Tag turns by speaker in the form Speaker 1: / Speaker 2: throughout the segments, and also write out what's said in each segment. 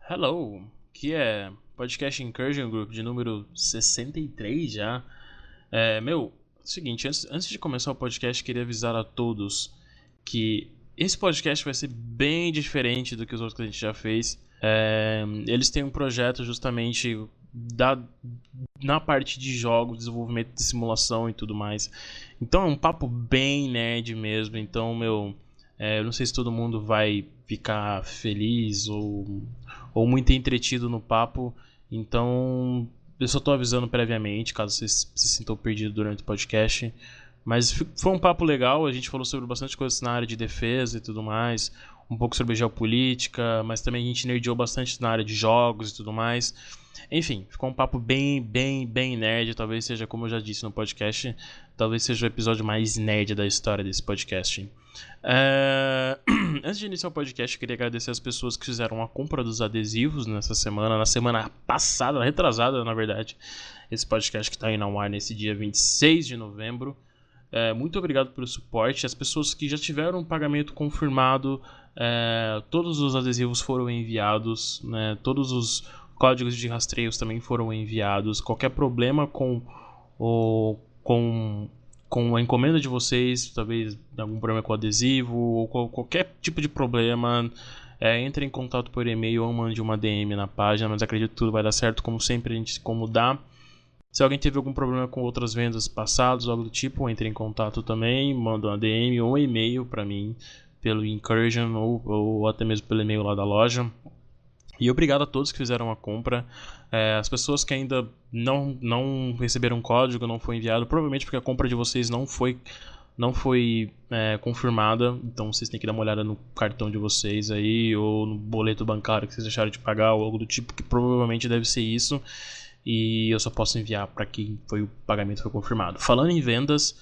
Speaker 1: Hello, que é Podcast Incursion Group de número 63 já. Seguinte, antes de começar o podcast, queria avisar a todos que esse podcast vai ser bem diferente do que os outros que a gente já fez. Eles têm um projeto justamente na parte de jogos, desenvolvimento de simulação e tudo mais. Então é um papo bem nerd mesmo. Então, eu não sei se todo mundo vai ficar feliz ou muito entretido no papo. Então, eu só tô avisando previamente, caso vocês se sintam perdidos durante o podcast. Mas foi um papo legal, a gente falou sobre bastante coisas na área de defesa e tudo mais. Um pouco sobre geopolítica, mas também a gente nerdeou bastante na área de jogos e tudo mais. Enfim, ficou um papo bem nerd. Talvez seja, como eu já disse no podcast, talvez seja o episódio mais nerd da história desse podcast. Antes de iniciar o podcast, eu queria agradecer as pessoas que fizeram a compra dos adesivos nessa semana, na semana passada, retrasada, na verdade. Esse podcast que está aí no ar nesse dia 26 de novembro. Muito obrigado pelo suporte. As pessoas que já tiveram um pagamento confirmado, todos os adesivos foram enviados, né? Todos os códigos de rastreios também foram enviados. Qualquer problema com a encomenda de vocês, talvez algum problema com o adesivo ou qualquer tipo de problema, entre em contato por e-mail ou mande uma DM na página, mas acredito que tudo vai dar certo, como sempre a gente como dá. Se alguém teve algum problema com outras vendas passadas, algo do tipo, entre em contato também, manda uma DM ou um e-mail para mim pelo Incursion ou até mesmo pelo e-mail lá da loja. E obrigado a todos que fizeram a compra. As pessoas que ainda não receberam código, não foi enviado, provavelmente porque a compra de vocês não foi confirmada. Então vocês têm que dar uma olhada no cartão de vocês aí, ou no boleto bancário que vocês deixaram de pagar, ou algo do tipo, que provavelmente deve ser isso. E eu só posso enviar para quem o pagamento foi confirmado. Falando em vendas,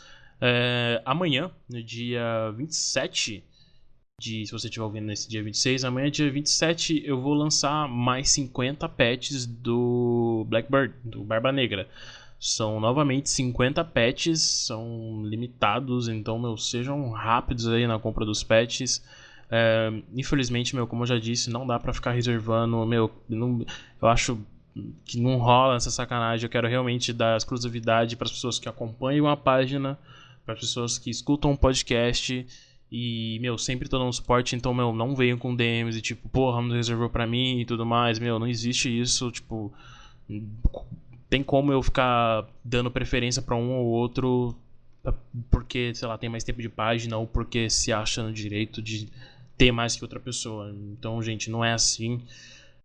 Speaker 1: amanhã, no dia 27... se você estiver ouvindo nesse dia 26, amanhã, dia 27, eu vou lançar mais 50 patches do Blackbird, do Barba Negra. São novamente 50 patches, são limitados, então, sejam rápidos aí na compra dos patches. Infelizmente, como eu já disse, não dá pra ficar reservando, eu acho que não rola essa sacanagem. Eu quero realmente dar exclusividade para as pessoas que acompanham a página, para as pessoas que escutam o podcast. E, sempre tô dando suporte, então, não venham com DMs e tipo, porra, não reservou pra mim e tudo mais. Não existe isso, tipo, tem como eu ficar dando preferência pra um ou outro porque, sei lá, tem mais tempo de página ou porque se acha no direito de ter mais que outra pessoa. Então, gente, não é assim.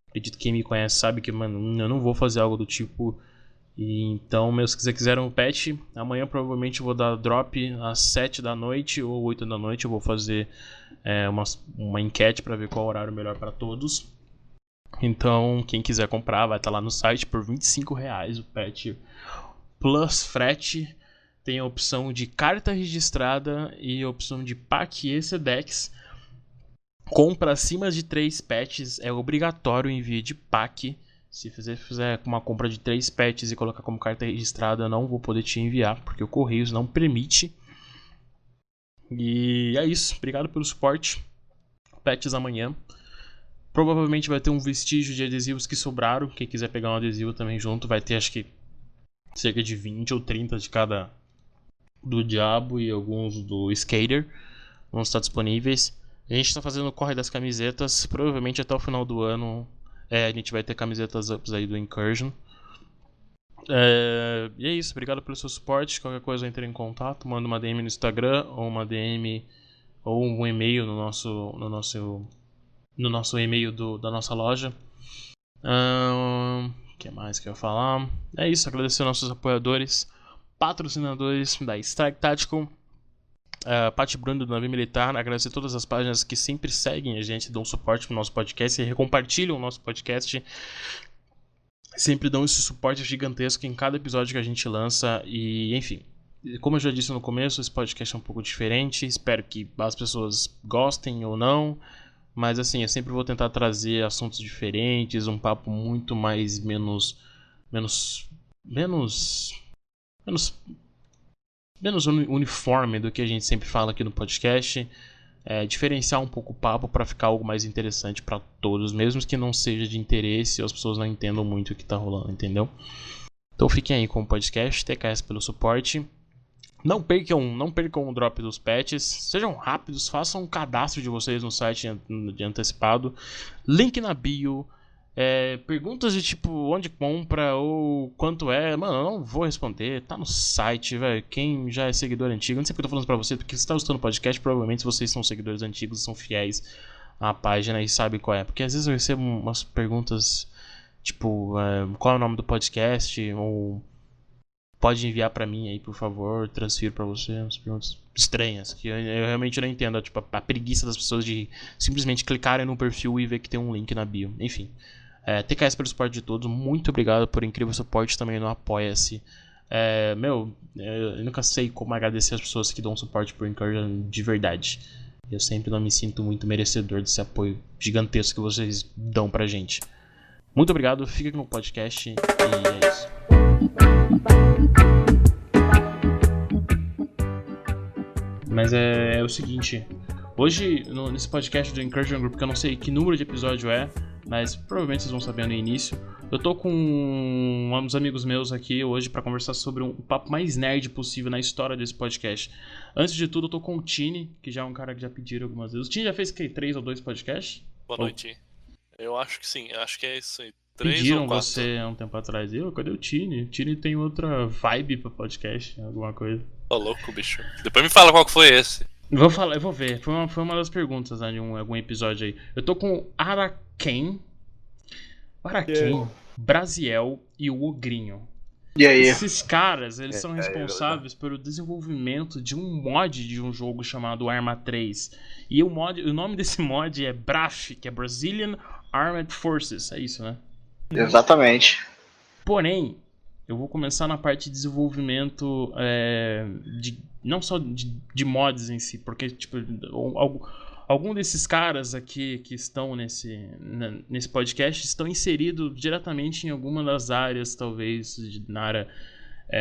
Speaker 1: Acredito que quem me conhece sabe que, eu não vou fazer algo do tipo. E então, se vocês quiserem um patch, amanhã provavelmente eu vou dar drop às 7 da noite ou 8 da noite. Eu vou fazer uma enquete para ver qual horário melhor para todos. Então, quem quiser comprar, vai estar lá no site por R$25 o patch plus frete. Tem a opção de carta registrada e a opção de pack e Sedex. Compra acima de 3 patches, é obrigatório o envio de pack. Se você fizer uma compra de 3 patches e colocar como carta registrada, eu não vou poder te enviar, porque o Correios não permite. E é isso, obrigado pelo suporte. Patches amanhã. Provavelmente vai ter um vestígio de adesivos que sobraram. Quem quiser pegar um adesivo também junto, vai ter acho que cerca de 20 ou 30 de cada do Diabo e alguns do Skater. Vão estar disponíveis. A gente está fazendo o corre das camisetas. Provavelmente até o final do ano a gente vai ter camisetas ups aí do Incursion. E é isso, obrigado pelo seu suporte. Qualquer coisa entre em contato, manda uma DM no Instagram ou uma DM ou um e-mail no nosso e-mail da nossa loja. O que mais que eu ia falar? É isso, agradecer aos nossos apoiadores, patrocinadores da Strike Tactical, Pati Bruno do Navio Militar. Agradecer todas as páginas que sempre seguem a gente, dão suporte pro nosso podcast e compartilham o nosso podcast. Sempre dão esse suporte gigantesco em cada episódio que a gente lança. E enfim, como eu já disse no começo, esse podcast é um pouco diferente. Espero que as pessoas gostem ou não. Mas assim, eu sempre vou tentar trazer assuntos diferentes, um papo muito mais menos uniforme do que a gente sempre fala aqui no podcast. diferenciar um pouco o papo para ficar algo mais interessante para todos, mesmo que não seja de interesse ou as pessoas não entendam muito o que tá rolando, entendeu? Então fiquem aí com o podcast, TKS pelo suporte. Não percam o drop dos patches, sejam rápidos, façam um cadastro de vocês no site de antecipado. Link na bio. Perguntas de tipo onde compra ou quanto é, mano, eu não vou responder, tá no site, velho. Quem já é seguidor antigo, não sei porque eu tô falando pra você, porque você tá escutando o podcast, provavelmente vocês são seguidores antigos, são fiéis à página e sabem qual é. Porque às vezes eu recebo umas perguntas tipo, qual é o nome do podcast, ou pode enviar pra mim aí, por favor, transfiro pra você, umas perguntas estranhas, que eu realmente não entendo, tipo, a preguiça das pessoas de simplesmente clicarem no perfil e ver que tem um link na bio, enfim. TKS pelo suporte de todos, muito obrigado por incrível suporte também no Apoia-se. Eu nunca sei como agradecer as pessoas que dão suporte por Incursion de verdade. Eu sempre não me sinto muito merecedor desse apoio gigantesco que vocês dão pra gente. Muito obrigado, fica com o podcast e é isso. Mas é o seguinte, hoje nesse podcast do Incursion Group, que eu não sei que número de episódio é, mas provavelmente vocês vão saber no início, eu tô com uns amigos meus aqui hoje pra conversar sobre o papo mais nerd possível na história desse podcast. Antes de tudo, eu tô com o Tini, que já é um cara que já pediram algumas vezes. O Tini já fez 3 ou 2 podcasts?
Speaker 2: Boa noite. Eu acho que sim, acho que é isso aí. 3
Speaker 1: Pediram
Speaker 2: ou 4.
Speaker 1: você há um tempo atrás. Cadê o Tini? O Tini tem outra vibe pra podcast, alguma coisa.
Speaker 2: Ô, louco, bicho. Depois me fala qual que foi esse.
Speaker 1: Eu vou ver. Foi uma das perguntas, né, de algum episódio aí. Eu tô com o Araken, Brasiel e o Ogrinho.
Speaker 3: E aí?
Speaker 1: Esses caras, eles são responsáveis pelo desenvolvimento de um mod de um jogo chamado Arma 3. E o nome desse mod é BRAF, que é Brazilian Armed Forces. É isso, né?
Speaker 3: Exatamente.
Speaker 1: Porém, eu vou começar na parte de desenvolvimento não só de mods em si, porque tipo, algum desses caras aqui que estão nesse podcast estão inseridos diretamente em alguma das áreas, talvez, na área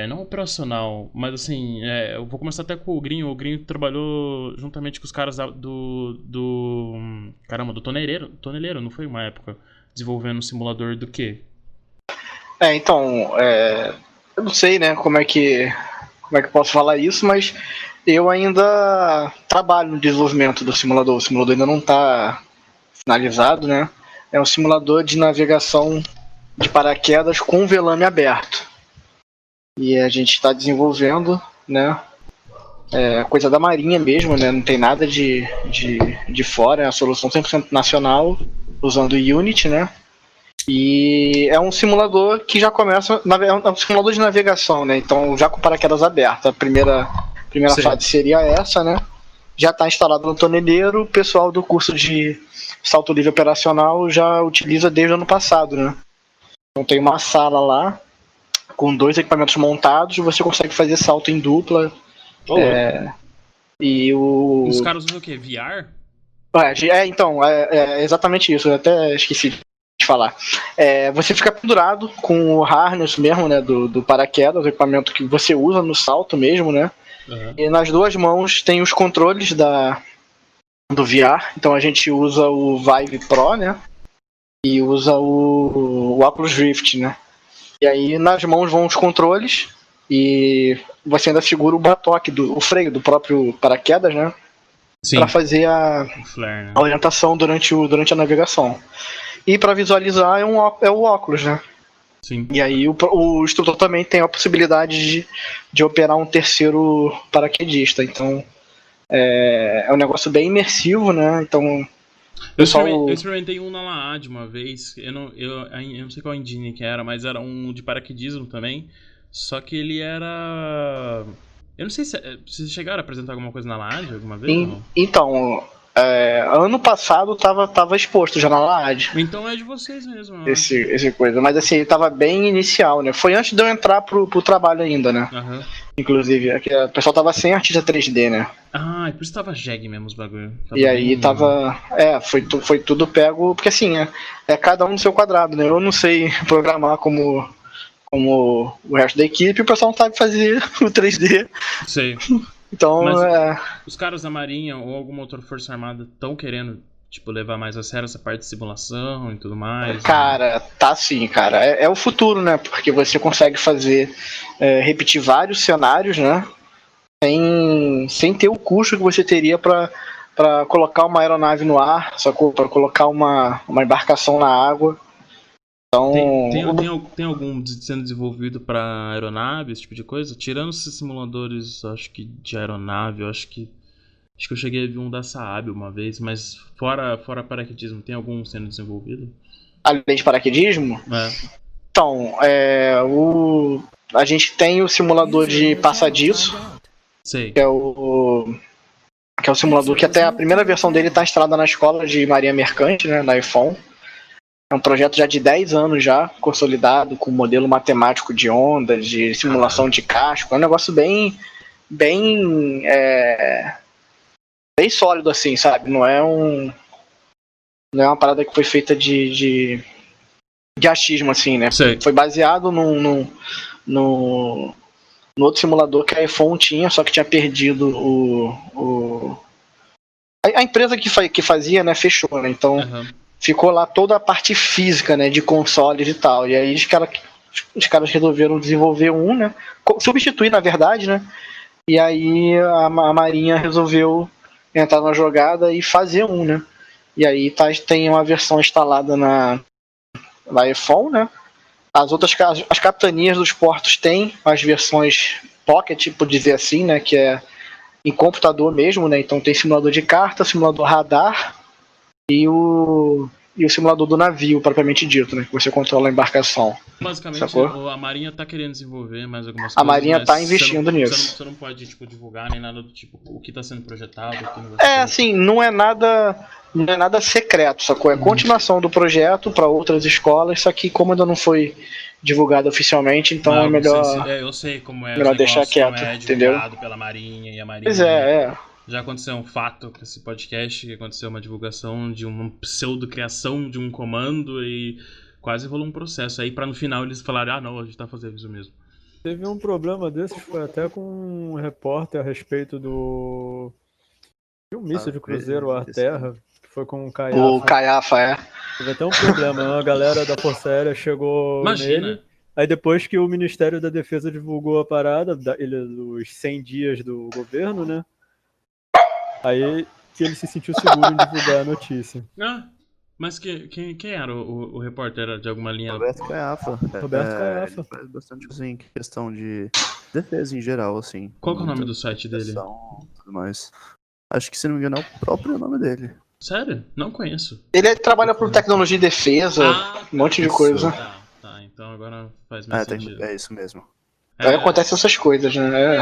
Speaker 1: não operacional, mas assim, eu vou começar até com o Grinho. O Grinho trabalhou juntamente com os caras do Toneleiro, não foi uma época, desenvolvendo um simulador do quê?
Speaker 3: Então, eu não sei, né, como é que eu posso falar isso, mas eu ainda trabalho no desenvolvimento do simulador. O simulador ainda não está finalizado, né? É um simulador de navegação de paraquedas com velame aberto. E a gente está desenvolvendo, né? Coisa da Marinha mesmo, né? Não tem nada de fora, é uma solução 100% nacional, usando o Unity, né? E é um simulador que já começa, é um simulador de navegação, né? Então já com paraquedas abertas. A primeira fase seria essa, né? Já está instalado no Toneleiro. O pessoal do curso de salto livre operacional já utiliza desde o ano passado, né? Então tem uma sala lá com 2 equipamentos montados, você consegue fazer salto em dupla. E
Speaker 1: os caras usam o quê? VR?
Speaker 3: Então, é exatamente isso. Eu até esqueci de falar. Você fica pendurado com o harness mesmo, né, do paraquedas, o equipamento que você usa no salto mesmo, né? Uhum. E nas 2 mãos tem os controles do VR. Então a gente usa o Vive Pro, né? E usa o Oculus Rift, né? E aí nas mãos vão os controles e você ainda segura o batoque, o freio do próprio paraquedas, né? Para fazer a orientação durante a navegação. E para visualizar é o óculos, né?
Speaker 1: Sim.
Speaker 3: E aí o instrutor também tem a possibilidade de operar um terceiro paraquedista. Então é um negócio bem imersivo, né? Então
Speaker 1: eu experimentei um na LAAD uma vez. Eu não sei qual engine que era, mas era um de paraquedismo também. Só que ele era... Eu não sei se vocês chegaram a apresentar alguma coisa na LAAD alguma vez?
Speaker 3: Então, ano passado tava exposto já na LAAD.
Speaker 1: Então é de vocês mesmo.
Speaker 3: Esse coisa. Mas assim, ele tava bem inicial, né? Foi antes de eu entrar pro trabalho ainda, né?
Speaker 1: Uhum.
Speaker 3: Inclusive, o pessoal tava sem artista 3D, né?
Speaker 1: Ah, por isso tava jegue mesmo os bagulho.
Speaker 3: E aí tava... Foi tudo pego... Porque assim, é cada um no seu quadrado, né? Eu não sei programar como o resto da equipe, o pessoal não sabe fazer o 3D.
Speaker 1: Sei.
Speaker 3: Então,
Speaker 1: Mas os caras da Marinha ou alguma outra Força Armada estão querendo, tipo, levar mais a sério essa parte de simulação e tudo mais? Né?
Speaker 3: cara, tá sim, cara. É o futuro, né? Porque você consegue fazer, repetir vários cenários, né? Sem ter o custo que você teria para colocar uma aeronave no ar, sacou? Para colocar uma embarcação na água. Então,
Speaker 1: Tem algum sendo desenvolvido para aeronave, esse tipo de coisa? Tirando esses simuladores, acho que de aeronave, acho que eu cheguei a ver um da Saab uma vez, mas fora paraquedismo, tem algum sendo desenvolvido?
Speaker 3: além de paraquedismo,
Speaker 1: É,
Speaker 3: então, a gente tem o simulador de passadiço,
Speaker 1: sei.
Speaker 3: que é o simulador que até a primeira versão dele está instalada na escola de Marinha Mercante, né, na IFON. É um projeto já de 10 anos já, consolidado, com modelo matemático de onda, de simulação de casco. É um negócio bem, bem sólido, assim, sabe? Não é uma parada que foi feita de achismo, assim, né?
Speaker 1: Sei.
Speaker 3: Foi baseado no outro simulador que a iPhone tinha, só que tinha perdido a empresa que fazia, né, fechou, né? Então ficou lá toda a parte física, né, de consoles e tal. E aí os caras resolveram desenvolver um, né? Substituir, na verdade, né? E aí a Marinha resolveu entrar na jogada e fazer um, né? E aí tem uma versão instalada na iPhone, né? As capitanias dos portos têm as versões Pocket, por dizer assim, né? Que é em computador mesmo, né? Então tem simulador de carta, simulador radar e o simulador do navio, propriamente dito, né? Que você controla a embarcação.
Speaker 1: Basicamente,
Speaker 3: sacou?
Speaker 1: a Marinha tá querendo desenvolver mais algumas
Speaker 3: A
Speaker 1: coisas.
Speaker 3: Marinha tá investindo nisso.
Speaker 1: Você não pode, tipo, divulgar nem nada do tipo, o que tá sendo projetado.
Speaker 3: Assim, não é nada secreto, sacou? É continuação do projeto para outras escolas, só que como ainda não foi divulgado oficialmente, então é melhor.
Speaker 1: Eu sei como é.
Speaker 3: Melhor deixar quieto,
Speaker 1: como é
Speaker 3: entendeu?
Speaker 1: divulgado pela Marinha e a Marinha.
Speaker 3: Pois é.
Speaker 1: Já aconteceu um fato com esse podcast, que aconteceu uma divulgação de uma pseudo-criação de um comando e quase rolou um processo aí pra no final eles falarem, ah não, a gente tá fazendo isso mesmo.
Speaker 4: Teve um problema desses, foi até com um repórter a respeito de um míssil de cruzeiro à terra, que foi com o Caiafa.
Speaker 3: O Caiafa,
Speaker 4: Teve até um problema, a galera da Força Aérea chegou nele. Aí depois que o Ministério da Defesa divulgou a parada, dos 100 dias do governo, né? Aí que ele se sentiu seguro em divulgar a notícia.
Speaker 1: Mas quem era o repórter? Era de alguma linha?
Speaker 5: Roberto Caiafa.
Speaker 4: Caiafa.
Speaker 5: Ele faz bastante assim, questão de defesa em geral, assim.
Speaker 1: Qual que é o nome do site dele?
Speaker 5: Tudo mais. Acho que, se não me engano, é o próprio nome dele.
Speaker 1: Sério? Não conheço.
Speaker 3: Ele trabalha por tecnologia e defesa, um monte de coisa.
Speaker 1: Tá, então agora faz mais sentido.
Speaker 5: É isso mesmo.
Speaker 3: Aí acontecem essas coisas, né?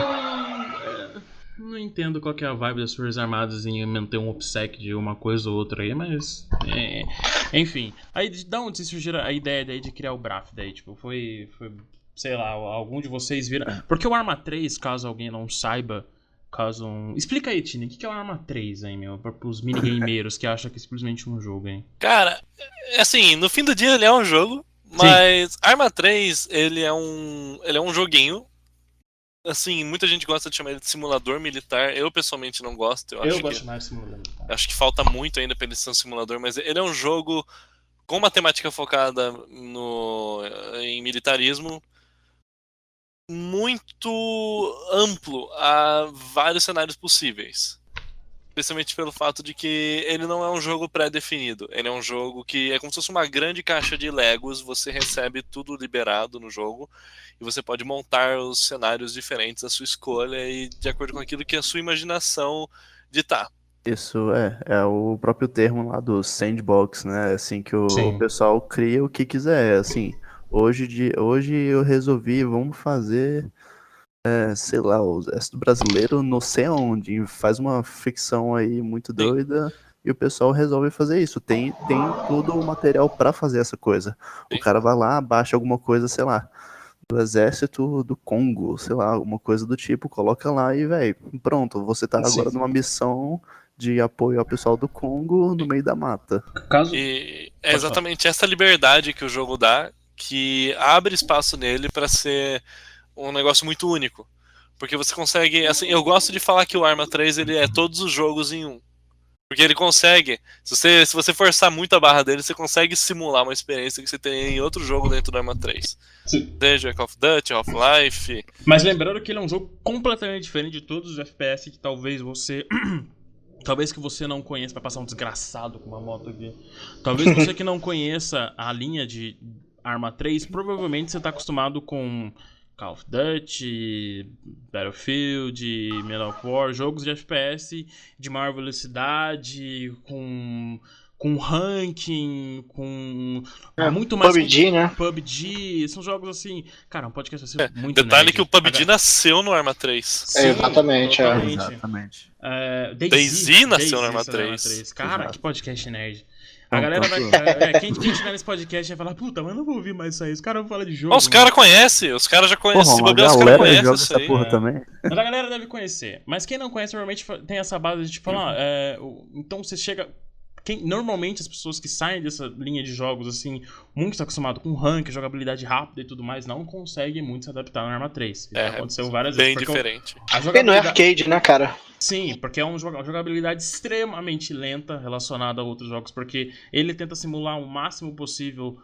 Speaker 1: Não entendo qual que é a vibe das Forças Armadas em manter um OPSEC de uma coisa ou outra aí, mas... Enfim, aí da onde surgiu a ideia daí de criar o BRAF daí? Tipo, foi sei lá, algum de vocês viram... Porque o Arma 3, caso alguém não saiba, explica aí, Tini, o que é o Arma 3 aí, meu? Pros minigameiros que acham que é simplesmente um jogo, hein?
Speaker 2: Cara, assim, no fim do dia ele é um jogo, mas sim. Arma 3, ele é um joguinho. Assim, muita gente gosta de chamar ele de simulador militar. Eu pessoalmente não gosto. Eu gosto mais de simulador militar. Acho que falta muito ainda pra ele ser um simulador, mas ele é um jogo com uma temática focada em militarismo muito amplo a vários cenários possíveis. Especialmente pelo fato de que ele não é um jogo pré-definido. Ele é um jogo que é como se fosse uma grande caixa de Legos. Você recebe tudo liberado no jogo e você pode montar os cenários diferentes à sua escolha e de acordo com aquilo que a sua imaginação ditar.
Speaker 5: Isso é o próprio termo lá do sandbox, né? Assim que o pessoal cria o que quiser. Assim, hoje eu resolvi, vamos fazer... sei lá, o exército brasileiro não sei onde, faz uma ficção aí muito doida e o pessoal resolve fazer isso. Tem todo o material pra fazer essa coisa. O cara vai lá, baixa alguma coisa, sei lá, do exército do Congo, sei lá, alguma coisa do tipo, coloca lá e, véi, pronto, você tá agora numa missão de apoio ao pessoal do Congo no meio da mata.
Speaker 2: E é exatamente essa liberdade que o jogo dá, que abre espaço nele pra ser um negócio muito único. Porque você consegue, assim, eu gosto de falar que o Arma 3 ele é todos os jogos em um. Porque ele consegue, se você forçar muito a barra dele, você consegue simular uma experiência que você tem em outro jogo dentro do Arma 3.
Speaker 1: Sim.
Speaker 2: Seja Call of Duty, Half-Life.
Speaker 1: Mas lembrando que ele é um jogo completamente diferente de todos os FPS que talvez você... Talvez que você não conheça, vai passar um desgraçado com uma moto aqui. Talvez você que não conheça a linha de Arma 3, provavelmente você tá acostumado com Call of Duty, Battlefield, Medal of War, jogos de FPS de maior velocidade, com ranking, com muito mais...
Speaker 3: PUBG, né?
Speaker 1: PUBG, são jogos assim... Cara, um podcast vai ser muito
Speaker 2: Detalhe
Speaker 1: nerd.
Speaker 2: que o PUBG nasceu no Arma 3.
Speaker 1: Sim,
Speaker 3: exatamente,
Speaker 5: Exatamente.
Speaker 2: DayZ nasceu no Arma 3.
Speaker 1: Cara,
Speaker 5: Exato.
Speaker 1: que podcast nerd. A galera vai... Quem tiver nesse podcast vai falar, puta, mas não vou ouvir mais isso aí. Os caras vão falar de jogo.
Speaker 2: Os caras conhecem, os caras já conhecem.
Speaker 5: Porra,
Speaker 2: Se
Speaker 5: uma
Speaker 2: bobear, os caras
Speaker 5: galera
Speaker 2: conhecem
Speaker 5: joga
Speaker 2: isso
Speaker 5: essa
Speaker 2: aí.
Speaker 5: porra também.
Speaker 1: Mas a galera deve conhecer. Mas quem não conhece, normalmente tem essa base de tipo, falar, então você chega... Normalmente as pessoas que saem dessa linha de jogos, assim, muito acostumado com rank, jogabilidade rápida e tudo mais, não conseguem muito se adaptar no Arma 3. Isso já aconteceu várias vezes.
Speaker 2: Bem diferente.
Speaker 3: E não é arcade, né, cara?
Speaker 1: Sim, porque é uma jogabilidade extremamente lenta relacionada a outros jogos, porque ele tenta simular o máximo possível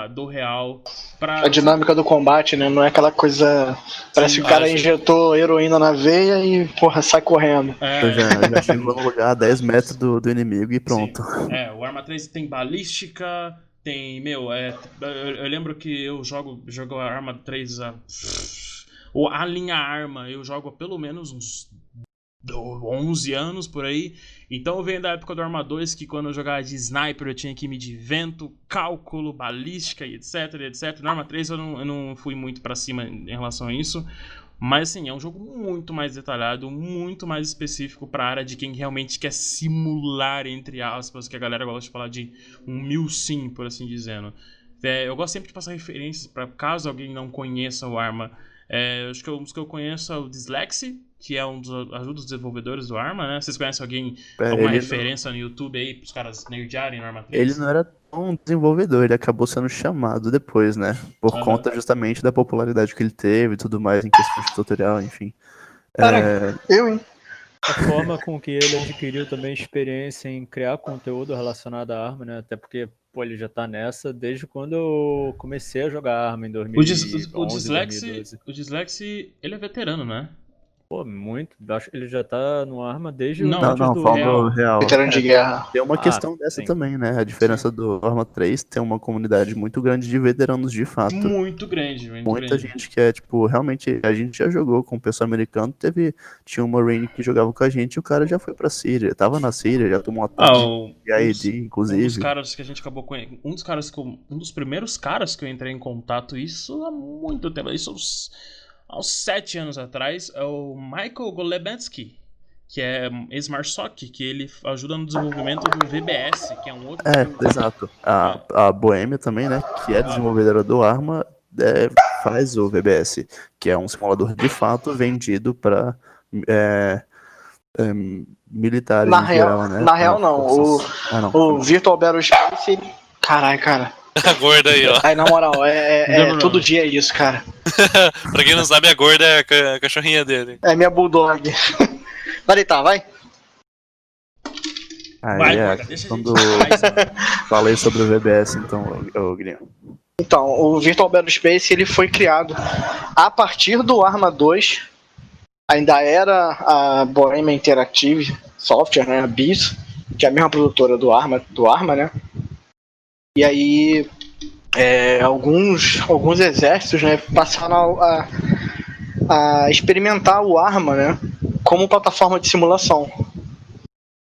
Speaker 1: do real pra...
Speaker 3: A dinâmica do combate, né? Não é aquela coisa... Parece que o cara injetou heroína na veia e, porra, sai correndo.
Speaker 5: Eu já chego no lugar a 10 metros do inimigo e pronto.
Speaker 1: Sim. O Arma 3 tem balística, tem... eu lembro que eu jogo a Arma 3... A linha Arma, eu jogo há pelo menos uns 11 anos por aí. Então eu venho da época do Arma 2, que quando eu jogava de sniper eu tinha que medir vento, cálculo, balística e etc, etc. No Arma 3 eu não fui muito pra cima em relação a isso. Mas assim, é um jogo muito mais detalhado, muito mais específico pra área de quem realmente quer simular, entre aspas, que a galera gosta de falar de um milsim, por assim dizendo. Eu gosto sempre de passar referências pra caso alguém não conheça o Arma. Acho que os que eu conheço é o Dyslexie, que é ajuda os desenvolvedores do Arma, né? Vocês conhecem alguém, alguma referência no YouTube aí pros caras nerdarem no Arma 3?
Speaker 5: Ele não era um desenvolvedor, ele acabou sendo chamado depois, né? Por conta justamente da popularidade que ele teve e tudo mais em questão de tutorial, enfim.
Speaker 3: Caraca, hein?
Speaker 4: A forma com que ele adquiriu também experiência em criar conteúdo relacionado à arma, né? Até porque, ele já tá nessa desde quando eu comecei a jogar arma em 2011,
Speaker 1: O
Speaker 4: 2012.
Speaker 1: Dyslexie, ele é veterano, né?
Speaker 4: Pô, muito. Acho que ele já tá no arma desde
Speaker 1: Não,
Speaker 4: antes
Speaker 5: Não,
Speaker 4: do
Speaker 5: falando real.
Speaker 3: Veterano de guerra.
Speaker 5: Tem uma questão dessa
Speaker 4: sim.
Speaker 5: também, né? A diferença do Arma 3 tem uma comunidade muito grande de veteranos de fato.
Speaker 1: Muito grande,
Speaker 5: Muita gente que é, tipo, realmente, a gente já jogou com o pessoal americano, tinha um Marine que jogava com a gente e o cara já foi pra Síria, tava na Síria, já tomou ataque de IED, inclusive.
Speaker 1: Um dos caras que a gente acabou conhecendo, um dos primeiros caras que eu entrei em contato, isso há muito tempo, isso há uns 7 anos atrás, é o Michael Golebetsky, que é ex-Marsoc, que ele ajuda no desenvolvimento do VBS, que é um outro...
Speaker 5: Exato. A Boêmia também, né, que é desenvolvedora do Arma, faz o VBS, que é um simulador de fato vendido para militares
Speaker 3: Na
Speaker 5: em
Speaker 3: real,
Speaker 5: geral, né?
Speaker 3: na real não. O Virtual Battle Space, caralho, cara.
Speaker 2: A gorda aí, ó.
Speaker 3: Aí, na moral, todo dia é isso, cara.
Speaker 2: Pra quem não sabe, a gorda é a cachorrinha dele.
Speaker 3: É minha bulldog. Vai deitar, vai.
Speaker 1: Vai, deixa
Speaker 5: quando
Speaker 1: a gente mano.
Speaker 5: falei sobre o VBS, então, Guilherme.
Speaker 3: Então, o Virtual Battle Space ele foi criado a partir do Arma 2. Ainda era a Bohemia Interactive Software, né, a BIS, que é a mesma produtora do Arma, né? E aí alguns exércitos, né, passaram a experimentar o Arma, né, como plataforma de simulação.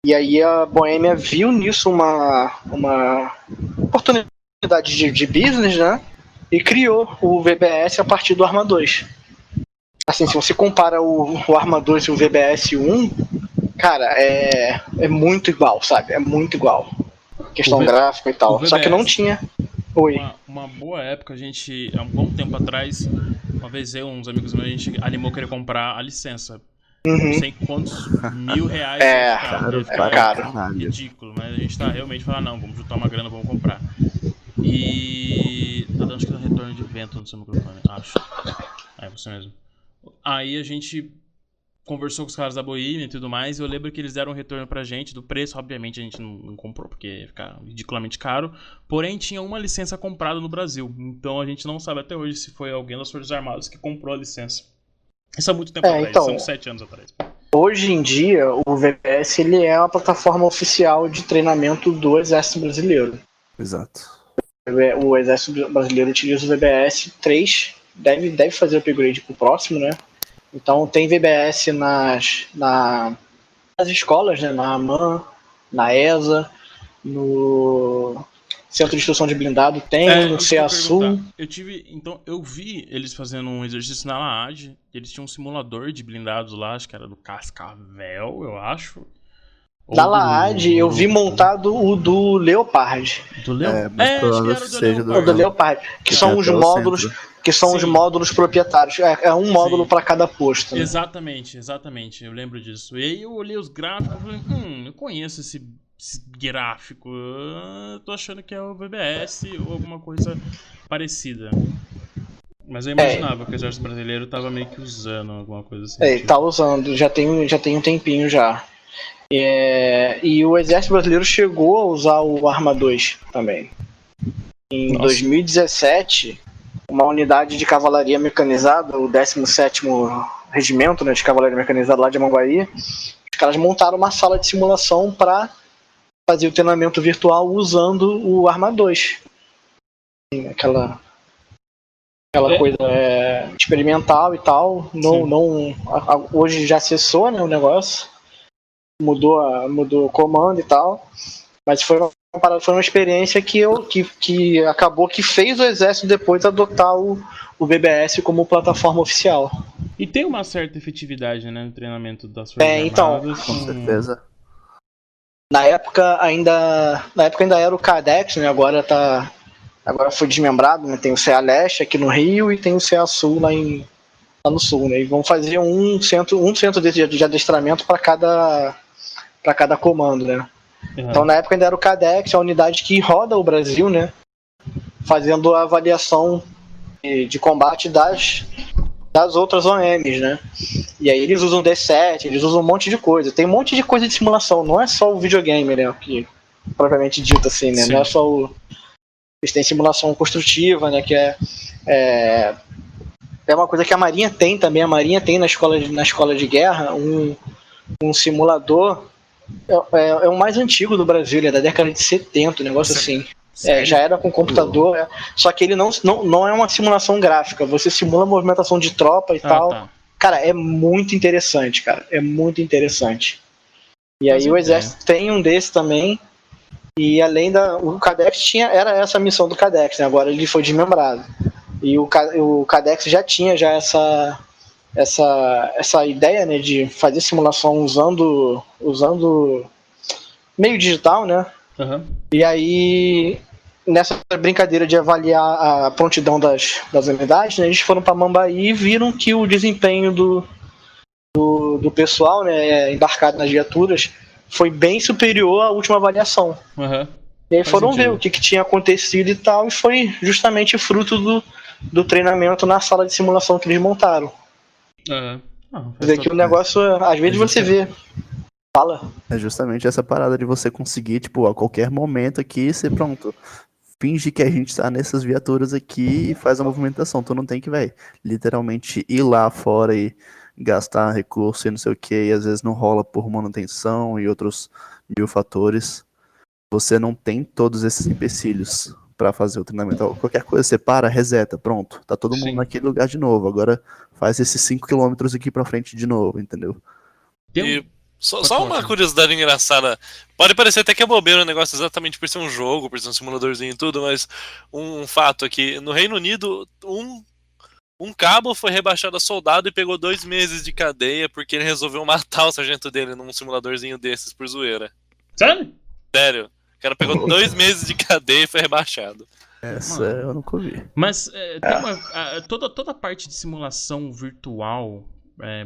Speaker 3: E aí a Bohemia viu nisso uma oportunidade de business, né, e criou o VBS a partir do Arma 2. Assim, se você compara o Arma 2 e o VBS 1, cara, é muito igual, sabe? É muito igual. Questão gráfica e tal. Só que não tinha. Oi.
Speaker 1: Uma boa época, a gente, há um bom tempo atrás, uma vez eu e uns amigos meus, a gente animou querer comprar a licença. Não sei quantos R$1.000.
Speaker 3: É caro.
Speaker 1: Ridículo, mas a gente tá realmente falando, não, vamos juntar uma grana, vamos comprar. E tá dando, acho que dá retorno de vento no seu microfone, acho. É você mesmo. Aí a gente conversou com os caras da Bohemia e tudo mais, e eu lembro que eles deram um retorno pra gente do preço. Obviamente a gente não comprou, porque ia ficar ridiculamente caro. Porém, tinha uma licença comprada no Brasil. Então a gente não sabe até hoje se foi alguém das Forças Armadas que comprou a licença. Isso há muito tempo atrás,
Speaker 3: então,
Speaker 1: são 7 anos atrás.
Speaker 3: Hoje em dia, o VBS ele é uma plataforma oficial de treinamento do Exército Brasileiro.
Speaker 5: Exato.
Speaker 3: O Exército Brasileiro utiliza o VBS 3, deve fazer o upgrade pro próximo, né? Então tem VBS nas escolas, né? Na AMAN, na ESA, no Centro de Instrução de Blindado tem, no CEASUL.
Speaker 1: Eu vi eles fazendo um exercício na LAAD, eles tinham um simulador de blindados lá, acho que era do Cascavel, eu acho.
Speaker 3: Da LAAD eu vi montado o do Leopard.
Speaker 1: Do Leopard?
Speaker 5: Acho que era
Speaker 3: o do Leopard, que são os módulos... Que são os módulos proprietários. É um módulo para cada posto. Né?
Speaker 1: Exatamente. Eu lembro disso. E aí eu olhei os gráficos e falei, eu conheço esse gráfico. Eu tô achando que é o VBS ou alguma coisa parecida. Mas eu imaginava que o Exército Brasileiro tava meio que usando alguma coisa assim.
Speaker 3: Tá usando. Já tem um tempinho já. E o Exército Brasileiro chegou a usar o Arma 2 também. Em 2017... uma unidade de cavalaria mecanizada, o 17º Regimento, né, de Cavalaria Mecanizada lá de Amanguaí, os caras montaram uma sala de simulação para fazer o treinamento virtual usando o Arma 2. Aquela coisa experimental e tal. Hoje já cessou, né, o negócio. Mudou o comando e tal. Mas foi uma experiência que acabou que fez o Exército depois adotar o BBS como plataforma oficial.
Speaker 1: E tem uma certa efetividade, né, no treinamento das Forças Armadas.
Speaker 3: Então,
Speaker 5: com certeza.
Speaker 3: Na época ainda era o CADEX, né, agora foi desmembrado, né, tem o CA Leste aqui no Rio e tem o CA Sul lá no Sul, né, e vão fazer um centro de adestramento para cada comando, né. Uhum. Então, na época ainda era o CADEX, a unidade que roda o Brasil, né? Fazendo a avaliação de combate das outras OMs, né? E aí eles usam D7, eles usam um monte de coisa. Tem um monte de coisa de simulação, não é só o videogame, né? Que propriamente dito assim, né? Sim. Não é só eles têm simulação construtiva, né? Que é uma coisa que a Marinha tem também. A Marinha tem na escola de guerra um simulador. É o mais antigo do Brasil, ele é da década de 70, um negócio assim. Já era com computador, só que ele não é uma simulação gráfica, você simula a movimentação de tropa e tal. Tá. Cara, é muito interessante, cara. É muito interessante. E aí o Exército tem um desse também. E além o CADEX era essa a missão do CADEX, né? Agora ele foi desmembrado. E o CADEX já tinha essa ideia, né, de fazer simulação usando meio digital, né? Uhum. E aí, nessa brincadeira de avaliar a prontidão das unidades, né, eles foram para Mambaí e viram que o desempenho do pessoal, né, embarcado nas viaturas foi bem superior à última avaliação. Uhum. E aí foram ver o que tinha acontecido e tal, e foi justamente fruto do treinamento na sala de simulação que eles montaram.
Speaker 1: Uhum.
Speaker 3: Quer dizer que o negócio, às vezes você vê. Fala.
Speaker 5: É justamente essa parada de você conseguir, tipo, a qualquer momento aqui, ser pronto. Finge que a gente tá nessas viaturas aqui e faz a movimentação. Tu não tem que, literalmente ir lá fora e gastar recurso e não sei o que, e às vezes não rola por manutenção e outros 1000 fatores. Você não tem todos esses empecilhos pra fazer o treinamento. Qualquer coisa, você para, reseta, pronto. Tá todo mundo naquele lugar de novo. Agora faz esses 5 km aqui pra frente de novo, entendeu?
Speaker 2: E só uma curiosidade engraçada. Pode parecer até que é bobeira o negócio exatamente por ser um jogo, por ser um simuladorzinho e tudo, mas um fato aqui. No Reino Unido, um cabo foi rebaixado a soldado e pegou 2 meses de cadeia porque ele resolveu matar o sargento dele num simuladorzinho desses por zoeira.
Speaker 1: Sério?
Speaker 2: Sério. O cara pegou 2 meses de cadeia e foi rebaixado.
Speaker 5: Essa eu nunca ouvi.
Speaker 1: Mas tem toda a parte de simulação virtual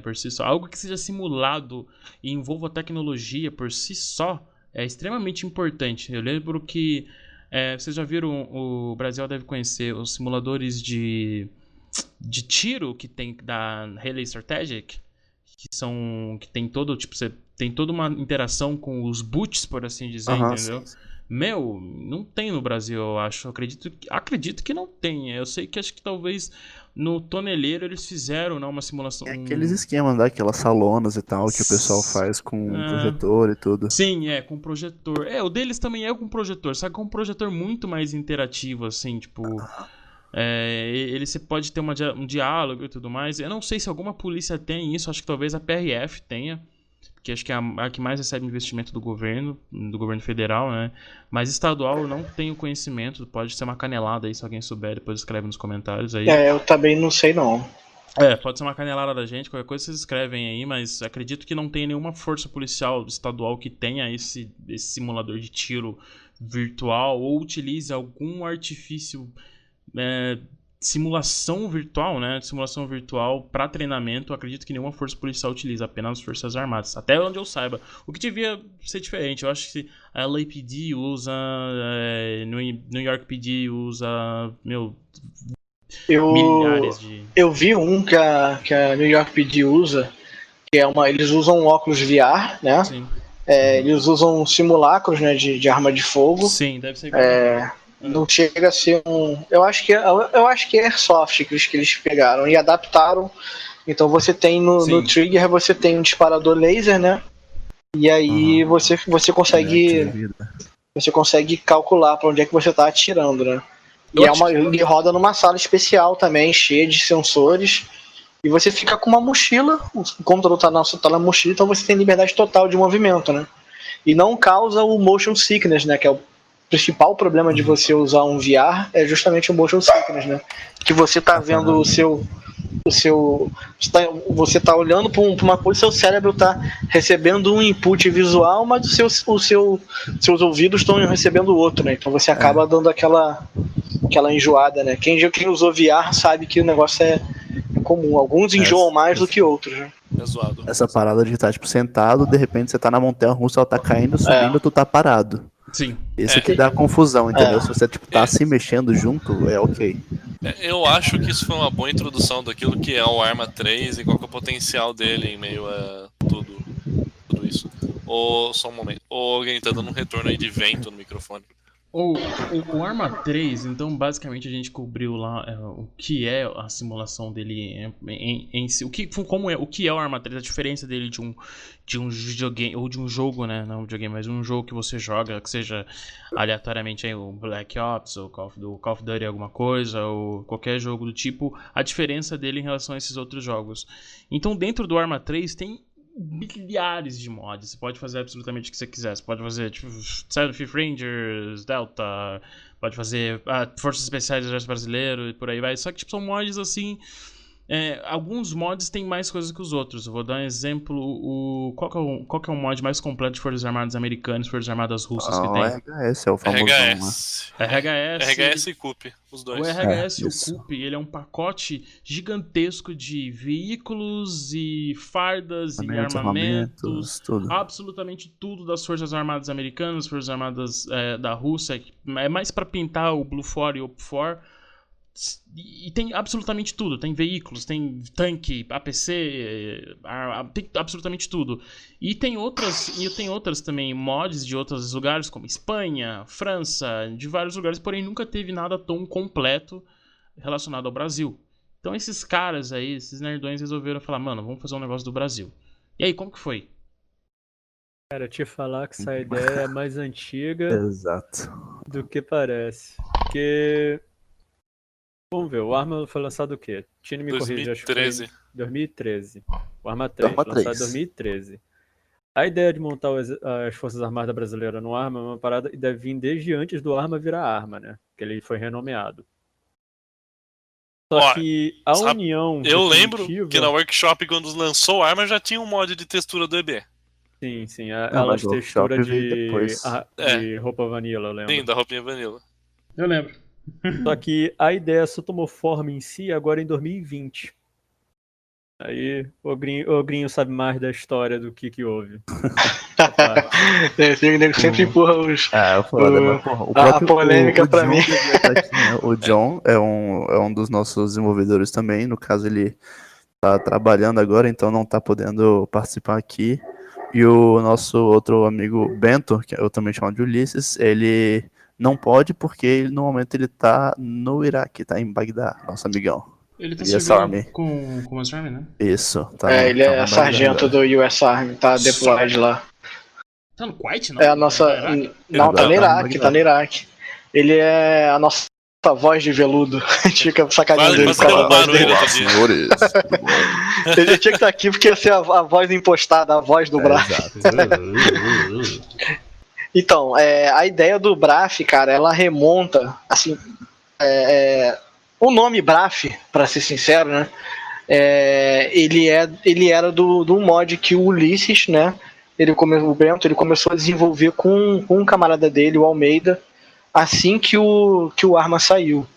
Speaker 1: por si só, algo que seja simulado e envolva tecnologia por si só, é extremamente importante. Eu lembro que vocês já viram, o Brasil deve conhecer os simuladores de de tiro que tem da Relay Strategic, que tem todo, tipo, você tem toda uma interação com os boots, por assim dizer, entendeu?
Speaker 5: Sim.
Speaker 1: Meu, não tem no Brasil, eu acho. Acredito que não tenha. Eu sei que acho que talvez no Toneleiro eles fizeram, né, uma simulação.
Speaker 5: É aqueles esquemas, daquelas salonas e tal, que o pessoal faz com um projetor e tudo.
Speaker 1: Sim, com projetor. O deles também é com projetor, só que é um projetor muito mais interativo, assim, tipo. Você pode ter um diálogo e tudo mais. Eu não sei se alguma polícia tem isso, acho que talvez a PRF tenha. Que acho que é a que mais recebe investimento do governo federal, né? Mas estadual eu não tenho conhecimento, pode ser uma canelada aí, se alguém souber, depois escreve nos comentários aí.
Speaker 3: Eu também não sei não.
Speaker 1: Pode ser uma canelada da gente, qualquer coisa vocês escrevem aí, mas acredito que não tem nenhuma força policial estadual que tenha esse simulador de tiro virtual ou utilize algum artifício, simulação virtual, né? Simulação virtual para treinamento, acredito que nenhuma força policial utiliza, apenas as Forças Armadas. Até onde eu saiba. O que devia ser diferente. Eu acho que a LAPD usa, New York PD usa, milhares de...
Speaker 3: Eu vi um que a New York PD usa, que eles usam um óculos VR, né?
Speaker 1: Sim.
Speaker 3: Eles usam simulacros, né, de arma de fogo.
Speaker 1: Sim, deve ser.
Speaker 3: Não chega a ser um... Eu acho que é Airsoft que eles pegaram e adaptaram. Então você tem no trigger, você tem um disparador laser, né? E aí você consegue calcular para onde é que você está atirando, né? E roda numa sala especial também, cheia de sensores. E você fica com uma mochila, o computador tá na mochila, então você tem liberdade total de movimento, né? E não causa o motion sickness, né? Que é o principal problema de você usar um VR, é justamente o motion sickness, né? Que você tá vendo você tá olhando para uma coisa, seu cérebro tá recebendo um input visual, mas seus ouvidos estão recebendo outro, né? Então você acaba dando aquela enjoada, né? Quem usou VR sabe que o negócio é comum. Alguns enjoam mais do que outros, né?
Speaker 2: É zoado.
Speaker 5: Essa parada de estar, tipo, sentado, de repente você tá na montanha-russa, ela tá caindo, subindo, tu tá parado.
Speaker 1: Sim.
Speaker 5: Isso que dá confusão, entendeu? Se você, tipo, tá se mexendo junto, é ok.
Speaker 2: Eu acho que isso foi uma boa introdução daquilo que é o Arma 3 e qual que é o potencial dele em meio a tudo isso. Só um momento. Alguém tá dando um retorno aí de vento no microfone.
Speaker 1: O Arma 3, então basicamente a gente cobriu lá o que é a simulação dele em si, o que é o Arma 3, a diferença dele de um videogame, ou de um jogo, né, não um videogame, mas um jogo que você joga, que seja aleatoriamente aí, o Black Ops, ou Call of Duty alguma coisa, ou qualquer jogo do tipo, a diferença dele em relação a esses outros jogos. Então dentro do Arma 3 tem bilhares de mods. Você pode fazer absolutamente o que você quiser. Você pode fazer tipo Fifth Rangers, Delta, pode fazer Forças Especiais do Exército Brasileiro e por aí vai. Só que tipo, são mods assim. Alguns mods têm mais coisas que os outros. Eu vou dar um exemplo. Qual que é o mod mais completo de Forças Armadas Americanas e Forças Armadas Russas que tem?
Speaker 5: O RHS é o famoso.
Speaker 2: RHS e CUP, os dois.
Speaker 1: O RHS e o CUP, ele é um pacote gigantesco de veículos e fardas e armamentos,
Speaker 5: tudo.
Speaker 1: absolutamente tudo das Forças Armadas Americanas, Forças Armadas da Rússia. É mais para pintar o Blue 4 e o Op 4. E tem absolutamente tudo. Tem veículos, tem tanque, APC, tem absolutamente tudo. E tem outras também, mods de outros lugares, como Espanha, França, de vários lugares, porém nunca teve nada tão completo relacionado ao Brasil. Então esses caras aí, esses nerdões, resolveram falar, mano, vamos fazer um negócio do Brasil. E aí, como que foi?
Speaker 4: Cara, te falar que essa ideia é mais antiga
Speaker 5: Exato.
Speaker 4: do que parece. Porque... Vamos ver, o Arma foi lançado o quê? Tine me corrija, acho que foi em 2013. O Arma 3, lançado em 2013. A ideia de montar as Forças Armadas Brasileiras no Arma é uma parada que deve vir desde antes do Arma virar Arma, né? Que ele foi renomeado. Só que a união
Speaker 2: eu lembro que na Workshop, quando lançou o Arma, já tinha um mod de textura do EB.
Speaker 4: Sim, elas textura de roupa vanilla, eu lembro.
Speaker 2: Sim, da roupinha vanilla.
Speaker 1: Eu lembro.
Speaker 4: Só que a ideia só tomou forma em si agora em 2020. Aí o Ogrinho sabe mais da história do que houve.
Speaker 3: O nego sempre empurra os,
Speaker 5: foda, mas, porra, o próprio,
Speaker 3: a polêmica pra
Speaker 5: John
Speaker 3: mim.
Speaker 5: devia estar aqui, né? O John é um dos nossos desenvolvedores também. No caso, ele tá trabalhando agora, então não tá podendo participar aqui. E o nosso outro amigo Bento, que eu também chamo de Ulisses, ele não pode porque no momento ele tá no Iraque, tá em Bagdá, nosso amigão.
Speaker 1: Ele tá
Speaker 5: US
Speaker 1: servindo
Speaker 5: Army.
Speaker 1: com o US Army, né?
Speaker 5: Isso.
Speaker 3: Ele é sargento do US Army, tá deployed lá.
Speaker 1: Tá no Kuwait, não?
Speaker 3: É a nossa... Não, tá no Iraque, tá no Iraque. Ele é a nossa voz de veludo. A gente fica sacaneando ele com a voz dele.
Speaker 5: Senhores.
Speaker 3: Ele tinha que estar aqui porque ia ser a voz impostada, a voz do Braf. Então, a ideia do Braf, cara, ela remonta, assim, o nome Braf, pra ser sincero, né, ele era do mod que o Ulisses, né, o Bento, ele começou a desenvolver com um camarada dele, o Almeida, assim que o Arma saiu,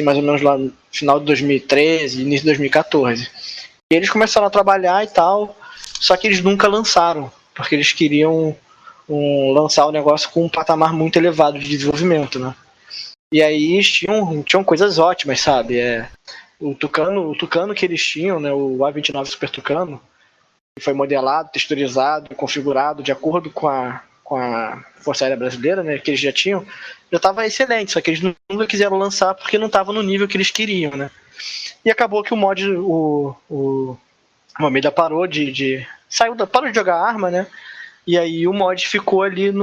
Speaker 3: mais ou menos lá no final de 2013, início de 2014. E eles começaram a trabalhar e tal, só que eles nunca lançaram, porque eles queriam lançar o negócio com um patamar muito elevado de desenvolvimento, né? E aí tinham coisas ótimas, sabe? O Tucano que eles tinham, né? O A29 Super Tucano, que foi modelado, texturizado, configurado de acordo com a Força Aérea Brasileira, né? Que eles já tinham, já estava excelente, só que eles nunca quiseram lançar porque não estava no nível que eles queriam, né? E acabou que o mod, o Almeida parou parou de jogar arma, né? E aí o mod ficou ali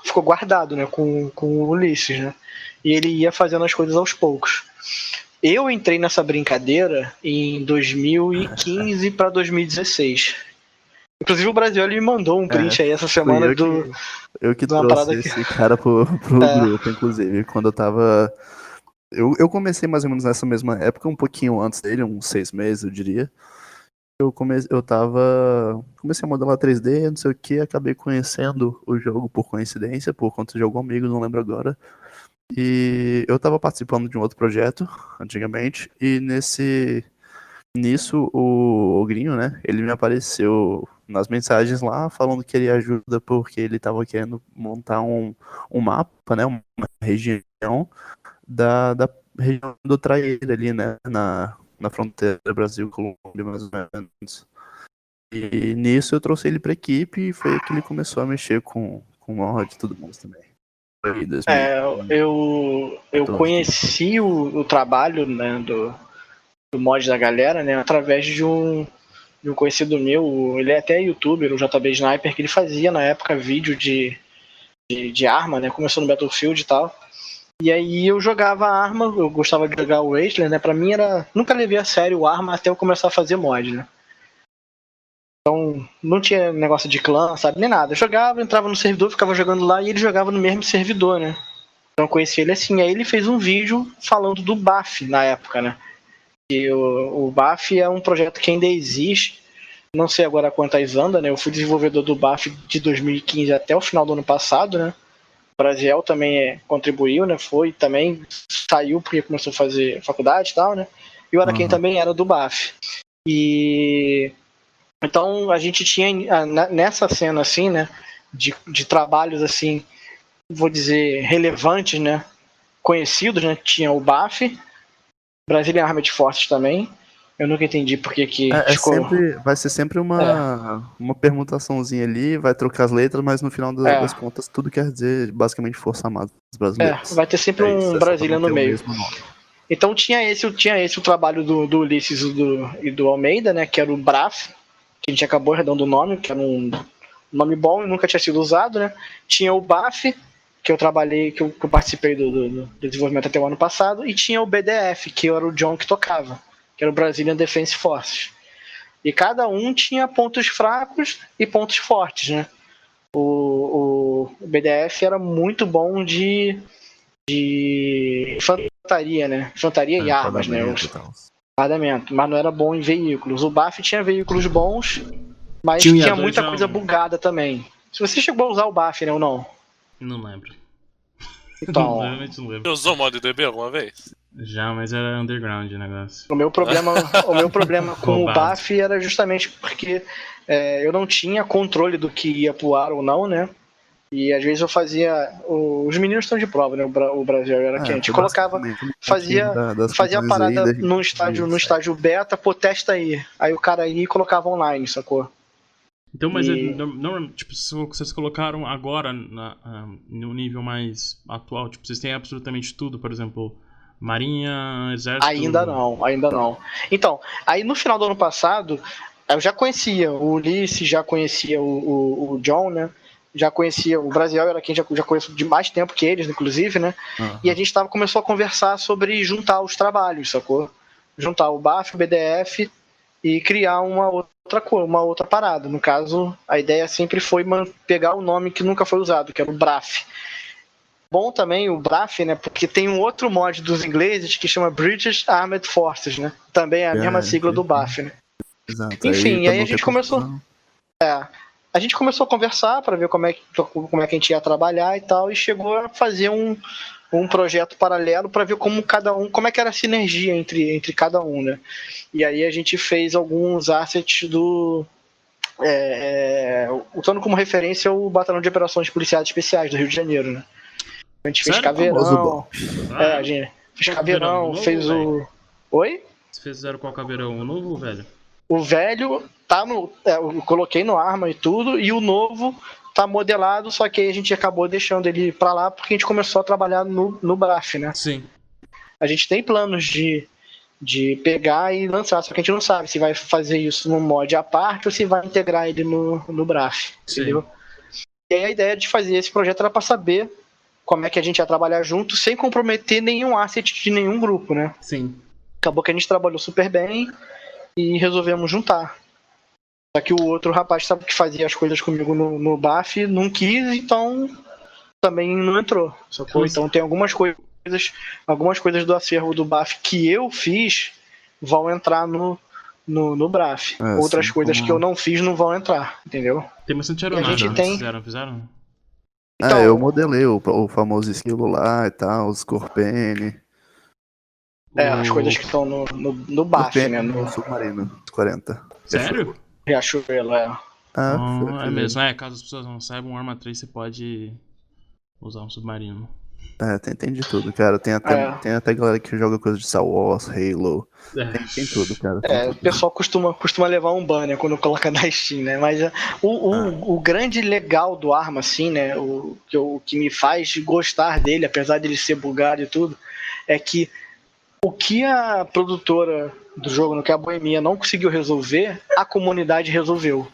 Speaker 3: ficou guardado, né, com o Ulisses, né? E ele ia fazendo as coisas aos poucos. Eu entrei nessa brincadeira em 2015 para 2016. Inclusive o Brasil ele me mandou um print aí essa semana
Speaker 5: eu que trouxe esse cara pro grupo, inclusive, quando eu tava... Eu comecei mais ou menos nessa mesma época, um pouquinho antes dele, uns 6 meses, eu diria. Comecei a modelar 3D, não sei o que, acabei conhecendo o jogo por coincidência, por conta de algum amigo, não lembro agora. E eu tava participando de um outro projeto, antigamente, e nisso o Ogrinho, né, ele me apareceu nas mensagens lá, falando que queria ajuda porque ele tava querendo montar um mapa, né, uma região da região do Traíra ali, né, na fronteira Brasil-Colômbia, mais ou menos. E nisso eu trouxe ele pra equipe e foi aí que ele começou a mexer com mod e tudo mais também.
Speaker 3: Eu conheci o trabalho, né, do mod da galera, né, através de um conhecido meu, ele é até youtuber, o JB Sniper, que ele fazia na época vídeo de arma, né, começou no Battlefield e tal. E aí eu jogava arma, eu gostava de jogar o Wasteland, né? Pra mim nunca levei a sério o arma até eu começar a fazer mod, né? Então não tinha negócio de clã, sabe? Nem nada. Eu jogava, entrava no servidor, ficava jogando lá e ele jogava no mesmo servidor, né? Então eu conheci ele assim. Aí ele fez um vídeo falando do BAF na época, né? E o BAF é um projeto que ainda existe. Não sei agora quantas anda, né? Eu fui desenvolvedor do BAF de 2015 até o final do ano passado, né? O Brasiel também contribuiu, né? Foi também, saiu porque começou a fazer faculdade e tal, né? E o Araquém também era do BAF. E então a gente tinha nessa cena assim, né? De trabalhos assim, vou dizer, relevantes, né? Conhecidos, né? Tinha o BAF, Brazilian Armed Forces também. Eu nunca entendi por que
Speaker 5: vai ser sempre uma permutaçãozinha ali, vai trocar as letras, mas no final das contas tudo quer dizer basicamente Força Armada brasileiras.
Speaker 3: Vai ter sempre um Brasília no meio. Então tinha esse o trabalho do Ulisses e do Almeida, né, que era o BRAF, que a gente acabou redando o nome, que era um nome bom e nunca tinha sido usado, né. Tinha o BAF, que eu trabalhei, que eu participei do desenvolvimento até o ano passado, e tinha o BDF, que era o John que tocava, que era o Brazilian Defense Forces. E cada um tinha pontos fracos e pontos fortes, né? O BDF era muito bom de infantaria, né? Infantaria e armas, né? Fardamento, mas não era bom em veículos. O BAF tinha veículos bons, mas tinha muita coisa bugada também. Se você chegou a usar o BAF, né, ou não?
Speaker 1: Não lembro.
Speaker 3: Então,
Speaker 1: realmente não lembro.
Speaker 2: Você usou o mod DB alguma vez?
Speaker 1: Já, mas era underground o negócio.
Speaker 3: O meu problema com o
Speaker 1: Roubado.
Speaker 3: BAF era justamente porque eu não tinha controle do que ia pro ar ou não, né? E às vezes eu fazia. Os meninos estão de prova, né? O Brasil era quente. Colocava, fazia a parada no estágio beta, pô, testa aí. Aí o cara ia e colocava online, sacou?
Speaker 1: Então, mas não, tipo, vocês colocaram agora no nível mais atual, tipo, vocês têm absolutamente tudo, por exemplo, Marinha, Exército...
Speaker 3: Ainda não. Então, aí no final do ano passado, eu já conhecia o Ulisses, já conhecia o John, né? Já conhecia o Brasil, era quem já conheço de mais tempo que eles, inclusive, né? Uhum. E a gente começou a conversar sobre juntar os trabalhos, sacou? Juntar o BAF, o BDF e criar uma outra parada. No caso, a ideia sempre foi pegar o nome que nunca foi usado, que era o BRAF. Bom também o BRAF, né? Porque tem um outro mod dos ingleses que chama British Armed Forces, né? Também é a mesma sigla do BAF, né?
Speaker 5: Exato.
Speaker 3: Enfim, aí a gente começou... A gente começou a conversar para ver como é que a gente ia trabalhar e tal, e chegou a fazer um projeto paralelo para ver como é que era a sinergia entre cada um, né? E aí a gente fez alguns assets usando como referência o Batalhão de Operações Policiais Especiais do Rio de Janeiro, né? A gente fez Caveirão, a gente fez Caveirão, fez o... Oi?
Speaker 1: Vocês fizeram qual Caveirão? O novo ou o velho?
Speaker 3: O velho tá eu coloquei no Arma e tudo, e o novo tá modelado, só que aí a gente acabou deixando ele pra lá porque a gente começou a trabalhar no BRAF, né?
Speaker 1: Sim.
Speaker 3: A gente tem planos de pegar e lançar, só que a gente não sabe se vai fazer isso num mod à parte ou se vai integrar ele no BRAF, entendeu? E aí a ideia de fazer esse projeto era pra saber como é que a gente ia trabalhar junto sem comprometer nenhum asset de nenhum grupo, né?
Speaker 1: Sim.
Speaker 3: Acabou que a gente trabalhou super bem e resolvemos juntar. Só que o outro rapaz sabe que fazia as coisas comigo no BAF, não quis, então também não entrou. Sacou? Então tem algumas coisas do acervo do BAF que eu fiz vão entrar no BRAF. Outras coisas que eu não fiz não vão entrar, entendeu?
Speaker 1: Tem bastante aeronave, fizeram?
Speaker 3: Então,
Speaker 5: eu modelei o famoso esquilo lá e tal, os Scorpion.
Speaker 3: As coisas que estão no BAF, né?
Speaker 5: No submarino, 40.
Speaker 1: Sério?
Speaker 3: Riachuelo,
Speaker 1: é mesmo, caso as pessoas não saibam, Arma 3 você pode usar um submarino.
Speaker 5: Tem de tudo, cara. Tem até galera que joga coisa de Star Wars, Halo. Tem tudo, cara.
Speaker 3: O pessoal costuma levar um banner quando coloca na Steam, né? Mas o grande legal do Arma, assim, né? O que me faz gostar dele, apesar dele ser bugado e tudo, é que o que a produtora do jogo, no que a Boemia não conseguiu resolver, a comunidade resolveu.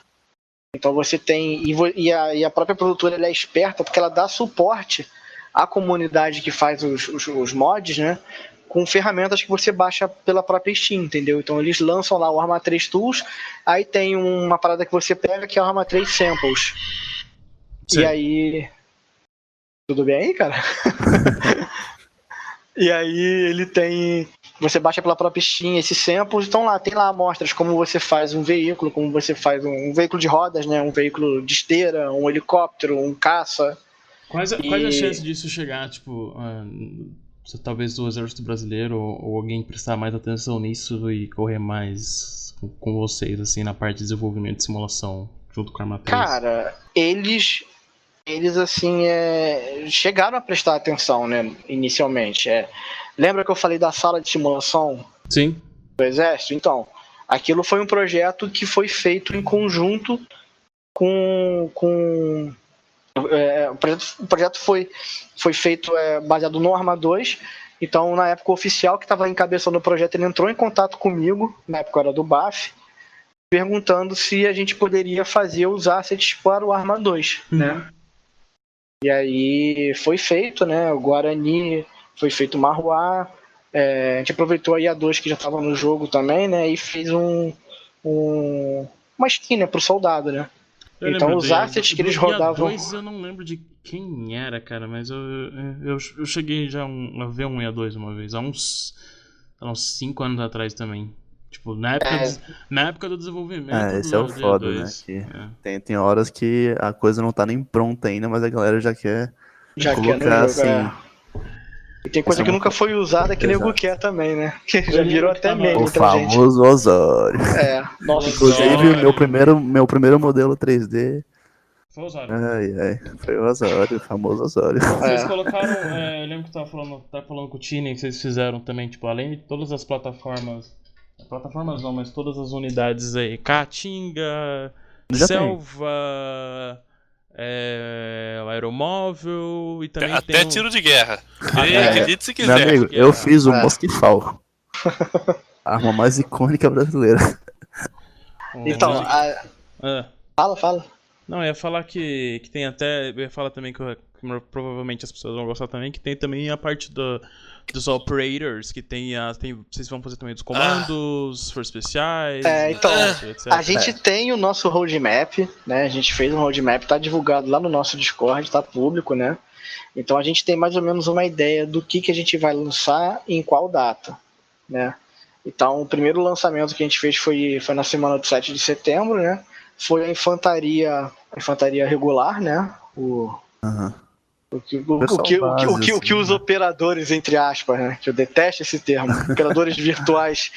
Speaker 3: Então você tem... E a própria produtora ela é esperta porque ela dá suporte à comunidade que faz os mods, né? Com ferramentas que você baixa pela própria Steam, entendeu? Então eles lançam lá o Arma 3 Tools, aí tem uma parada que você pega que é o Arma 3 Samples. Sim. E aí... Tudo bem aí, cara? E aí ele tem... Você baixa pela própria Steam esses samples, então tem lá amostras como você faz um veículo, como você faz um veículo de rodas, né? Um veículo de esteira, um helicóptero, um caça.
Speaker 1: Quais a chance disso chegar, tipo, talvez do Exército Brasileiro ou alguém prestar mais atenção nisso e correr mais com vocês, assim, na parte de desenvolvimento de simulação, junto com a Arma 3?
Speaker 3: Cara, eles assim, chegaram a prestar atenção, né, inicialmente. Lembra que eu falei da sala de simulação?
Speaker 1: Sim.
Speaker 3: Do Exército? Então, aquilo foi um projeto que foi feito em conjunto com o projeto foi feito baseado no Arma 2. Então, na época, o oficial que estava encabeçando o projeto, ele entrou em contato comigo, na época era do BAF, perguntando se a gente poderia fazer os assets para o Arma 2, né? E aí foi feito, né? O Guarani, foi feito o Marruá, a gente aproveitou a IA2 que já estava no jogo também, né? E fez uma skin, né, pro soldado, né? Então os assets que eles rodavam...
Speaker 1: IA2 eu não lembro de quem era, cara, mas eu cheguei já a ver um IA2 uma vez, há uns 5 anos atrás também. Tipo, na época do desenvolvimento.
Speaker 5: Esse é o foda, né? Que tem horas que a coisa não tá nem pronta ainda, mas a galera já quer colocar assim.
Speaker 3: E tem coisa que nunca foi usada que nem o
Speaker 5: Exato.
Speaker 3: quer também, né? Que já virou até meme
Speaker 5: O
Speaker 3: pra gente.
Speaker 5: famoso Osório.
Speaker 3: Nossa.
Speaker 5: Inclusive, meu primeiro modelo 3D.
Speaker 1: Foi o Osório.
Speaker 5: Foi o Osório, o famoso Osório.
Speaker 1: Vocês colocaram, eu lembro que tava falando com o Tini, que vocês fizeram também, tipo, além de todas as plataformas não, mas todas as unidades aí, Caatinga,
Speaker 5: Já
Speaker 1: Selva, aeromóvel e também
Speaker 2: Até
Speaker 1: tem
Speaker 2: tiro de guerra.
Speaker 1: é.
Speaker 2: Acredite se
Speaker 5: Meu
Speaker 2: quiser.
Speaker 5: amigo, eu fiz o Mosquifal. A arma mais icônica brasileira.
Speaker 3: Então, fala.
Speaker 1: Não, eu ia falar que tem até. Eu ia falar também que provavelmente as pessoas vão gostar também, que tem também a parte dos operators, que tem. Vocês vão fazer também dos comandos, forças especiais.
Speaker 3: Então,
Speaker 1: etc.
Speaker 3: a gente tem o nosso roadmap, né? A gente fez um roadmap, tá divulgado lá no nosso Discord, tá público, né? Então a gente tem mais ou menos uma ideia do que a gente vai lançar e em qual data, né? Então o primeiro lançamento que a gente fez foi na semana do 7 de setembro, né? Foi a infantaria regular, né? O que os operadores, entre aspas, né? Que eu detesto esse termo, operadores virtuais,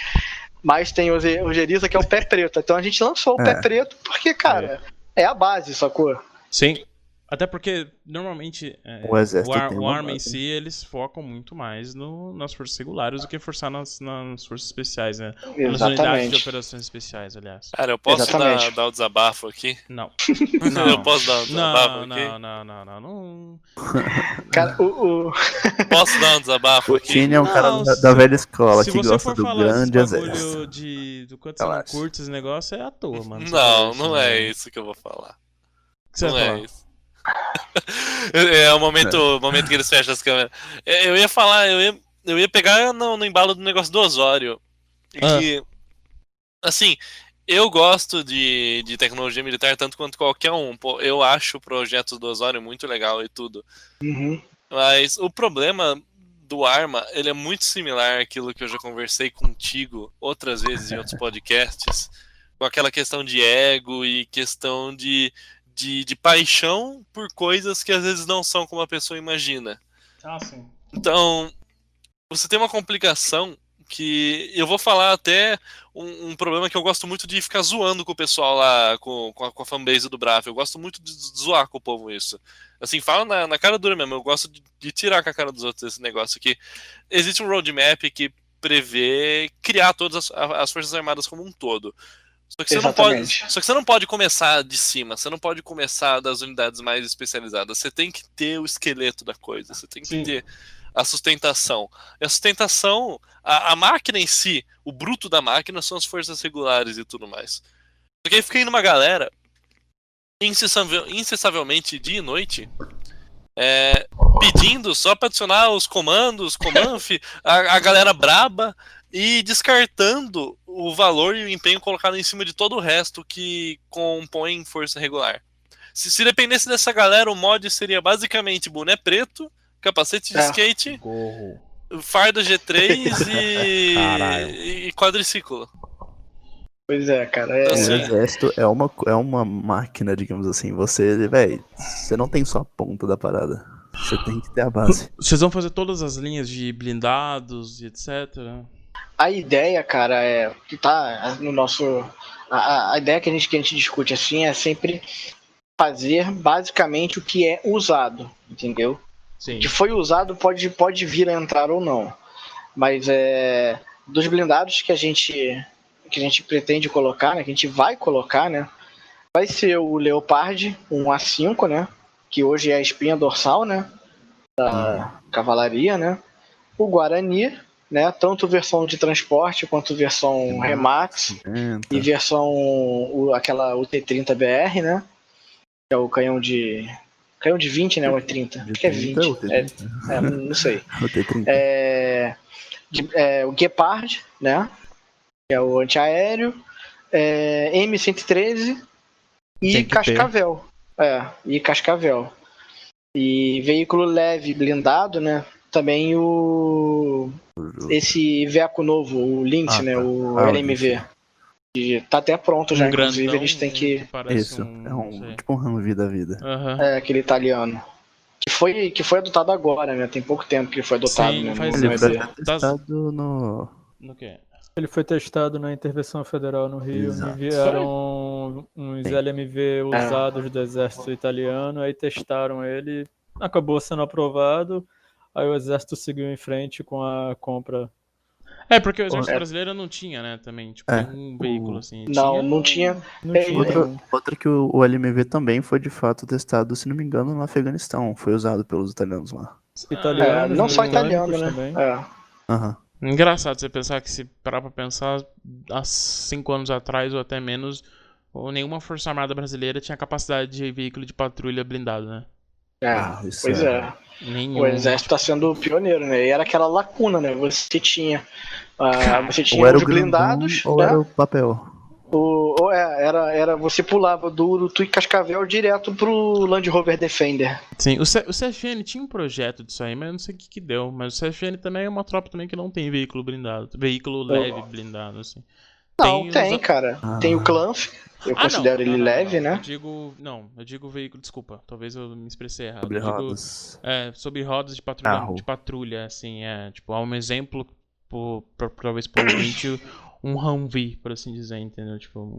Speaker 3: mas tem o Geriza, que é o pé preto. Então a gente lançou o pé preto porque, cara, é a base, sacou?
Speaker 1: Sim. Até porque, normalmente,
Speaker 5: O exército
Speaker 1: o Arma em si, eles focam muito mais nas forças regulares do que forçar nas forças especiais, né? Nas unidades de operações especiais, aliás.
Speaker 2: Cara, eu posso dar o desabafo aqui?
Speaker 1: Não.
Speaker 2: Eu posso dar um desabafo aqui?
Speaker 1: Não.
Speaker 3: Cara,
Speaker 2: Posso dar um desabafo
Speaker 5: O
Speaker 2: aqui?
Speaker 5: Tini é um cara da velha escola que gosta do grande
Speaker 1: Se você for falar esse bagulho do quanto você não curte esse negócio, é à toa, mano.
Speaker 2: Não é isso que eu vou falar.
Speaker 1: O que você vai falar?
Speaker 2: Isso. É o momento que eles fecham as câmeras. Eu ia falar, eu ia pegar no embalo do negócio do Osório. Que, assim, eu gosto de tecnologia militar tanto quanto qualquer um. Pô, eu acho o projeto do Osório muito legal e tudo.
Speaker 3: Uhum.
Speaker 2: Mas o problema do Arma, ele é muito similar àquilo que eu já conversei contigo outras vezes em outros podcasts, com aquela questão de ego e questão de paixão por coisas que às vezes não são como a pessoa imagina.
Speaker 1: Sim.
Speaker 2: Então, você tem uma complicação que eu vou falar até um problema que eu gosto muito de ficar zoando com o pessoal lá, com a fanbase do Braf. Eu gosto muito de zoar com o povo isso. Assim, fala na cara dura mesmo. Eu gosto de tirar com a cara dos outros esse negócio aqui. Existe um roadmap que prevê criar todas as Forças Armadas como um todo. Só que você não pode começar de cima, você não pode começar das unidades mais especializadas. Você tem que ter o esqueleto da coisa, você tem que ter a sustentação. E a sustentação, a máquina em si, o bruto da máquina são as forças regulares e tudo mais. Só que aí fica indo uma galera incessavelmente dia e noite pedindo só para adicionar os comandos, Comanf, a galera braba, e descartando o valor e o empenho colocado em cima de todo o resto que compõe força regular. Se dependesse dessa galera, o mod seria basicamente boné preto, capacete de skate, farda G3 e quadriciclo.
Speaker 3: Pois é, cara.
Speaker 5: O exército é uma máquina, digamos assim. Você não tem só a ponta da parada. Você tem que ter a base.
Speaker 1: Vocês vão fazer todas as linhas de blindados e etc?
Speaker 3: A ideia, cara, que tá no nosso... A ideia que a gente discute assim é sempre fazer basicamente o que é usado, entendeu?
Speaker 1: Sim.
Speaker 3: O que foi usado pode vir a entrar ou não. Mas dos blindados que a gente pretende colocar, né, que a gente vai colocar, né, vai ser o Leopard 1A5, né, que hoje é a espinha dorsal, né, da cavalaria, né, o Guarani, né, tanto versão de transporte quanto versão Remax e versão aquela UT-30BR, né, que é o canhão de 20, né, ou é 30? Acho que é 20. Não sei. O Guepard, né, que é o antiaéreo, M113 e Cascavel. Cascavel. E veículo leve blindado, né? Também esse Iveco novo, o Lynx, né? O LMV. Que tá até pronto já, inclusive. Eles têm que.
Speaker 5: Isso, tipo um Humvee da vida.
Speaker 3: Aquele italiano. que foi adotado agora, né? Tem pouco tempo que ele foi adotado.
Speaker 1: Sim,
Speaker 3: né?
Speaker 1: faz
Speaker 3: no
Speaker 5: Ele foi
Speaker 3: exército.
Speaker 5: até testado no...
Speaker 1: No quê?
Speaker 4: Ele foi testado na intervenção federal no Rio.
Speaker 5: Exato.
Speaker 4: Enviaram uns
Speaker 5: Sim.
Speaker 4: LMV usados do exército italiano, aí testaram ele, acabou sendo aprovado, aí o exército seguiu em frente com a compra.
Speaker 1: É, porque o exército
Speaker 3: É.
Speaker 1: brasileiro não tinha, né, também, tipo,
Speaker 5: É.
Speaker 1: nenhum veículo, assim.
Speaker 3: Não tinha.
Speaker 4: Não
Speaker 3: É,
Speaker 4: tinha
Speaker 5: Outra,
Speaker 4: nenhum.
Speaker 5: outra que o LMV também foi de fato testado, se não me engano, no Afeganistão. Foi usado pelos italianos lá.
Speaker 4: Italianos,
Speaker 3: não só
Speaker 4: britânicos
Speaker 3: italiano, né?
Speaker 4: também.
Speaker 3: É.
Speaker 5: Aham.
Speaker 1: Engraçado você pensar que, se parar pra pensar, há 5 anos atrás ou até menos, ou nenhuma Força Armada brasileira tinha capacidade de veículo de patrulha blindado, né?
Speaker 5: Isso
Speaker 3: Pois é.
Speaker 1: Nenhum.
Speaker 3: O exército está sendo pioneiro, né? E era aquela lacuna, né? Você tinha
Speaker 5: Ou era
Speaker 3: os
Speaker 5: o grandão,
Speaker 3: blindados,
Speaker 5: ou
Speaker 3: né?
Speaker 5: era o papel.
Speaker 3: Era você pulava do Urutu e Cascavel direto pro Land Rover Defender.
Speaker 1: Sim, o CFN tinha um projeto disso aí, mas eu não sei o que deu. Mas o CFN também é uma tropa também que não tem veículo blindado. Veículo leve blindado, assim.
Speaker 3: Não, tem,
Speaker 1: os-
Speaker 3: cara. Tem o Clanf, eu considero ele leve, né?
Speaker 1: Eu digo veículo, desculpa, talvez eu me expressei errado.
Speaker 5: Sobre
Speaker 1: Eu digo,
Speaker 5: rodas.
Speaker 1: sobre rodas de
Speaker 5: Carro.
Speaker 1: patrulha, assim, tipo, há um exemplo, talvez por ouvinte, um Humvee, por assim dizer, entendeu? Tipo,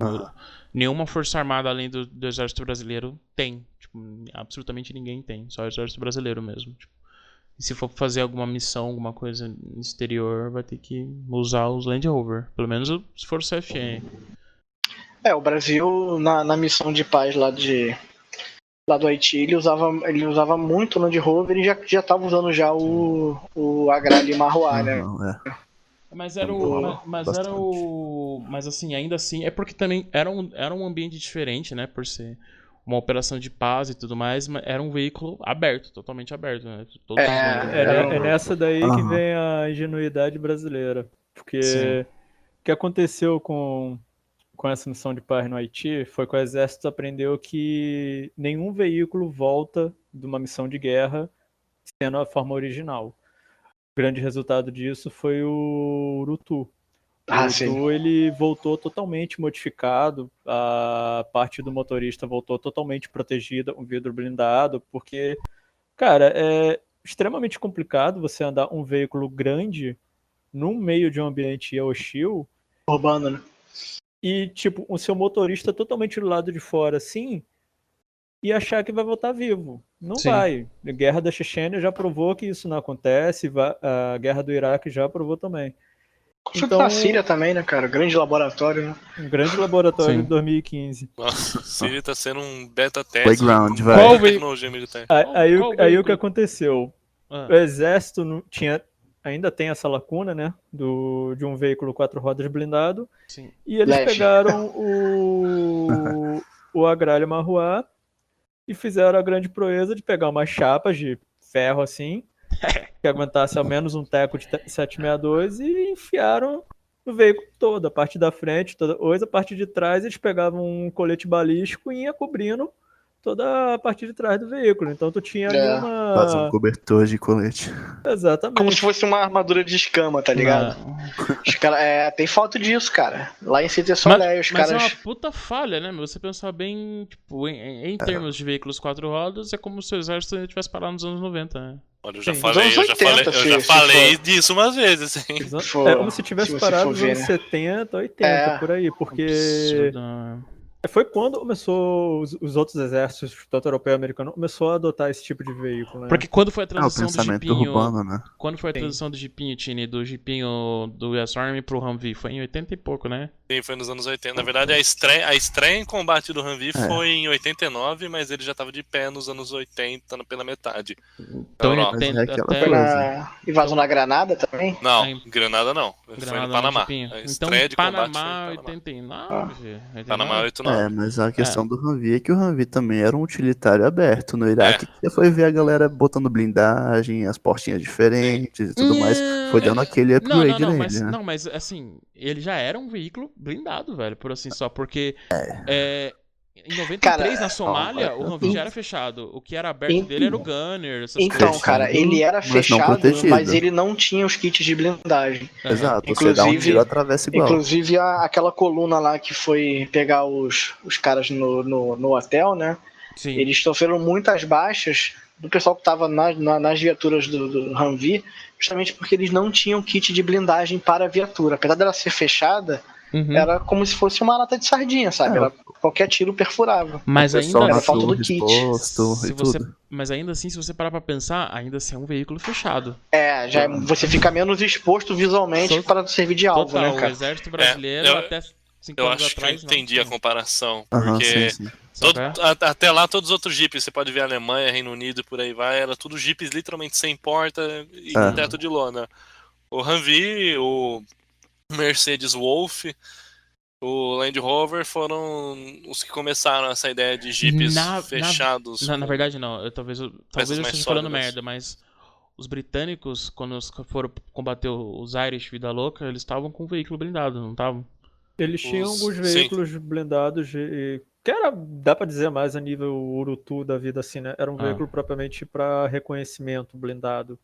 Speaker 1: nenhuma força armada além do exército brasileiro tem, tipo, absolutamente ninguém tem, só o exército brasileiro mesmo, tipo. E se for fazer alguma missão, alguma coisa no exterior, vai ter que usar os Land Rover, pelo menos se for o CFN.
Speaker 3: O Brasil, na missão de paz lá do Haiti, ele usava muito o Land Rover e já tava usando já o Agrale Marroá, né?
Speaker 5: Não, é.
Speaker 1: Mas assim, ainda assim, é porque também era um ambiente diferente, né, por ser uma operação de paz e tudo mais, mas era um veículo aberto, totalmente aberto, né?
Speaker 4: É nessa daí que
Speaker 5: Aham.
Speaker 4: vem a ingenuidade brasileira. Porque
Speaker 1: Sim.
Speaker 4: o que aconteceu com essa missão de paz no Haiti foi que o exército aprendeu que nenhum veículo volta de uma missão de guerra sendo a forma original. O grande resultado disso foi o Urutu. O
Speaker 3: Sim.
Speaker 4: Urutu, ele voltou totalmente modificado, a parte do motorista voltou totalmente protegida, um vidro blindado, porque, cara, é extremamente complicado você andar um veículo grande no meio de um ambiente hostil
Speaker 3: Urbano, né?
Speaker 4: e, tipo, o seu motorista totalmente do lado de fora, assim, e achar que vai voltar vivo. Não
Speaker 1: Sim.
Speaker 4: vai. A guerra da Chechênia já provou que isso não acontece, a guerra do Iraque já provou também.
Speaker 3: Conflito na Síria também, né, cara? Grande laboratório, né?
Speaker 4: Um grande laboratório
Speaker 1: Sim.
Speaker 4: de 2015.
Speaker 2: Nossa, Síria tá sendo um beta teste
Speaker 5: Playground,
Speaker 2: de
Speaker 5: vai.
Speaker 1: Qual
Speaker 2: tecnologia militar.
Speaker 4: Aí o que
Speaker 1: veículo?
Speaker 4: aconteceu?
Speaker 1: Ah.
Speaker 4: O exército ainda tem essa lacuna, né? De um veículo 4 rodas blindado.
Speaker 1: Sim.
Speaker 4: E eles
Speaker 3: Leve.
Speaker 4: pegaram o Agrale Marroá e fizeram a grande proeza de pegar umas chapas de ferro assim, que aguentasse ao menos um teco de 762 e enfiaram no veículo todo, a parte da frente, a parte de trás eles pegavam um colete balístico e ia cobrindo toda a parte de trás do veículo. Então tu tinha ali
Speaker 5: Fazer um
Speaker 4: uma...
Speaker 5: cobertor de colete.
Speaker 4: Exatamente.
Speaker 3: Como se fosse uma armadura de escama, tá ligado? Os cara, tem foto disso, cara. Lá em Cité Soleil, os
Speaker 1: Mas
Speaker 3: caras...
Speaker 1: é uma puta falha, né? Você pensar bem, tipo, em termos de veículos 4 rodas, é como se o exército tivesse parado nos anos 90, né?
Speaker 2: Olha, eu já
Speaker 4: Sim.
Speaker 2: falei,
Speaker 3: Nos anos 80,
Speaker 2: eu já
Speaker 3: se
Speaker 2: falei
Speaker 3: for.
Speaker 2: disso umas vezes, assim.
Speaker 3: for-
Speaker 4: É como se tivesse
Speaker 3: se você
Speaker 4: parado
Speaker 3: for
Speaker 4: nos
Speaker 3: ver,
Speaker 4: anos
Speaker 3: né?
Speaker 4: 70, 80,
Speaker 3: É.
Speaker 4: por aí, porque
Speaker 1: Absurdo, né?
Speaker 4: foi quando começou os outros exércitos, tanto europeu e americano, começou a adotar esse tipo de veículo, né?
Speaker 1: Porque quando foi a
Speaker 5: o
Speaker 1: transição do
Speaker 5: pensamento
Speaker 1: Jeepinho...
Speaker 5: urbano, né?
Speaker 1: Quando foi a
Speaker 4: Sim.
Speaker 1: transição do Jeepinho, Tini, do Jeepinho do US Army pro Humvee? Foi em 80 e pouco, né?
Speaker 2: Sim, foi nos anos 80. Na verdade, a estreia em combate do Humvee foi em 89, mas ele já tava de pé nos anos 80, pela metade.
Speaker 1: Então em
Speaker 2: Europa.
Speaker 1: 80
Speaker 5: É aquela
Speaker 1: até...
Speaker 3: Foi
Speaker 5: coisa.
Speaker 3: na invasão na Granada também?
Speaker 2: Não,
Speaker 1: Aí-
Speaker 2: Granada não. Foi
Speaker 1: Granada
Speaker 2: no Panamá.
Speaker 1: Jeepinho.
Speaker 2: A
Speaker 1: Então
Speaker 2: estreia de combate
Speaker 1: Panamá,
Speaker 2: foi em Panamá.
Speaker 1: 89?
Speaker 2: Panamá 89.
Speaker 5: É, mas a questão do Humvee é que o Humvee também era um utilitário aberto. No Iraque, você foi ver a galera botando blindagem, as portinhas diferentes e tudo mais. Foi dando aquele upgrade nele,
Speaker 1: mas,
Speaker 5: né?
Speaker 1: não, mas assim, ele já era um veículo blindado, velho, por assim só, porque em 93
Speaker 3: Cara,
Speaker 1: na Somália, o Humvee já era fechado. O que era aberto dele era o Gunner, essas
Speaker 3: Então,
Speaker 1: coisas.
Speaker 3: cara, ele era
Speaker 5: mas não
Speaker 3: fechado,
Speaker 5: protegido.
Speaker 3: mas ele não tinha os kits de blindagem.
Speaker 5: Exato, você dá um
Speaker 3: Inclusive-
Speaker 5: tiro, atravessa igual.
Speaker 3: Inclusive, aquela coluna lá que foi pegar os caras no hotel, né?
Speaker 1: Sim.
Speaker 3: Eles sofreram muitas baixas do pessoal que estava nas viaturas do Humvee, justamente porque eles não tinham kit de blindagem para a viatura. Apesar dela ser fechada, era como se fosse uma lata de sardinha, sabe? Qualquer tiro perfurava.
Speaker 1: Mas ainda
Speaker 3: era falta do kit.
Speaker 1: Mas ainda assim, se você parar pra pensar, ainda assim é um veículo fechado.
Speaker 3: Você fica menos exposto visualmente para servir de alvo,
Speaker 1: total,
Speaker 3: né, cara?
Speaker 1: O exército brasileiro até 5 anos
Speaker 2: acho
Speaker 1: atrás...
Speaker 2: que eu entendi a comparação,
Speaker 5: Aham,
Speaker 2: porque
Speaker 5: sim.
Speaker 2: até lá todos os outros jipes, você pode ver Alemanha, Reino Unido e por aí vai, era tudo jipes literalmente sem porta e com teto de lona. O Humvee, o Mercedes Wolf, o Land Rover foram os que começaram essa ideia de jipes fechados.
Speaker 1: Na verdade não, talvez eu esteja falando
Speaker 2: sólidas.
Speaker 1: merda, mas os britânicos, quando foram combater os Irish Vida Louca, eles estavam com um veículo blindado, não estavam?
Speaker 4: Eles tinham alguns veículos blindados que era, dá pra dizer mais a nível Urutu da vida assim, né? Era um veículo propriamente para reconhecimento blindado.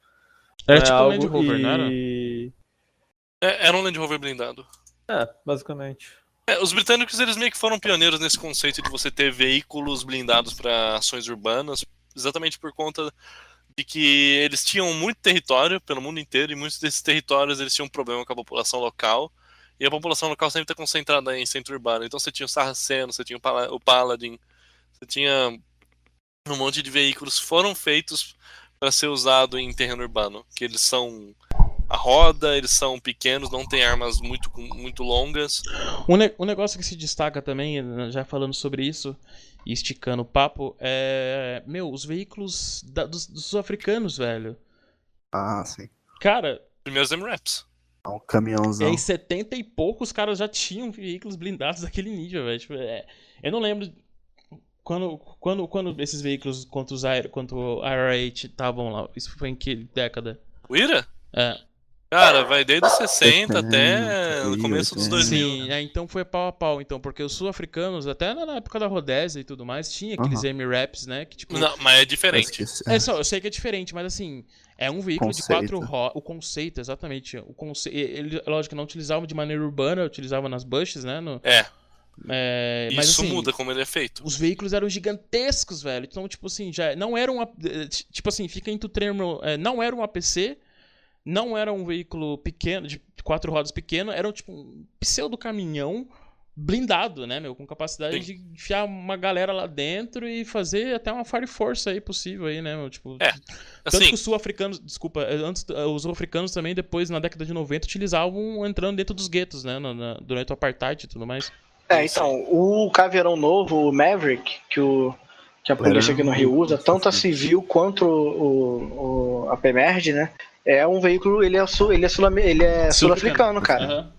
Speaker 1: Era tipo um Land Rover, não era?
Speaker 2: Era um Land Rover blindado.
Speaker 4: Basicamente.
Speaker 2: Os britânicos, eles meio que foram pioneiros nesse conceito de você ter veículos blindados para ações urbanas, exatamente por conta de que eles tinham muito território pelo mundo inteiro, e muitos desses territórios eles tinham um problema com a população local, e a população local sempre está concentrada em centro urbano. Então você tinha o Sarraceno, você tinha o Paladin, você tinha um monte de veículos que foram feitos para ser usado em terreno urbano, que eles são a roda, eles são pequenos, não tem armas muito longas.
Speaker 1: Um negócio que se destaca também, já falando sobre isso e esticando o papo, os veículos dos sul-africanos, velho.
Speaker 5: Sim.
Speaker 1: Cara...
Speaker 2: Primeiros M-Raps.
Speaker 5: Um caminhãozão.
Speaker 1: Em 70 e poucos, os caras já tinham veículos blindados daquele nível, velho. Tipo, eu não lembro quando esses veículos quanto o IRA-8 estavam lá. Isso foi em que década?
Speaker 2: O IRA? Cara, vai desde os 60 até o começo dos 2000.
Speaker 1: Sim, então foi pau a pau, então, porque os sul-africanos, até na época da Rodésia e tudo mais, tinha aqueles M-Raps, né? Que, tipo,
Speaker 2: não, mas é diferente.
Speaker 1: Eu sei que é diferente, mas assim, é um veículo de 4 rodas. O conceito, exatamente. Ele, lógico, não utilizavam de maneira urbana, utilizavam nas bushes, né? Mas,
Speaker 2: isso
Speaker 1: assim,
Speaker 2: muda como ele é feito.
Speaker 1: Os veículos eram gigantescos, velho. Então, tipo assim, já não era tipo assim, fica entre o termo. Não era um APC. Não era um veículo pequeno, de 4 rodas pequeno, era tipo um pseudo-caminhão blindado, né, com capacidade de enfiar uma galera lá dentro e fazer até uma Fire Force aí possível aí, né, tipo... Tanto que os sul-africanos, os sul-africanos também, depois, na década de 90, utilizavam entrando dentro dos guetos, né, durante o Apartheid e tudo mais.
Speaker 3: Então, o Caveirão novo, o Maverick, que a polícia aqui no Rio usa, tanto a civil quanto a PEMERG, né, é um veículo, ele é sul-africano, cara.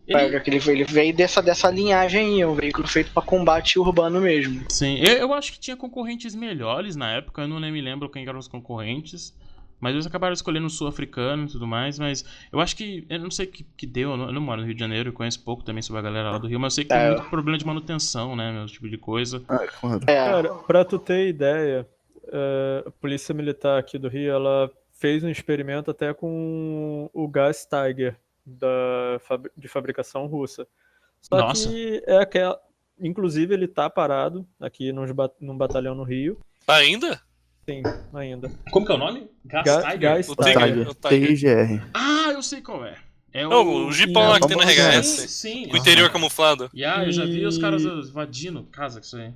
Speaker 3: Ele veio dessa linhagem aí, é um veículo feito para combate urbano mesmo.
Speaker 1: Sim, eu acho que tinha concorrentes melhores na época, eu não me lembro quem eram os concorrentes, mas eles acabaram escolhendo o sul-africano e tudo mais, mas eu acho que, eu não sei o que deu, eu não moro no Rio de Janeiro, eu conheço pouco também sobre a galera lá do Rio, mas eu sei que tem muito problema de manutenção, né, esse tipo de coisa.
Speaker 4: Cara, pra tu ter ideia, a Polícia Militar aqui do Rio, ela fez um experimento até com o gás Tiger de fabricação russa. Só que inclusive ele tá parado aqui num batalhão no Rio.
Speaker 2: Ainda?
Speaker 4: Sim, ainda.
Speaker 1: Como que é o nome?
Speaker 4: Gás
Speaker 5: Tiger. TIGR.
Speaker 1: Eu sei qual é.
Speaker 2: O Jeepão lá que tem na RHS.
Speaker 1: Sim.
Speaker 2: Com o interior camuflado.
Speaker 1: Eu já vi os caras invadindo casa com isso aí.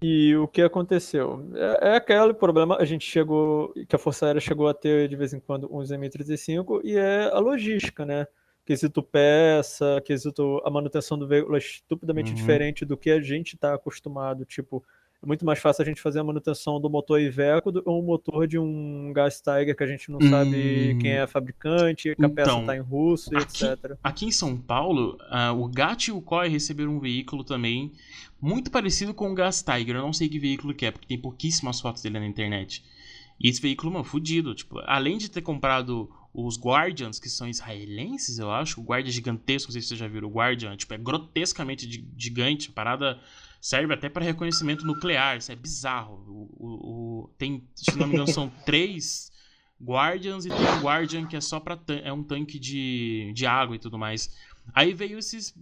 Speaker 4: E o que aconteceu? É aquele problema, que a Força Aérea chegou a ter de vez em quando uns M35, e é a logística, né? Quesito peça, quesito a manutenção do veículo é estupidamente diferente do que a gente está acostumado. Tipo, é muito mais fácil a gente fazer a manutenção do motor Iveco do que um motor de um Gas Tiger que a gente não sabe quem é a fabricante, que a peça está em russo, etc.
Speaker 1: Aqui em São Paulo, o GAT e o COI receberam um veículo também muito parecido com o Gas Tiger. Eu não sei que veículo que é, porque tem pouquíssimas fotos dele na internet. E esse veículo, mano, fudido. Tipo, além de ter comprado os Guardians, que são israelenses, eu acho. O Guardian é gigantesco, não sei se você já viu o Guardian. Tipo, é grotescamente gigante. A parada serve até para reconhecimento nuclear. Isso é bizarro. Tem, se não me engano, são 3 Guardians e tem um Guardian que é só pra é um tanque de água e tudo mais. Aí veio esses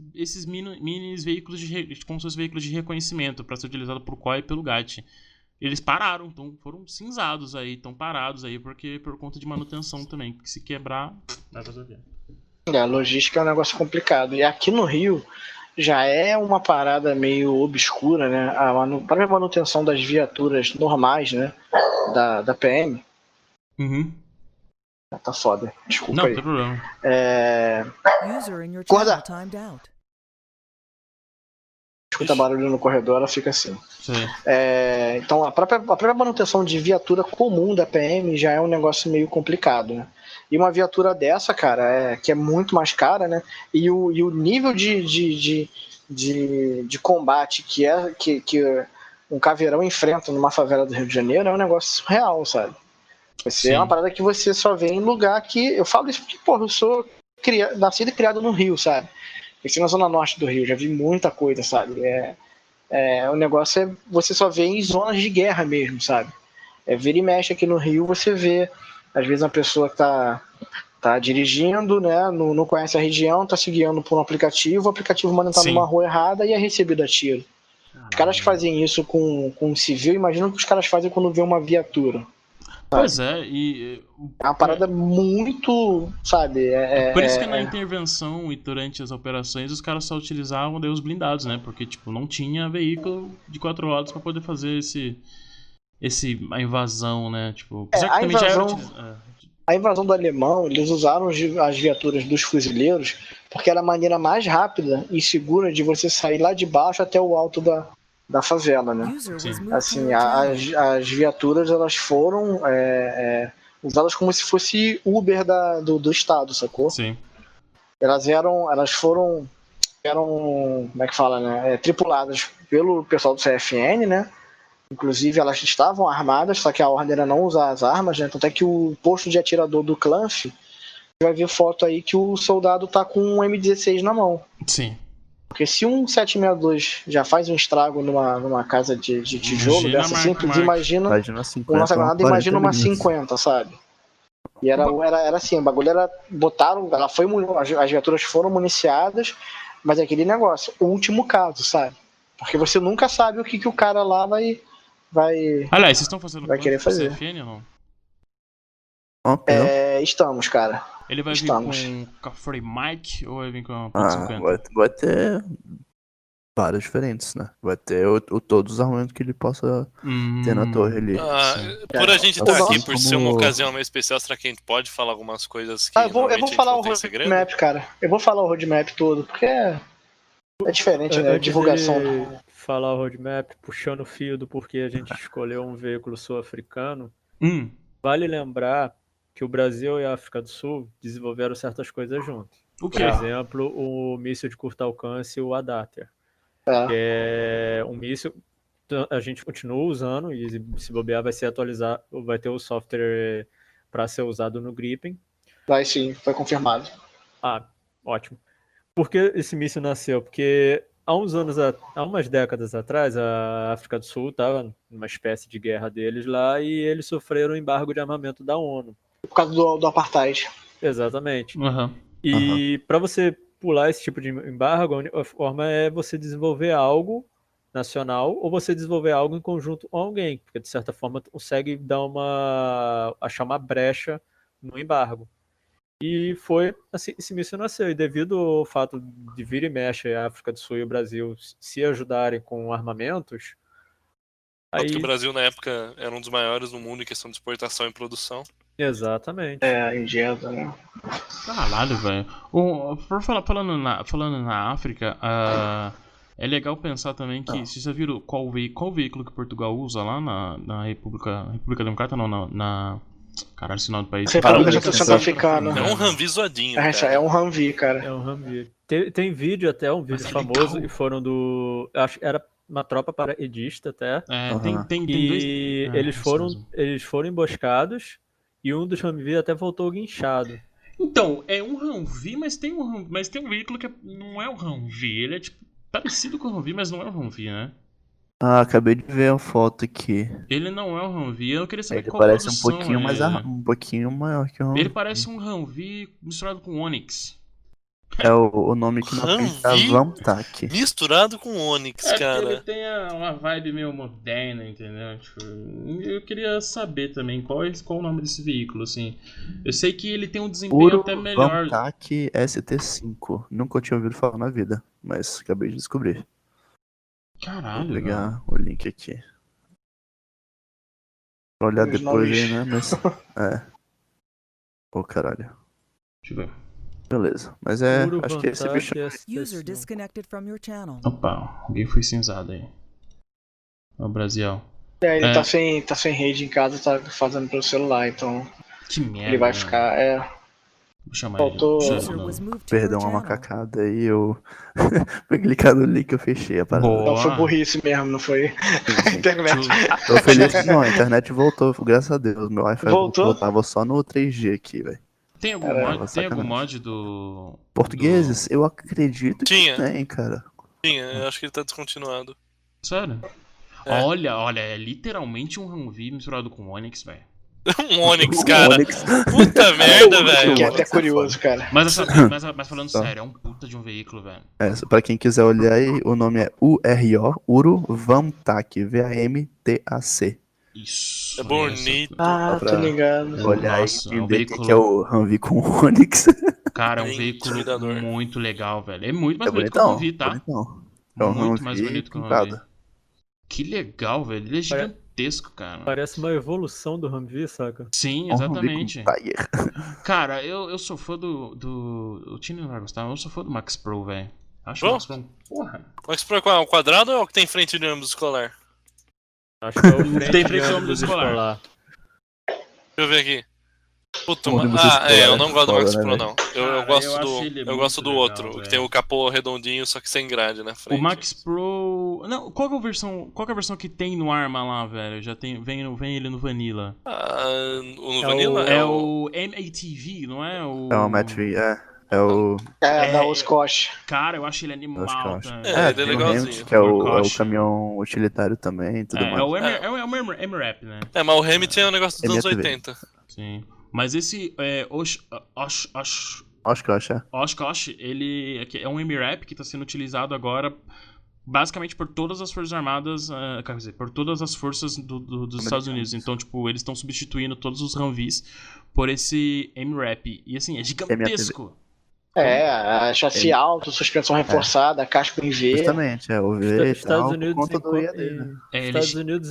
Speaker 1: mini veículos como se fossem veículos de reconhecimento para ser utilizado por COI e pelo GAT. eles pararam, então foram cinzados aí, estão parados aí, porque por conta de manutenção também, porque se quebrar, vai fazer o quê?
Speaker 3: A logística é um negócio complicado. E aqui no Rio já é uma parada meio obscura, né? A própria manutenção das viaturas normais, né? Da PM.
Speaker 1: Uhum.
Speaker 3: Tá foda, desculpa
Speaker 1: Não,
Speaker 3: aí.
Speaker 1: não tem problema.
Speaker 3: Corda! Escuta barulho no corredor, ela fica assim. Então a própria manutenção de viatura comum da PM já é um negócio meio complicado, né? E uma viatura dessa, cara, que é muito mais cara, né? E o nível de combate que um caveirão enfrenta numa favela do Rio de Janeiro é um negócio surreal, sabe? É uma parada que você só vê em lugar que... Eu falo isso porque, porra, eu sou nascido e criado no Rio, sabe? Cresci na zona norte do Rio, já vi muita coisa, sabe? O negócio você só vê em zonas de guerra mesmo, sabe? Vira e mexe aqui no Rio, você vê, às vezes, uma pessoa que tá dirigindo, né? Não conhece a região, tá se guiando por um aplicativo, o aplicativo manda estar numa rua errada e é recebido a tiro. Os caras que fazem isso com um civil, imagina o que os caras fazem quando vê uma viatura.
Speaker 1: Pois é, e...
Speaker 3: É uma parada muito, sabe...
Speaker 1: Por isso que na intervenção e durante as operações os caras só utilizavam daí os blindados, né? Porque, tipo, não tinha veículo de 4 rodas pra poder fazer a invasão, né? Tipo,
Speaker 3: a invasão do alemão, eles usaram as viaturas dos fuzileiros porque era a maneira mais rápida e segura de você sair lá de baixo até o alto da favela, né? Assim, as viaturas, elas foram usadas como se fosse Uber do estado, sacou?
Speaker 1: Sim.
Speaker 3: Elas foram, como é que fala, né? Tripuladas pelo pessoal do CFN, né? Inclusive, elas estavam armadas, só que a ordem era não usar as armas, né? Tanto é que o posto de atirador do Clanf, vai ver foto aí que o soldado tá com um M16 na mão.
Speaker 1: Sim.
Speaker 3: Porque se um 762 já faz um estrago numa casa de tijolo dessa simples, imagina uma nossa granada, imagina uma 50, sabe? E era assim, o bagulho era... as viaturas foram municiadas, mas é aquele negócio, o último caso, sabe? Porque você nunca sabe o que o cara lá vai
Speaker 1: aliás, vocês estão fazendo
Speaker 3: vai querer fazer.
Speaker 1: CFN ou não?
Speaker 3: Estamos, cara.
Speaker 1: Ele vai vir com a Free Mic ou vai vir com a .50?
Speaker 5: Vai ter vários diferentes, né? Vai ter todos os armamentos que ele possa ter na torre ali.
Speaker 2: Por a gente estar aqui, por ser uma ocasião meio especial, será que a gente pode falar algumas coisas que
Speaker 3: eu vou falar o roadmap, cara. Eu vou falar o roadmap todo, porque é diferente, né? Divulgação.
Speaker 4: Falar o roadmap, puxando o fio do porquê a gente escolheu um veículo sul-africano, vale lembrar que o Brasil e a África do Sul desenvolveram certas coisas juntos.
Speaker 1: O quê?
Speaker 4: Por exemplo, o míssil de curto alcance, o Adater. Que é um míssil a gente continua usando e se bobear vai ser atualizado, vai ter o software para ser usado no Gripen.
Speaker 3: Vai sim, foi confirmado.
Speaker 4: Ótimo. Por que esse míssil nasceu? Porque há umas décadas atrás, a África do Sul estava numa espécie de guerra deles lá e eles sofreram um embargo de armamento da ONU.
Speaker 3: Por causa do apartheid.
Speaker 4: Exatamente. E para você pular esse tipo de embargo, a única forma é você desenvolver algo nacional ou você desenvolver algo em conjunto com alguém, porque de certa forma consegue achar uma brecha no embargo. E foi assim, esse míssil nasceu, e devido ao fato de vir e mexe a África do Sul e o Brasil se ajudarem com armamentos...
Speaker 2: Tanto que o Brasil na época era um dos maiores no mundo em questão de exportação e produção.
Speaker 4: Exatamente.
Speaker 3: Ingênuo, né?
Speaker 1: Caralho, velho. Falando na África, é legal pensar também que, vocês já viram qual veículo que Portugal usa lá na República Democrática, não, caralho, sinal do país.
Speaker 3: República Centro-Africana.
Speaker 2: É um Humvee zoadinho.
Speaker 3: É um Humvee, cara.
Speaker 4: É um Humvee. Tem vídeo até, um vídeo famoso, legal. E foram acho que era uma tropa paraquedista até.
Speaker 1: Tem dois...
Speaker 4: eles foram emboscados e um dos Humvee até voltou guinchado.
Speaker 1: Então, é um Humvee, mas tem um veículo que não é um Humvee. Ele é tipo parecido com o Humvee, mas não é um Humvee, né?
Speaker 5: Acabei de ver a foto aqui.
Speaker 1: Ele não é um Humvee, eu queria saber
Speaker 5: ele
Speaker 1: qual
Speaker 5: parece
Speaker 1: produção
Speaker 5: um pouquinho maior que um Humvee.
Speaker 1: Ele parece um Humvee misturado com Onix.
Speaker 5: É o nome que não é
Speaker 2: Humvee
Speaker 5: Vamtac.
Speaker 2: misturado com Onix,
Speaker 1: Porque ele
Speaker 2: cara.
Speaker 1: tem uma vibe meio moderna, entendeu? Tipo, eu queria saber também qual o nome desse veículo, assim. Eu sei que ele tem um desempenho
Speaker 5: Uro
Speaker 1: até melhor.
Speaker 5: Vamtac ST5. Nunca tinha ouvido falar na vida, mas acabei de descobrir.
Speaker 1: Caralho,
Speaker 5: Vou pegar
Speaker 1: velho.
Speaker 5: o link aqui. Pra olhar
Speaker 3: Os
Speaker 5: depois
Speaker 3: nomes.
Speaker 5: aí, né? Mas. É. Ô, caralho.
Speaker 1: Deixa eu ver.
Speaker 5: Beleza. Mas é.
Speaker 4: Uro
Speaker 5: Acho que esse bicho.
Speaker 4: Vantac
Speaker 6: User
Speaker 4: ST5.
Speaker 6: disconnected from your channel.
Speaker 1: Opa, alguém foi cinzado aí. Ó, o Brasil.
Speaker 3: Ele
Speaker 1: É.
Speaker 3: tá sem rede em casa, tá fazendo pelo celular, então
Speaker 1: Que merda.
Speaker 3: ele vai
Speaker 1: né?
Speaker 3: ficar.
Speaker 1: Vou chamar
Speaker 3: Faltou-
Speaker 1: ele.
Speaker 6: User
Speaker 1: Não.
Speaker 6: was moved to
Speaker 5: Perdeu
Speaker 6: your
Speaker 5: uma
Speaker 6: channel.
Speaker 5: macacada aí, eu. Fui clicar no link, eu fechei a parada.
Speaker 1: Boa.
Speaker 3: Então foi burrice mesmo, não foi
Speaker 5: Sim, sim.
Speaker 3: internet.
Speaker 5: Tô feliz. Não, a internet voltou, graças a Deus. Meu Wi-Fi
Speaker 3: Voltou?
Speaker 5: Tava só no 3G aqui, velho.
Speaker 1: Tem algum
Speaker 3: Caramba,
Speaker 1: mod? Tem algum
Speaker 5: sacanagem.
Speaker 1: mod do.
Speaker 5: Portugueses, eu acredito
Speaker 2: Tinha.
Speaker 5: que tem, cara.
Speaker 2: Tinha, eu acho que ele tá descontinuado.
Speaker 1: Sério?
Speaker 2: É.
Speaker 1: Olha, é literalmente um Humvee misturado com Onix, velho.
Speaker 2: Um Onix, cara.
Speaker 5: Onix.
Speaker 2: Puta merda, velho.
Speaker 3: Fiquei
Speaker 5: o
Speaker 3: até
Speaker 5: Onix é
Speaker 3: curioso, cara.
Speaker 1: Mas falando
Speaker 5: Tá.
Speaker 1: sério, é um puta de um veículo, velho.
Speaker 5: É, pra quem quiser olhar aí, o nome é URO, Uro Vamtac, VAMTAC.
Speaker 1: Isso.
Speaker 2: É bonito.
Speaker 3: Ah,
Speaker 5: pra-
Speaker 3: tô ligado.
Speaker 5: Olhar
Speaker 1: Nossa,
Speaker 5: e
Speaker 1: é um
Speaker 5: entender
Speaker 1: veículo-
Speaker 5: que é o Humvee com Onix.
Speaker 1: Cara, é um
Speaker 2: Bem
Speaker 1: veículo
Speaker 2: intimidador.
Speaker 1: muito legal, velho. É muito mais
Speaker 5: É
Speaker 1: bonito que o
Speaker 5: bonitão,
Speaker 1: Humvee, tá?
Speaker 5: bonitão. É um
Speaker 1: Muito mais
Speaker 5: Humvee
Speaker 1: bonito que o
Speaker 5: pintado.
Speaker 1: Humvee. Que legal, velho. Ele é gigantesco, cara.
Speaker 4: Parece uma evolução do Humvee, saca?
Speaker 1: Sim,
Speaker 5: É um Humvee com
Speaker 1: exatamente.
Speaker 5: Tiger.
Speaker 1: Cara, eu sou fã do. O Tino não vai gostar, mas eu sou fã do Max Pro, velho. Acho
Speaker 2: Pro?
Speaker 1: o Max Pro. Porra.
Speaker 2: Max Pro é qual? O quadrado ou é o que tem frente de ônibus escolar?
Speaker 4: Acho que é o frente
Speaker 1: Tem
Speaker 4: de
Speaker 1: frente de
Speaker 4: ônibus
Speaker 1: ônibus escolar.
Speaker 2: Deixa eu ver aqui. Puta,
Speaker 5: Ônibus escolar
Speaker 2: eu não gosto do
Speaker 5: foda,
Speaker 2: Max
Speaker 5: né,
Speaker 2: Pro,
Speaker 5: velho?
Speaker 2: não.
Speaker 1: Cara,
Speaker 2: Eu
Speaker 1: eu
Speaker 2: gosto
Speaker 1: acho ele
Speaker 2: eu gosto
Speaker 1: muito
Speaker 2: do
Speaker 1: legal,
Speaker 2: outro, o que
Speaker 1: velho.
Speaker 2: tem o capô redondinho, só que sem grade na frente.
Speaker 1: O Max Pro. Não, qual que é a versão que tem no Arma lá, velho? Já tem. Vem ele no Vanilla.
Speaker 2: No
Speaker 4: É
Speaker 2: Vanilla
Speaker 1: É o MATV, não é?
Speaker 5: É o Match V, é o.
Speaker 3: É, da
Speaker 1: É.
Speaker 3: Oscosh.
Speaker 1: Cara, eu acho ele animal.
Speaker 5: Acho que eu acho.
Speaker 1: Tá?
Speaker 2: É, ele é
Speaker 5: tem o
Speaker 2: legalzinho.
Speaker 5: Hammett, que é o
Speaker 1: Orkosh.
Speaker 5: caminhão utilitário também e tudo
Speaker 1: É
Speaker 5: mais.
Speaker 1: o M-Rap, né?
Speaker 2: É, mas o Hammett é um negócio dos anos
Speaker 5: MATV.
Speaker 2: 80.
Speaker 1: Sim. Mas esse
Speaker 5: Acho que eu acho, é.
Speaker 1: Oshkosh, ele é um M-Rap que está sendo utilizado agora basicamente por todas as forças armadas, quer dizer, por todas as forças dos Estados Unidos. Então, tipo, eles estão substituindo todos os Humvees por esse M-Rap. E assim, é gigantesco.
Speaker 3: É, a chassi alto, suspensão reforçada, casco em V.
Speaker 5: Justamente, é o V e
Speaker 4: Estados
Speaker 5: tal, por
Speaker 4: Unidos,
Speaker 5: conta do IAD, né?
Speaker 4: Estados Unidos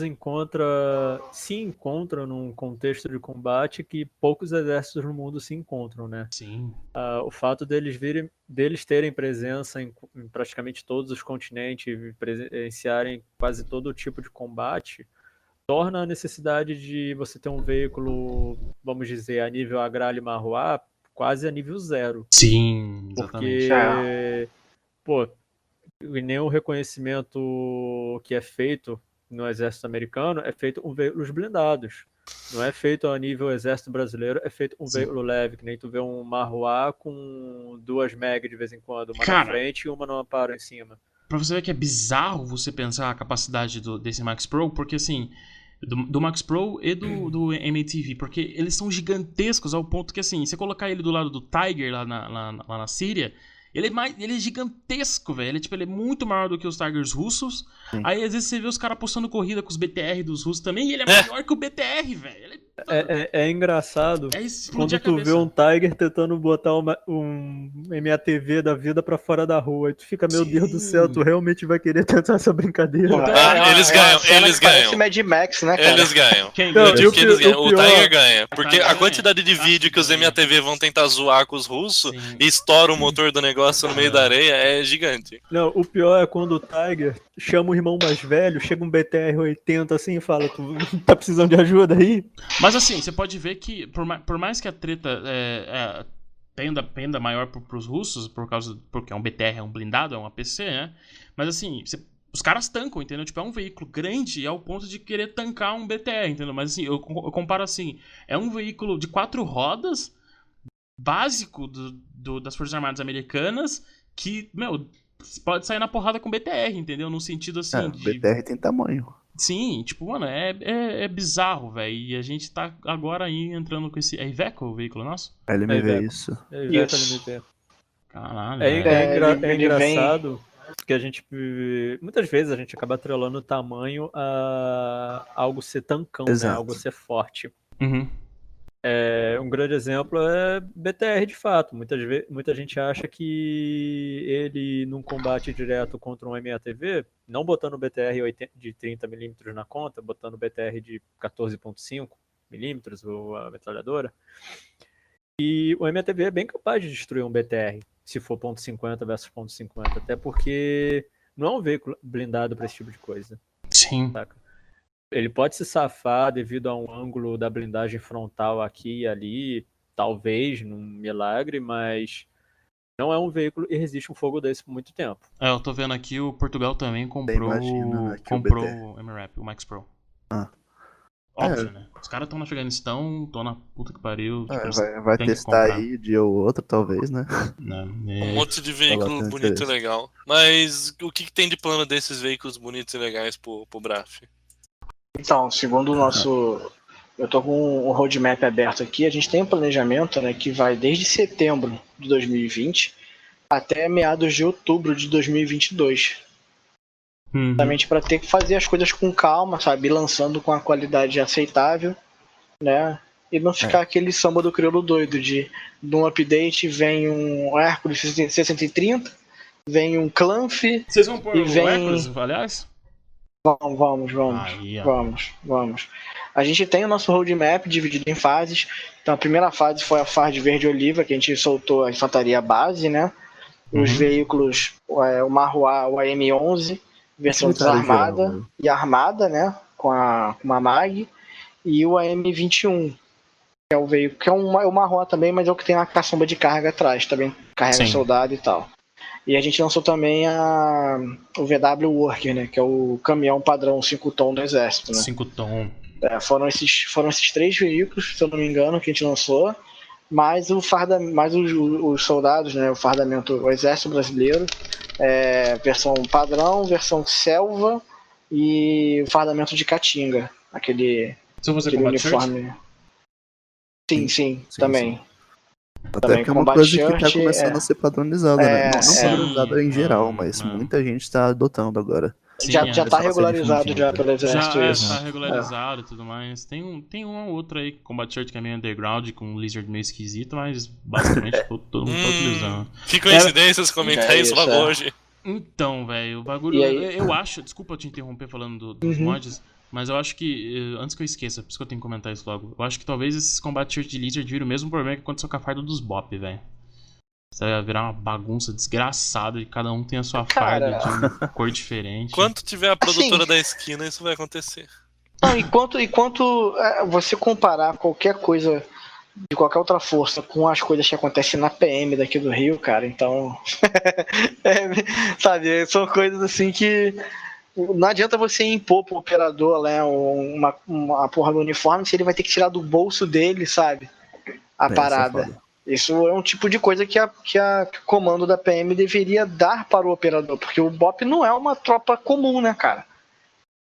Speaker 4: se encontra num contexto de combate que poucos exércitos no mundo se encontram, né?
Speaker 1: Sim.
Speaker 4: O fato deles terem presença em praticamente todos os continentes e presenciarem quase todo tipo de combate torna a necessidade de você ter um veículo, vamos dizer, a nível Agrale Marroá quase a nível zero.
Speaker 1: Sim, exatamente.
Speaker 4: Porque, pô, nenhum reconhecimento que é feito no exército americano é feito com veículos blindados. Não é feito a nível exército brasileiro, é feito um veículo leve, que nem tu vê um Marroá com 2 MG de vez em quando, uma
Speaker 1: Cara,
Speaker 4: na frente e uma no amparo em cima.
Speaker 1: Pra você ver que é bizarro você pensar a capacidade desse Max Pro, porque assim, do Max Pro e do MATV, porque eles são gigantescos ao ponto que assim, você colocar ele do lado do Tiger lá na Síria, ele é gigantesco, velho. Ele é muito maior do que os Tigers russos.
Speaker 5: Sim.
Speaker 1: Aí às vezes você vê os caras postando corrida com os BTR dos russos também, e ele é maior que o BTR, velho.
Speaker 4: É engraçado
Speaker 1: Explodir
Speaker 4: quando
Speaker 1: a
Speaker 4: tu vê
Speaker 1: cabeça.
Speaker 4: um Tiger tentando botar um MATV da vida pra fora da rua. E tu fica, meu
Speaker 1: Sim.
Speaker 4: Deus do céu, tu realmente vai querer tentar essa brincadeira?
Speaker 2: Eles ganham, eles
Speaker 3: Parece
Speaker 2: ganham.
Speaker 3: Mad Max, né, cara?
Speaker 2: Eles ganham.
Speaker 1: Quem
Speaker 4: Não,
Speaker 1: ganha?
Speaker 2: Eu digo que eles ganham. O
Speaker 4: pior-
Speaker 2: Tiger ganha. Porque
Speaker 1: Tiger
Speaker 2: a
Speaker 1: ganha.
Speaker 2: quantidade de vídeo que os MATV vão tentar zoar com os russos
Speaker 1: Sim.
Speaker 2: e estoura o motor do negócio no meio da areia é gigante.
Speaker 4: Não, o pior é quando o Tiger chama o irmão mais velho, chega um BTR-80 assim e fala, tu tá precisando de ajuda aí?
Speaker 1: Mas assim, você pode ver que, por mais que a treta penda maior pros russos, porque é um BTR, é um blindado, é um APC, né? Mas assim, os caras tancam, entendeu? Tipo, é um veículo grande ao ponto de querer tancar um BTR, entendeu? Mas assim, eu comparo assim, é um veículo de 4 rodas, básico das Forças Armadas Americanas, que, meu, pode sair na porrada com BTR, entendeu? No sentido assim
Speaker 5: O BTR tem tamanho.
Speaker 1: Sim, tipo, mano, é bizarro, velho. E a gente tá agora aí entrando com esse. É Iveco o veículo nosso?
Speaker 5: LMV,
Speaker 4: Iveco.
Speaker 5: isso.
Speaker 3: Isso.
Speaker 1: Caralho.
Speaker 4: É
Speaker 3: ele
Speaker 4: engraçado que a gente. Muitas vezes a gente acaba atrelando o tamanho a algo ser tancão, né?
Speaker 5: Exato.
Speaker 4: Algo ser forte.
Speaker 1: Uhum.
Speaker 4: Um grande exemplo é BTR de fato. Muita gente acha que ele, num combate direto contra um MATV, não botando o BTR de 30mm na conta, botando o BTR de 14.5mm, ou a metralhadora, e o MATV é bem capaz de destruir um BTR, se for .50 versus .50, até porque não é um veículo blindado para esse tipo de coisa.
Speaker 1: Sim.
Speaker 4: Saca? Ele pode se safar devido a um ângulo da blindagem frontal aqui e ali, talvez, num milagre, mas não é um veículo e resiste um fogo desse por muito tempo.
Speaker 1: Eu tô vendo aqui, o Portugal também comprou,
Speaker 5: imagina, né, que
Speaker 1: comprou
Speaker 5: o
Speaker 1: o MRAP, o Max Pro.
Speaker 5: Ah.
Speaker 1: Óbvio, né? Os caras estão no Afeganistão, estão na puta que pariu. Tipo,
Speaker 5: Vai
Speaker 1: tem que
Speaker 5: testar
Speaker 1: comprar.
Speaker 5: aí dia ou outro, talvez, né?
Speaker 1: Né?
Speaker 2: Um monte de veículo
Speaker 5: bastante
Speaker 2: bonito e
Speaker 5: interesse.
Speaker 2: legal. Mas o que tem de plano desses veículos bonitos e legais pro BRAF?
Speaker 3: Então, segundo o nosso. Eu tô com o roadmap aberto aqui. A gente tem um planejamento, né, que vai desde setembro de 2020 até meados de outubro de 2022. Exatamente para ter que fazer as coisas com calma, sabe? Ir lançando com a qualidade aceitável, né? E não ficar aquele samba do crioulo doido de um update vem um Hércules 630, vem um Clanf.
Speaker 1: Vocês vão pôr
Speaker 3: e
Speaker 1: o
Speaker 3: vem...
Speaker 1: Hércules, aliás?
Speaker 3: Vamos. A gente tem o nosso roadmap dividido em fases. Então a primeira fase foi a fase verde oliva, que a gente soltou a infantaria base, né? Os veículos, o Marroá, o AM-11, versão desarmada
Speaker 5: geral,
Speaker 3: e armada, né? Com uma MAG, e o AM-21, que é o veículo, que é o Marroá também, mas é o que tem uma caçamba de carga atrás, também carrega soldado e tal. E a gente lançou também o VW Worker, né? Que é o caminhão padrão 5 tom do exército, né?
Speaker 1: 5 tom.
Speaker 3: Foram esses 3 veículos, se eu não me engano, que a gente lançou, mais os soldados, né? O fardamento, o exército brasileiro, versão padrão, versão selva e o fardamento de Caatinga, aquele uniforme. Sim, também.
Speaker 5: Até porque é uma coisa que tá começando a ser padronizada, né? Não padronizada em geral, mas muita gente está adotando agora.
Speaker 1: Sim,
Speaker 3: já tá regularizado já pelo exército isso.
Speaker 1: Já tá regularizado e tudo mais. Tem uma outra aí, Combat Shirt, que é meio underground, com um lizard meio esquisito, mas basicamente todo mundo tá utilizando.
Speaker 2: Que coincidência você comentar isso logo hoje.
Speaker 1: Então, velho, o bagulho... Eu acho... Desculpa eu te interromper falando dos mods, mas eu acho que... Antes que eu esqueça, por isso que eu tenho que comentar isso logo. Eu acho que talvez esses Combat Shirt de lizard viram o mesmo problema que aconteceu com a farda dos Bop, velho. Você vai virar uma bagunça desgraçada e cada um tem a sua farda de uma cor diferente.
Speaker 2: Enquanto tiver a produtora da esquina, isso vai acontecer.
Speaker 3: Não, enquanto você comparar qualquer coisa de qualquer outra força com as coisas que acontecem na PM daqui do Rio, cara, então... sabe, são coisas assim que... Não adianta você impor pro operador, né, uma porra do uniforme se ele vai ter que tirar do bolso dele, sabe? A parada. Isso é um tipo de coisa que o comando da PM deveria dar para o operador, porque o BOP não é uma tropa comum, né, cara?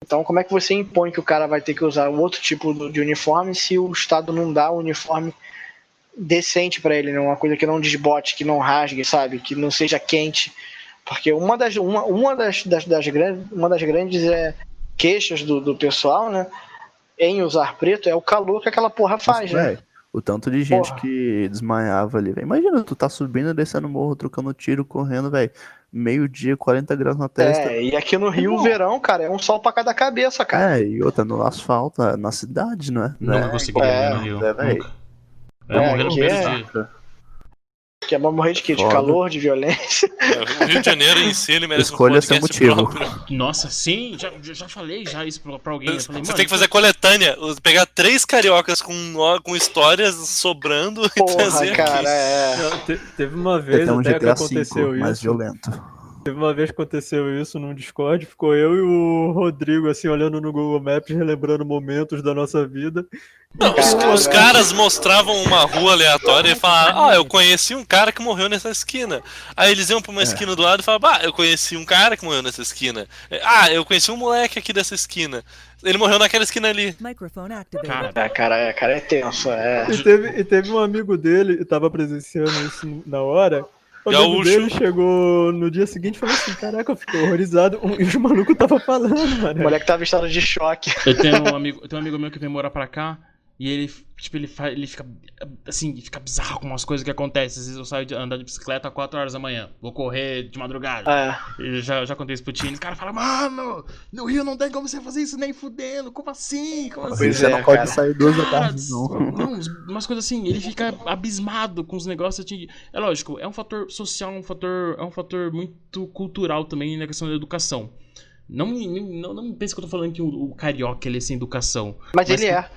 Speaker 3: Então como é que você impõe que o cara vai ter que usar um outro tipo de uniforme se o Estado não dá um uniforme decente para ele, né? Uma coisa que não desbote, que não rasgue, sabe? Que não seja quente. Porque uma das grandes queixas do pessoal, né, em usar preto é o calor que aquela porra faz, né?
Speaker 5: O tanto de gente que desmaiava ali, velho. Imagina, tu tá subindo, descendo o morro, trocando tiro, correndo, velho. Meio-dia, 40 graus na testa.
Speaker 3: E aqui no Rio, o verão, cara, é um sol pra cada cabeça, cara.
Speaker 5: E outra no asfalto, na cidade, não é?
Speaker 1: Nunca conseguiria ver no Rio. Nunca. Eu morri no primeiro dia.
Speaker 3: Que é pra morrer de quê? De calor, de violência?
Speaker 2: O Rio de Janeiro em si, ele merece
Speaker 5: Escolha seu motivo.
Speaker 1: Nossa, sim, já falei isso pra alguém.
Speaker 2: Você tem que fazer coletânea, pegar 3 cariocas com histórias sobrando e trazer
Speaker 3: cara,
Speaker 2: aqui.
Speaker 4: Teve uma vez até que aconteceu isso.
Speaker 5: Mais violento.
Speaker 4: Teve uma vez que aconteceu isso num Discord, ficou eu e o Rodrigo assim olhando no Google Maps, relembrando momentos da nossa vida.
Speaker 2: Não, os caras mostravam uma rua aleatória e falavam, eu conheci um cara que morreu nessa esquina. Aí eles iam pra uma esquina do lado e falavam, eu conheci um cara que morreu nessa esquina. Eu conheci um moleque aqui dessa esquina. Ele morreu naquela esquina ali.
Speaker 3: Cara, é tenso,
Speaker 4: E teve um amigo dele, e tava presenciando isso na hora, O amigo dele chegou no dia seguinte e falou assim, caraca, eu fiquei horrorizado. E os malucos tava falando, mano.
Speaker 3: O moleque tava em estado de choque.
Speaker 1: Eu tenho um amigo meu que vem morar pra cá. E ele, tipo, ele fica, assim, fica bizarro com umas coisas que acontecem. Às vezes eu saio andar de bicicleta às 4 horas da manhã. Vou correr de madrugada. E já contei isso pro Tini. Os caras falam, mano, no Rio não tem como você fazer isso nem fudendo. Como assim?
Speaker 5: Você não pode sair 2 da tarde, não.
Speaker 1: Não, umas coisas assim, ele fica abismado com os negócios. É lógico, é um fator social, é um fator muito cultural também na questão da educação. Não pense que eu tô falando que o carioca ele é sem educação.
Speaker 3: Mas ele é.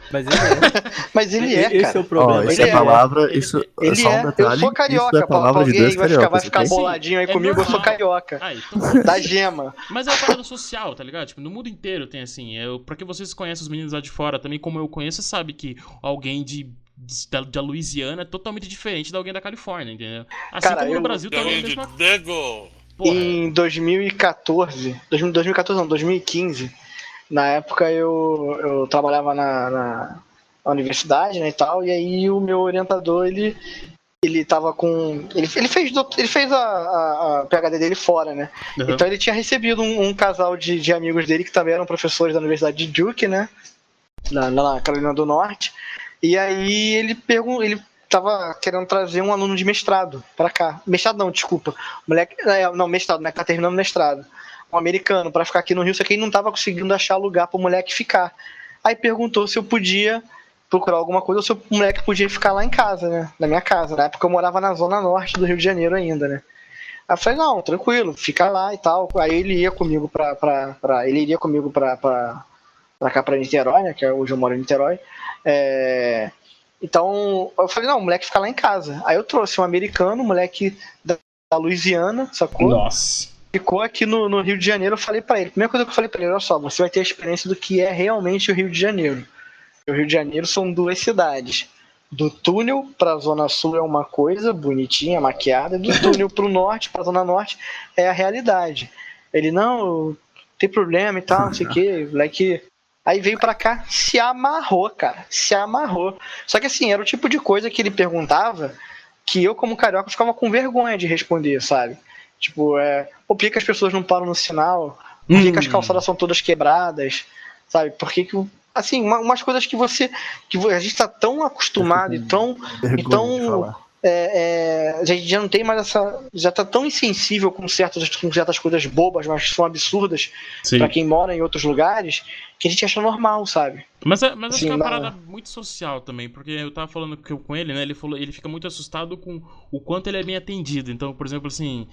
Speaker 3: Mas ele é, cara.
Speaker 4: Esse é o problema.
Speaker 5: Essa palavra, isso
Speaker 3: ele
Speaker 5: só um
Speaker 3: é.
Speaker 5: detalhe,
Speaker 3: Eu sou carioca.
Speaker 5: É palavra de Deus,
Speaker 3: vai ficar boladinho aí comigo,
Speaker 1: normal.
Speaker 3: eu sou carioca.
Speaker 1: Então,
Speaker 3: da gema.
Speaker 1: Mas é uma parada social, tá ligado? Tipo, no mundo inteiro tem assim. Pra que vocês conhecem os meninos lá de fora também, como eu conheço, você sabe que alguém da Louisiana é totalmente diferente de alguém da Califórnia, entendeu? Assim como no Brasil também é a mesma coisa.
Speaker 3: Em 2014, 2015, na época eu trabalhava na universidade, né, e tal, e aí o meu orientador, ele tava com... Ele fez a PhD dele fora, né? Uhum. Então ele tinha recebido um casal de amigos dele que também eram professores da Universidade de Duke, né? Na Carolina do Norte. E aí ele tava querendo trazer um aluno de mestrado pra cá. Mestrado não, desculpa. Mestrado, né? Que tá terminando mestrado. Um americano, pra ficar aqui no Rio, só que ele não tava conseguindo achar lugar pro moleque ficar. Aí perguntou se eu podia procurar alguma coisa ou se o moleque podia ficar lá em casa, né? Na minha casa. Na época eu morava na zona norte do Rio de Janeiro ainda, né? Aí eu falei, não, tranquilo, fica lá e tal. Aí ele ia comigo pra cá pra Niterói, né? Que hoje eu moro em Niterói. Então, eu falei, não, o moleque fica lá em casa. Aí eu trouxe um americano, um moleque da Louisiana, sacou?
Speaker 1: Nossa.
Speaker 3: Ficou aqui no Rio de Janeiro, eu falei pra ele. A primeira coisa que eu falei pra ele, olha só, você vai ter a experiência do que é realmente o Rio de Janeiro. O Rio de Janeiro são 2 cidades. Do túnel pra Zona Sul é uma coisa bonitinha, maquiada. Do túnel pro norte, pra Zona Norte, é a realidade. Ele, não, tem problema e tal, não sei o que, moleque... Aí veio pra cá, se amarrou, cara. Se amarrou. Só que assim, era o tipo de coisa que ele perguntava que eu, como carioca, ficava com vergonha de responder, sabe? Tipo, por que as pessoas não param no sinal? Por que as calçadas são todas quebradas? Sabe? Por que assim, umas coisas que a gente tá tão acostumado e tão a gente já não tem mais já tá tão insensível com certas coisas bobas, mas que são absurdas pra quem mora em outros lugares, que a gente acha normal, sabe?
Speaker 1: Mas assim, acho que é uma parada muito social também, porque eu tava falando com ele, né? Ele fica muito assustado com o quanto ele é bem atendido. Então, por exemplo, assim,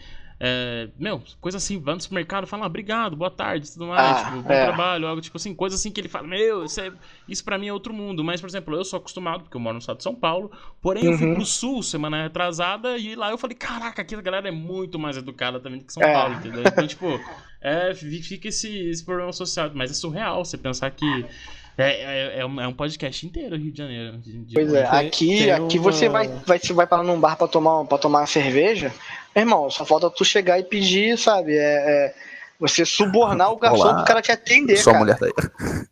Speaker 1: coisa assim, vai no supermercado, fala, obrigado, boa tarde, tudo mais, bom trabalho, algo tipo assim, coisa assim que ele fala, isso pra mim é outro mundo. Mas, por exemplo, eu sou acostumado, porque eu moro no estado de São Paulo, porém eu fui pro sul semana retrasada e lá eu falei, caraca, aqui a galera é muito mais educada também do que São Paulo, entendeu? Então, tipo, fica esse problema social, mas é surreal você pensar que é um podcast inteiro Rio de Janeiro.
Speaker 3: Pois é, aqui você vai parar num bar pra tomar uma cerveja, meu irmão, só falta tu chegar e pedir, sabe? Você subornar o garçom pro cara te atender,
Speaker 5: sua
Speaker 3: cara.
Speaker 5: Mulher tá aí.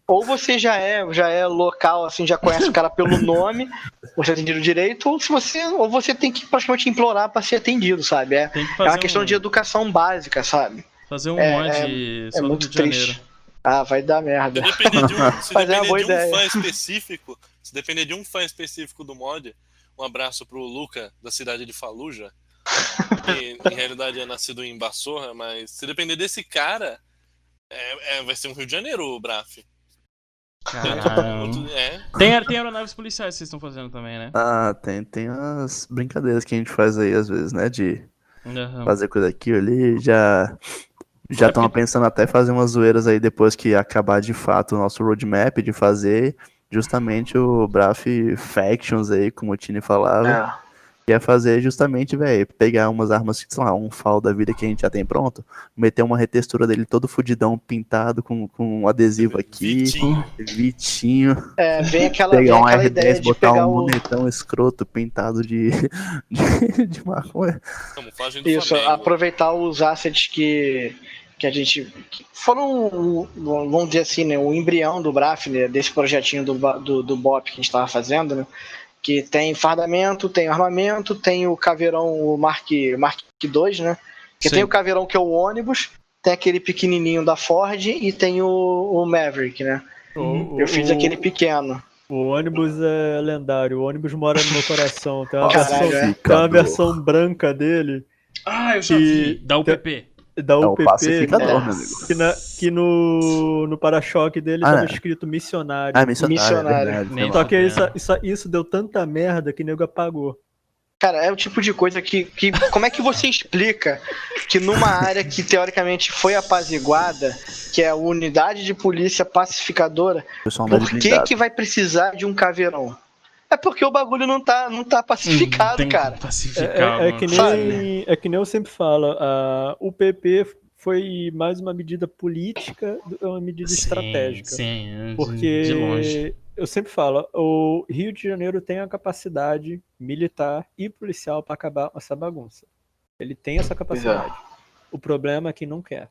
Speaker 3: Ou você já é local, assim, já conhece o cara pelo nome, você é atendido direito, ou você tem que praticamente implorar pra ser atendido, sabe? É uma questão de educação básica, sabe?
Speaker 1: Fazer um mod só
Speaker 3: muito
Speaker 1: do Rio de Janeiro.
Speaker 3: triste. Vai dar merda.
Speaker 2: Se depender de um fã específico do mod, um abraço pro Luca, da cidade de Fallujah, que em realidade é nascido em Bassorra, mas se depender desse cara, vai ser um Rio de Janeiro, o Braf.
Speaker 1: Tem aeronaves policiais que vocês estão fazendo também, né?
Speaker 5: Tem as brincadeiras que a gente faz aí às vezes, né? De fazer coisa aqui ou ali, já estão pensando até fazer umas zoeiras aí depois que acabar de fato o nosso roadmap de fazer justamente o Braf Factions aí, como o Tini falava. Que é fazer justamente, pegar umas armas, sei lá, um FAL da vida que a gente já tem pronto, meter uma retextura dele todo fudidão, pintado com um adesivo aqui, Vitinho.
Speaker 3: Vem aquela
Speaker 5: pegar um
Speaker 3: R10,
Speaker 5: ideia de botar
Speaker 3: pegar
Speaker 5: um bonetão escroto pintado de maconha.
Speaker 3: Isso, aproveitar os assets que a gente foram, vamos dizer assim, né, o embrião do Braf, né, desse projetinho do BOP que a gente estava fazendo, né, que tem fardamento, tem armamento, tem o caveirão, o Mark Maverick 2, né? Porque
Speaker 1: Sim.
Speaker 3: tem o caveirão que é o ônibus, tem aquele pequenininho da Ford e tem o Maverick, né? Eu fiz aquele pequeno.
Speaker 4: O ônibus é lendário, o ônibus mora no meu coração. Tem uma,
Speaker 3: Caralho,
Speaker 4: versão, tem uma versão branca dele.
Speaker 1: Ah, eu já vi. Da UPP.
Speaker 4: Da
Speaker 5: É o
Speaker 4: UPP,
Speaker 5: pacificador, meu amigo.
Speaker 4: que no para-choque dele tava escrito missionário.
Speaker 5: Ah, missionário.
Speaker 3: Missionário.
Speaker 5: Verdade,
Speaker 4: Só que isso deu tanta merda que o nego apagou.
Speaker 3: Cara, é o tipo de coisa que como é que você explica que numa área que teoricamente foi apaziguada, que é a unidade de polícia pacificadora, por que vai precisar de um caveirão? É porque o bagulho não tá pacificado, cara.
Speaker 4: É que nem eu sempre falo, o PP foi mais uma medida política do que uma medida estratégica.
Speaker 1: Sim,
Speaker 4: porque
Speaker 1: de longe.
Speaker 4: eu sempre falo, o Rio de Janeiro tem a capacidade militar e policial para acabar essa bagunça. Ele tem essa capacidade. O problema é que não quer.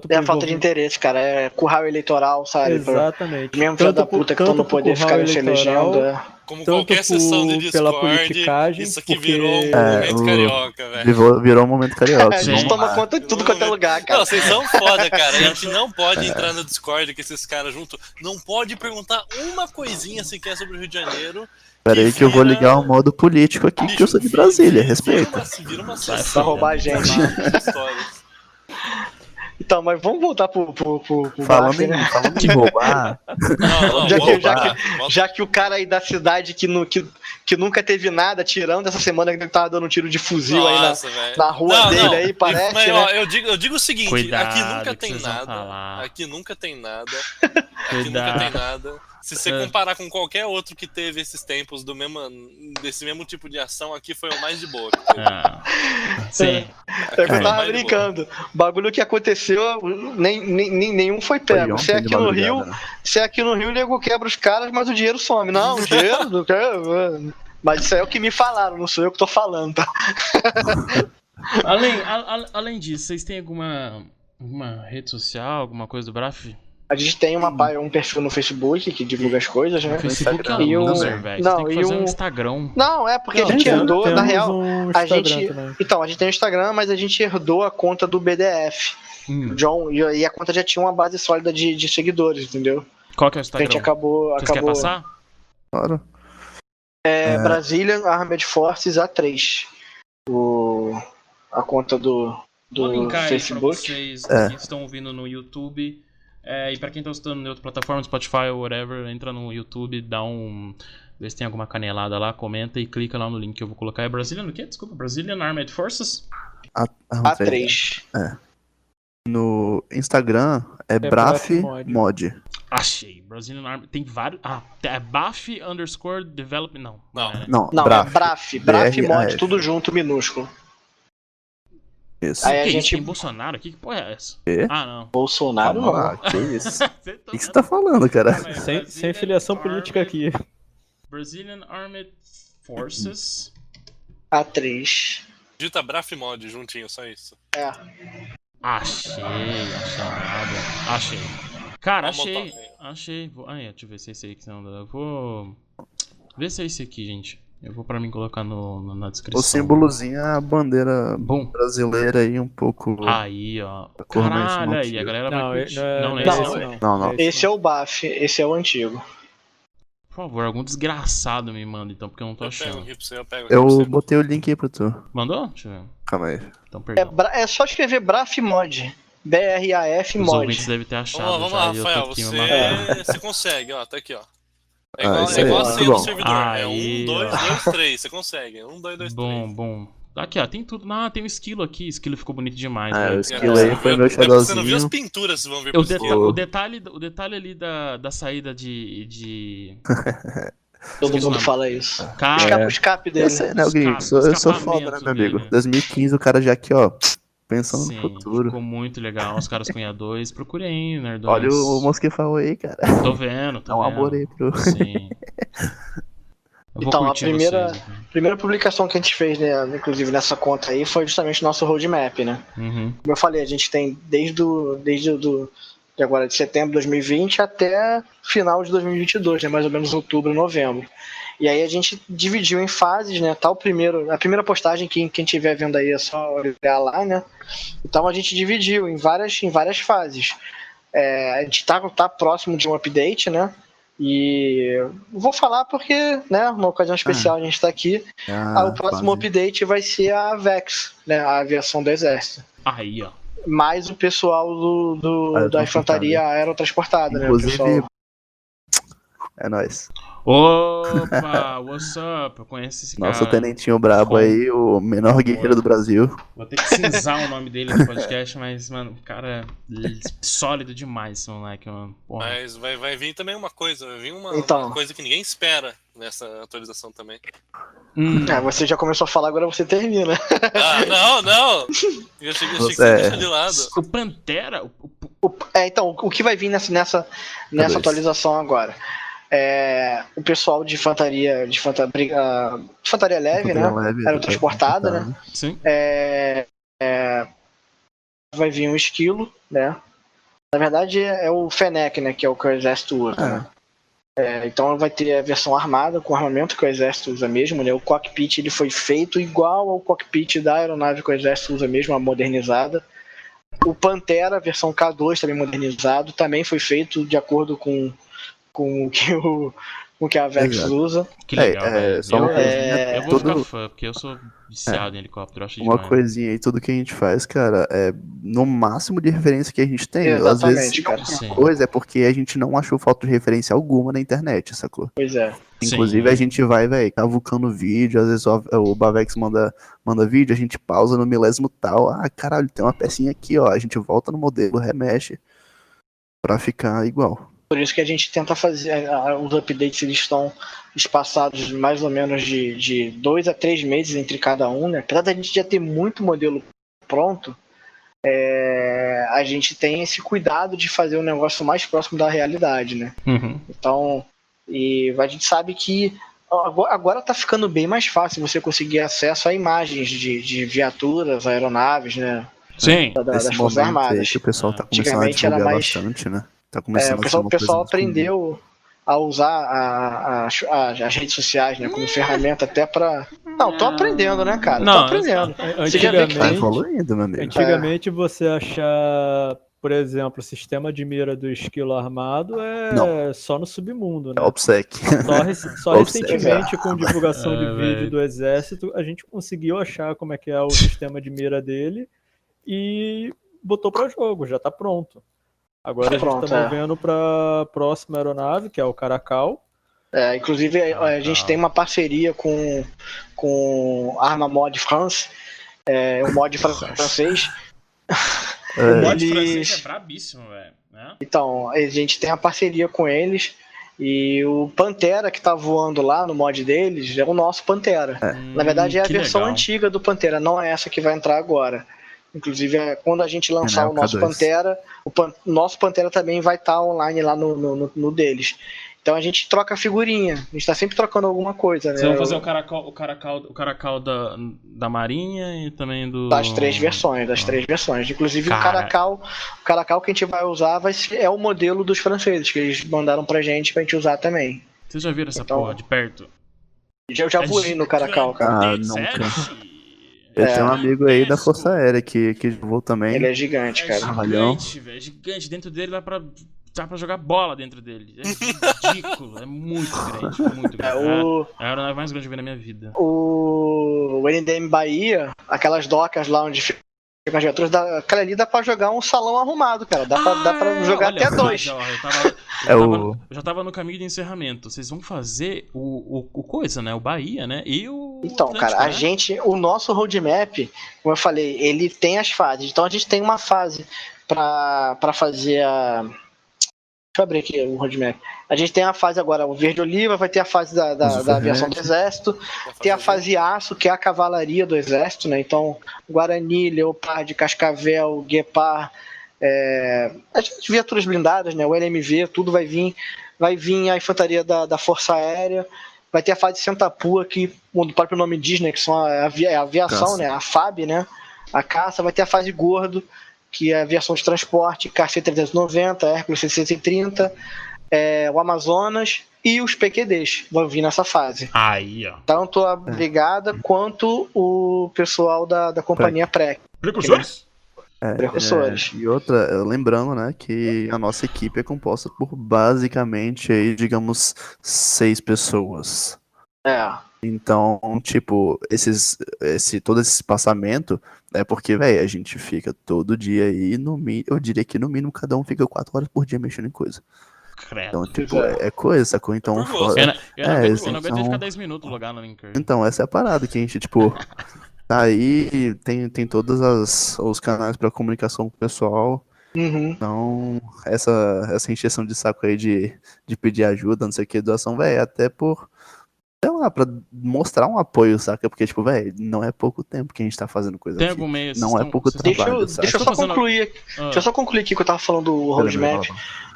Speaker 3: É a falta de interesse, cara. É curral eleitoral, sabe?
Speaker 4: Exatamente.
Speaker 3: Mesmo filho da puta que estão no poder ficar se elegendo.
Speaker 2: Como qualquer sessão de Discord,
Speaker 4: pela politicagem,
Speaker 2: isso aqui virou um momento carioca, velho.
Speaker 5: Virou um momento carioca.
Speaker 3: A gente toma conta de tudo quanto é lugar, cara.
Speaker 2: Não, vocês são foda, cara. A gente não pode entrar no Discord com esses caras junto. Não pode perguntar uma coisinha sequer sobre o Rio de Janeiro.
Speaker 5: Peraí que eu vou ligar o modo político aqui, que eu sou de Brasília, respeita.
Speaker 2: Vira uma sessão.
Speaker 3: Pra roubar a gente. Então, mas vamos voltar pro
Speaker 5: falando
Speaker 3: BAFF, né?
Speaker 5: Falando em roubar.
Speaker 3: Já que o cara aí da cidade que nunca teve nada, tirando essa semana que ele tava dando um tiro de fuzil aí na rua dele aí, parece,
Speaker 2: mas,
Speaker 3: né?
Speaker 2: ó, eu digo o seguinte,
Speaker 1: Cuidado,
Speaker 2: aqui nunca tem nada. Aqui nunca tem nada. Se você comparar com qualquer outro que teve esses tempos desse mesmo tipo de ação, aqui foi o mais de boa.
Speaker 1: Sim.
Speaker 3: É que eu tava brincando. O bagulho que aconteceu, nenhum foi pego. Se é aqui no Rio, o nego quebra os caras, mas o dinheiro some. Não, o dinheiro não quer. Mas isso aí é o que me falaram, não sou eu que tô falando, tá?
Speaker 1: Além disso, vocês têm alguma rede social, alguma coisa do BAFF?
Speaker 3: A gente tem um perfil no Facebook que divulga as coisas, né?
Speaker 1: O Facebook é um loser, velho. Você tem que fazer um Instagram.
Speaker 3: Não, é porque a gente herdou, na real, a gente tem o Instagram, mas a gente herdou a conta do BDF. John, e a conta já tinha uma base sólida de seguidores, entendeu?
Speaker 1: Qual que é o Instagram?
Speaker 3: A gente acabou...
Speaker 1: Quer passar?
Speaker 5: Claro.
Speaker 3: Brazilian Armed Forces A3. A conta do Facebook.
Speaker 1: Pra vocês que estão ouvindo no YouTube. E pra quem tá escutando em outra plataforma, Spotify ou whatever, entra no YouTube, vê se tem alguma canelada lá, comenta e clica lá no link que eu vou colocar. É Brazilian o quê? Desculpa, Brazilian Armed Forces?
Speaker 3: A3.
Speaker 5: No Instagram é BAFF Mod.
Speaker 1: Achei. Brazilian Armed. Tem vários. É BAFF_development.
Speaker 5: Não,
Speaker 3: é BAFF Mod, tudo junto, minúsculo.
Speaker 5: Isso.
Speaker 3: Aí
Speaker 1: a
Speaker 3: gente
Speaker 1: tem Bolsonaro aqui? Que porra é essa?
Speaker 5: Não.
Speaker 3: Bolsonaro não.
Speaker 5: Que isso? O que você tá falando, cara?
Speaker 4: Sem filiação política aqui.
Speaker 1: Brazilian Armed Forces
Speaker 3: A3.
Speaker 2: Digita BAFF Mod juntinho, só isso.
Speaker 1: Achei. Cara, achei. Deixa eu ver se é esse aí que você não. Eu vou ver se é esse aqui, gente. Eu vou pra mim colocar na descrição.
Speaker 5: O símbolozinho é a bandeira brasileira aí, um pouco.
Speaker 1: Aí, ó. Caralho, aí a galera vai curtir.
Speaker 5: Não.
Speaker 3: Esse é o BAFF, esse é o antigo.
Speaker 1: Por favor, algum desgraçado me manda então, porque eu não tô achando.
Speaker 5: Eu botei o link aí pra tu.
Speaker 1: Mandou? Deixa eu ver.
Speaker 5: Calma aí.
Speaker 1: Então, perdão.
Speaker 3: É só escrever BAFF Mod. BRAF
Speaker 1: Os
Speaker 3: Mod.
Speaker 1: ouvintes devem ter achado.
Speaker 2: Vamos lá, Rafael, você consegue, ó, tá aqui, ó. É igual a senha do servidor. É 1, 2, 2, 3. Você consegue. 1, 2, 2, 3.
Speaker 1: Bom. Aqui, ó, tem tudo. Tem um esquilo aqui. O esquilo ficou bonito demais.
Speaker 5: O esquilo aí foi meu shadowzinho.
Speaker 2: Você não viu as pinturas, vocês vão ver
Speaker 1: o detalhe ali da saída de...
Speaker 3: Todo mundo fala isso.
Speaker 1: Cara,
Speaker 3: o escape dele.
Speaker 5: Eu sei, né, Gringo? Eu sou foda, né, meu amigo? 2015 o cara já aqui, ó... Pensando no futuro.
Speaker 1: Ficou muito legal. Os caras com IA2. Procure aí, nerdões.
Speaker 5: Olha o Mosquifal aí, cara.
Speaker 1: Tô vendo.
Speaker 5: Dá um amor aí pro...
Speaker 1: Sim.
Speaker 3: Então, a primeira publicação que a gente fez, né, inclusive nessa conta aí, foi justamente o nosso roadmap, né?
Speaker 1: Uhum.
Speaker 3: Como eu falei, a gente tem desde agora de setembro de 2020 até final de 2022, né, mais ou menos outubro, novembro. E aí a gente dividiu em fases, né? Tá a primeira postagem, quem estiver vendo aí é só olhar lá, né? Então a gente dividiu em várias fases. A gente tá próximo de um update, né? E vou falar porque, né, uma ocasião especial a gente está aqui. O próximo update vai ser a Vex, né, a aviação do exército.
Speaker 1: Aí, ó.
Speaker 3: Mais o pessoal da infantaria aerotransportada,
Speaker 5: inclusive,
Speaker 3: né? O pessoal...
Speaker 5: É nóis.
Speaker 1: Opa, what's up? Eu conheço esse cara.
Speaker 5: Nosso tenentinho brabo aí, o menor guerreiro do Brasil.
Speaker 1: Vou ter que cinzar o nome dele no podcast, mas, mano, o cara é sólido demais, esse moleque, mano. Porra.
Speaker 2: Mas vai vir também uma coisa, uma coisa que ninguém espera nessa atualização também.
Speaker 3: Você já começou a falar, agora você termina.
Speaker 2: Não! Eu achei que você deixa de lado.
Speaker 1: O Pantera...
Speaker 3: Então, o que vai vir nessa atualização agora? O pessoal de infantaria leve, né? Aerotransportada, né?
Speaker 1: Sim.
Speaker 3: Vai vir um esquilo, né? Na verdade é o Fennec, né? Que é o que o exército usa, né? Então vai ter a versão armada com armamento que o exército usa mesmo, né? O cockpit ele foi feito igual ao cockpit da aeronave que o exército usa mesmo, a modernizada. O Pantera, a versão K2 também modernizado, também foi feito de acordo com o que a Vex usa.
Speaker 1: Que legal, eu vou
Speaker 5: tudo...
Speaker 1: ficar fã, porque eu sou viciado em helicóptero, eu acho
Speaker 5: uma
Speaker 1: demais.
Speaker 5: Coisinha aí, tudo que a gente faz, cara, é no máximo de referência que a gente tem.
Speaker 3: Exatamente,
Speaker 5: às vezes,
Speaker 3: cara.
Speaker 5: Uma coisa é porque a gente não achou falta de referência alguma na internet, sacou?
Speaker 3: Pois é.
Speaker 5: Inclusive, a gente vai, cavucando vídeo, às vezes o Bavex manda vídeo, a gente pausa no milésimo tal, caralho, tem uma pecinha aqui, ó, a gente volta no modelo, remexe, pra ficar igual.
Speaker 3: Por isso que a gente tenta fazer os updates, eles estão espaçados mais ou menos de 2 a 3 meses entre cada um, né? Apesar da gente já ter muito modelo pronto, a gente tem esse cuidado de fazer um negócio mais próximo da realidade, né? Então, a gente sabe que agora tá ficando bem mais fácil você conseguir acesso a imagens de viaturas, aeronaves, né?
Speaker 1: Sim.
Speaker 3: Das Forças Armadas.
Speaker 5: Que o pessoal tá começando a divulgar bastante, né? Tá
Speaker 3: o pessoal aprendeu a usar as redes sociais, né, como ferramenta até pra... Não, tô aprendendo, né, cara? Tô aprendendo.
Speaker 4: Tá
Speaker 5: evoluindo, meu amigo.
Speaker 4: Antigamente você achar, por exemplo, o sistema de mira do esquilo armado só no submundo, né?
Speaker 5: OPSEC.
Speaker 4: Só recentemente, com divulgação de vídeo do exército, a gente conseguiu achar como é que é o sistema de mira dele e botou pra jogo, já tá pronto. Agora a gente tá movendo pra próxima aeronave, que é o Caracal.
Speaker 3: Inclusive a gente tem uma parceria com Arma Mod France, o mod francês.
Speaker 1: O mod francês é brabíssimo, velho. Né?
Speaker 3: Então, a gente tem a parceria com eles. E o Pantera que tá voando lá no mod deles é o nosso Pantera. Na verdade é a versão antiga do Pantera, não é essa que vai entrar agora. Inclusive, quando a gente lançar o nosso Pantera, o nosso Pantera também vai estar online lá no deles. Então a gente troca figurinha, a gente tá sempre trocando alguma coisa, né?
Speaker 1: Vocês vão fazer o Caracal da Marinha e também
Speaker 3: das três versões. Inclusive o Caracal que a gente vai usar é o modelo dos franceses, que eles mandaram pra gente usar também.
Speaker 1: Vocês já viram essa porra de perto?
Speaker 3: Eu já voei no Caracal, cara.
Speaker 5: Nunca. Eu tenho um amigo aí da Força Aérea que voou também.
Speaker 3: Ele é gigante, cara.
Speaker 1: Gigante, velho. Gigante. Dentro dele dá pra jogar bola dentro dele. É ridículo. É muito grande. Muito grande. É a aeronave mais grande que eu vi na minha vida.
Speaker 3: O NDM Bahia, aquelas docas lá onde fica as viaturas, aquela ali dá pra jogar um salão arrumado, cara. Dá pra jogar até 2.
Speaker 1: Eu já tava no caminho de encerramento. Vocês vão fazer o coisa, né? O Bahia, né?
Speaker 3: Então, Atlântico, cara, o nosso roadmap, como eu falei, ele tem as fases. Então a gente tem uma fase pra fazer a... Deixa eu abrir aqui o roadmap. A gente tem a fase agora, o Verde Oliva, vai ter a fase da aviação do Exército, tem a fase Aço, que é a cavalaria do Exército, né? Então, Guarani, Leopard, Cascavel, Guepard, as viaturas blindadas, né? O LMV, tudo vai vir a infantaria da Força Aérea, vai ter a fase Sentapua, que o próprio nome diz, né? Que são a aviação, né? A FAB, né? A caça, vai ter a fase Gordo, que é a aviação de transporte, KC-390, Hércules 630, o Amazonas, e os PQDs vão vir nessa fase.
Speaker 1: Aí, ó.
Speaker 3: Tanto a brigada quanto o pessoal da companhia pré.
Speaker 1: Precursores?
Speaker 3: Precursores.
Speaker 5: E outra, lembrando, né, que a nossa equipe é composta por basicamente aí, digamos, 6 pessoas. Então, tipo, todo esse espaçamento é porque, velho, a gente fica todo dia aí, eu diria que no mínimo cada um fica 4 horas por dia mexendo em coisa.
Speaker 1: Credo.
Speaker 5: Então, tipo, é coisa, sacou? Então,
Speaker 2: Por gosto.
Speaker 1: Eu não aguento ficar 10 minutos logado no Incur.
Speaker 5: Então, essa é a parada que a gente, tipo, tá aí, tem todos os canais pra comunicação com o pessoal. Então, essa encheção de saco aí de pedir ajuda, não sei o que, doação, velho, até por, sei lá, pra mostrar um apoio, saca? Porque, tipo, velho, não é pouco tempo que a gente tá fazendo coisa
Speaker 1: Tem
Speaker 5: aqui.
Speaker 1: algum meio,
Speaker 5: Não é pouco trabalho, saca?
Speaker 3: Deixa eu só concluir. Deixa eu só concluir aqui que eu tava falando do roadmap.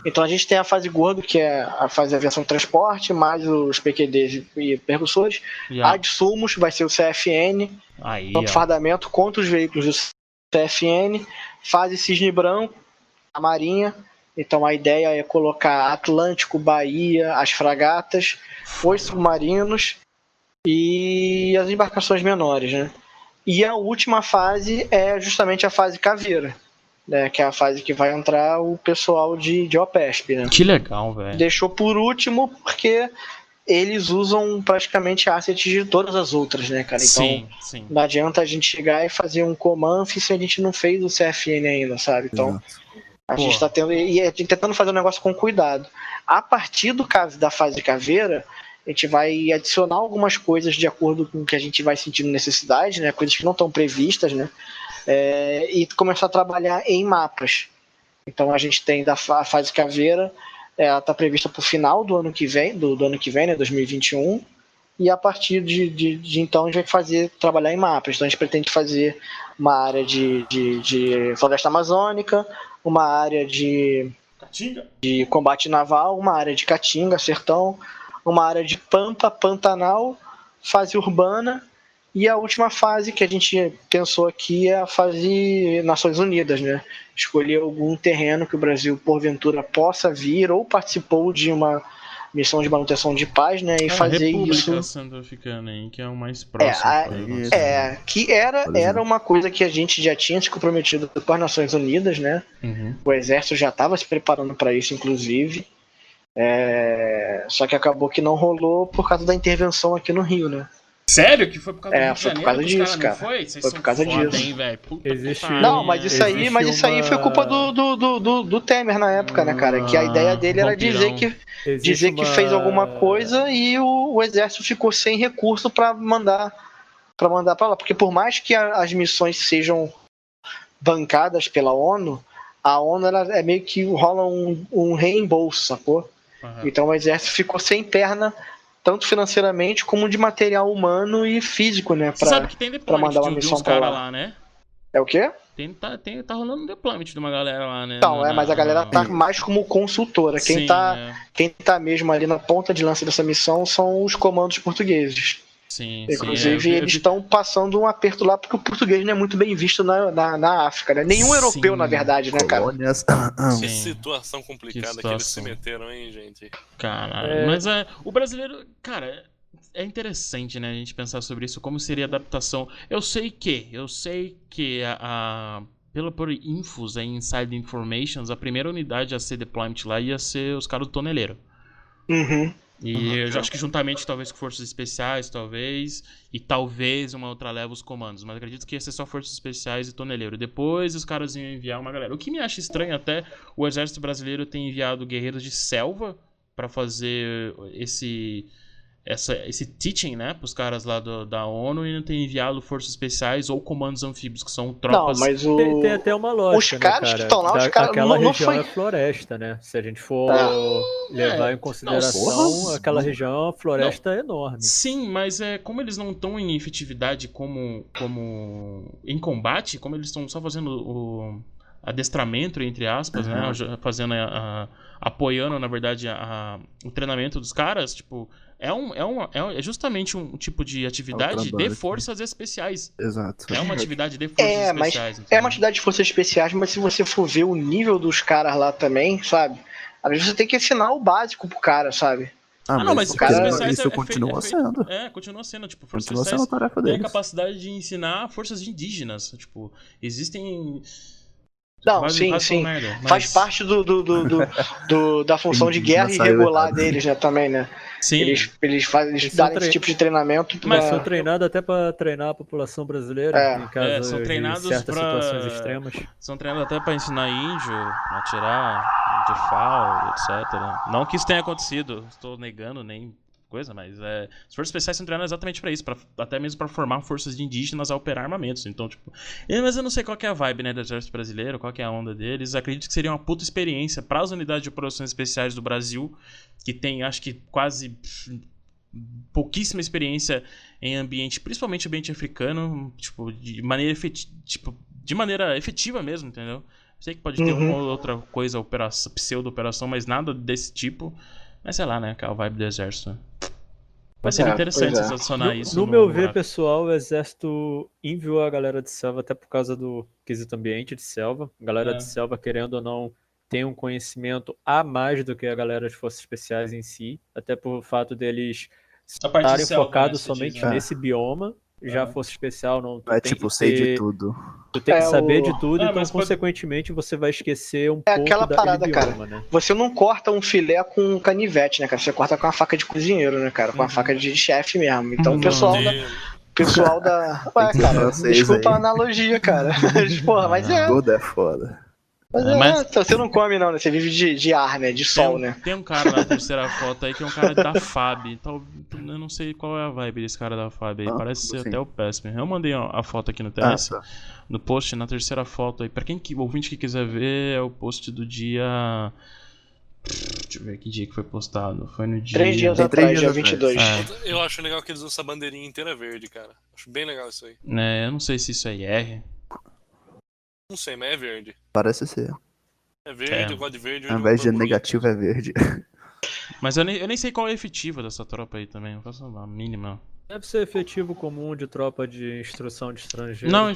Speaker 3: Então a gente tem a fase gordo, que é a fase de aviação de transporte, mais os PQDs e percussores. A de sumos vai ser o CFN, tanto fardamento quanto os veículos do CFN. Fase cisne branco, a marinha. Então a ideia é colocar Atlântico, Bahia, as fragatas, os submarinos e as embarcações menores, né? E a última fase é justamente a fase caveira, né, que é a fase que vai entrar o pessoal de OPESP, né?
Speaker 1: Que legal, velho.
Speaker 3: Deixou por último porque eles usam praticamente assets de todas as outras, né, cara? Então
Speaker 1: sim.
Speaker 3: não adianta a gente chegar e fazer um Comanf se a gente não fez o CFN ainda, sabe? Então a gente tá tentando fazer um negócio com cuidado. A partir da fase caveira, a gente vai adicionar algumas coisas de acordo com o que a gente vai sentindo necessidade, né? Coisas que não estão previstas, né? E começar a trabalhar em mapas. Então a gente tem a fase caveira, ela está prevista para o final do ano que vem, né, 2021, e a partir de então a gente vai trabalhar em mapas. Então a gente pretende fazer uma área de floresta amazônica, uma área de combate naval, uma área de caatinga, sertão, uma área de pampa, pantanal, fase urbana. E a última fase que a gente pensou aqui é a fase Nações Unidas, né? Escolher algum terreno que o Brasil, porventura, possa vir ou participou de uma missão de manutenção de paz, né? E fazer
Speaker 1: República
Speaker 3: isso.
Speaker 1: Centro-Africana aí, que é o mais próximo.
Speaker 3: Que era uma coisa que a gente já tinha se comprometido com as Nações Unidas, né? O Exército já estava se preparando para isso, inclusive. Só que acabou que não rolou por causa da intervenção aqui no Rio, né?
Speaker 1: Sério? Que foi por causa do Rio de
Speaker 3: foi por causa
Speaker 1: Janeiro,
Speaker 3: disso, cara.
Speaker 1: Foi
Speaker 3: por causa disso.
Speaker 1: Hein, velho?
Speaker 3: Não, mas isso aí foi culpa do Temer na época, né, cara? Que a ideia dele era dizer que fez alguma coisa e o exército ficou sem recurso pra mandar pra lá. Porque por mais que as missões sejam bancadas pela ONU, a ONU é meio que rola um reembolso, sacou? Então o exército ficou sem perna, tanto financeiramente como de material humano e físico, né?
Speaker 1: Você sabe que tem deployment
Speaker 3: de
Speaker 1: uns caras lá, né?
Speaker 3: É o quê?
Speaker 1: Tá rolando um deployment de uma galera lá, né?
Speaker 3: Então, mas a galera tá mais como consultora. Quem tá mesmo ali na ponta de lança dessa missão são os comandos portugueses. Inclusive, eles estão passando um aperto lá porque o português não é muito bem visto na África, né? Nenhum europeu, na verdade, né, cara?
Speaker 2: Que situação complicada que eles se meteram, hein, gente?
Speaker 1: Caralho, mas o brasileiro, cara, é interessante, né, a gente pensar sobre isso, como seria a adaptação. Eu sei que por infos, inside informations, a primeira unidade a ser deployment lá ia ser os caras do toneleiro. E eu acho que juntamente talvez com forças especiais, e talvez uma outra leva os comandos, mas acredito que ia ser só forças especiais e toneleiro. Depois os caras iam enviar uma galera. O que me acha estranho até, o exército brasileiro ter enviado guerreiros de selva pra fazer esse teaching, né, pros caras lá da ONU, e não ter enviado forças especiais ou comandos anfíbios, que são tropas...
Speaker 3: Não, mas
Speaker 4: tem até uma lógica,
Speaker 3: os caras
Speaker 4: né,
Speaker 3: que estão lá,
Speaker 4: aquela
Speaker 3: não
Speaker 4: região
Speaker 3: foi...
Speaker 4: é floresta, né? Se a gente for levar em consideração, aquela região é uma floresta enorme.
Speaker 1: Sim, mas como eles não estão em efetividade como em combate, como eles estão só fazendo o adestramento, entre aspas, né, fazendo apoiando, na verdade, o treinamento dos caras, tipo, é justamente um tipo de atividade de forças especiais.
Speaker 5: Exato.
Speaker 1: É uma atividade de forças especiais.
Speaker 3: É uma atividade de forças especiais, mas se você for ver o nível dos caras lá também, sabe? Às vezes você tem que ensinar o básico pro cara, sabe?
Speaker 1: Não, mas
Speaker 3: cara,
Speaker 1: Forças Especiais
Speaker 5: isso continua sendo.
Speaker 1: Continua sendo, tipo, Forças
Speaker 5: Continua sendo
Speaker 1: Especiais
Speaker 5: a tarefa
Speaker 1: tem a
Speaker 5: deles.
Speaker 1: capacidade de ensinar forças indígenas, tipo, existem...
Speaker 3: Não, sim.
Speaker 1: Merda, mas...
Speaker 3: Faz parte da função de guerra irregular deles, né, também, né?
Speaker 1: Sim.
Speaker 3: Eles dão esse tipo de treinamento.
Speaker 4: Mas são treinados até pra treinar a população brasileira em caso
Speaker 1: são treinados
Speaker 4: de certas situações extremas.
Speaker 1: São treinados até pra ensinar índio, atirar de FAO, etc. Não que isso tenha acontecido, estou negando nem coisa, mas as forças especiais são treinadas exatamente pra isso, até mesmo pra formar forças de indígenas a operar armamentos. Então, tipo, mas eu não sei qual que é a vibe, né, do exército brasileiro, qual que é a onda deles. Acredito que seria uma puta experiência para as unidades de operações especiais do Brasil, que tem, acho que quase pouquíssima experiência em ambiente, principalmente ambiente africano, tipo, de maneira efetiva mesmo, entendeu? Sei que pode ter uma ou outra coisa, pseudo-operação, mas nada desse tipo. Mas sei lá, né, que é a vibe do exército. Mas seria interessante se adicionar isso.
Speaker 4: No meu ver, pessoal, o exército enviou a galera de selva até por causa do quesito ambiente de selva. A galera de selva, querendo ou não, tem um conhecimento a mais do que a galera de forças especiais em si, até por fato deles estarem focados somente nesse bioma. Já força especial não
Speaker 5: sei de tudo.
Speaker 4: Tu tem que saber de tudo, então consequentemente você vai esquecer um pouco
Speaker 3: aquela parada,
Speaker 4: bioma,
Speaker 3: cara.
Speaker 4: Né?
Speaker 3: Você não corta um filé com um canivete, né, cara? Você corta com uma faca de cozinheiro, né, cara? Com uma faca de chefe mesmo. Então o pessoal da... Ué, cara, desculpa a analogia, cara. Porra, mas
Speaker 5: Tudo é foda.
Speaker 3: Mas você não come não, né? Você vive de ar, né? De sol, né?
Speaker 1: Tem um cara na terceira foto aí que é um cara da FAB. Então, eu não sei qual é a vibe desse cara da FAB aí. Parece ser até o Pesper. Eu mandei a foto aqui no TS. No post, na terceira foto aí. Pra quem ouvinte que quiser ver, é o post do dia... Deixa eu ver que dia que foi postado. Foi no dia...
Speaker 3: 3 dias atrás, dia 22.
Speaker 2: Eu acho legal que eles usam essa bandeirinha inteira verde, cara. Acho bem legal isso aí.
Speaker 1: Eu não sei se isso é IR.
Speaker 2: Não sei, mas é verde.
Speaker 5: Parece ser.
Speaker 2: É verde, eu gosto de verde.
Speaker 5: Ao invés de negativo é verde.
Speaker 1: Mas eu nem sei qual é a efetiva dessa tropa aí também. Não faço a mínima.
Speaker 4: Deve ser efetivo comum de tropa de instrução de estrangeiro.
Speaker 1: Não,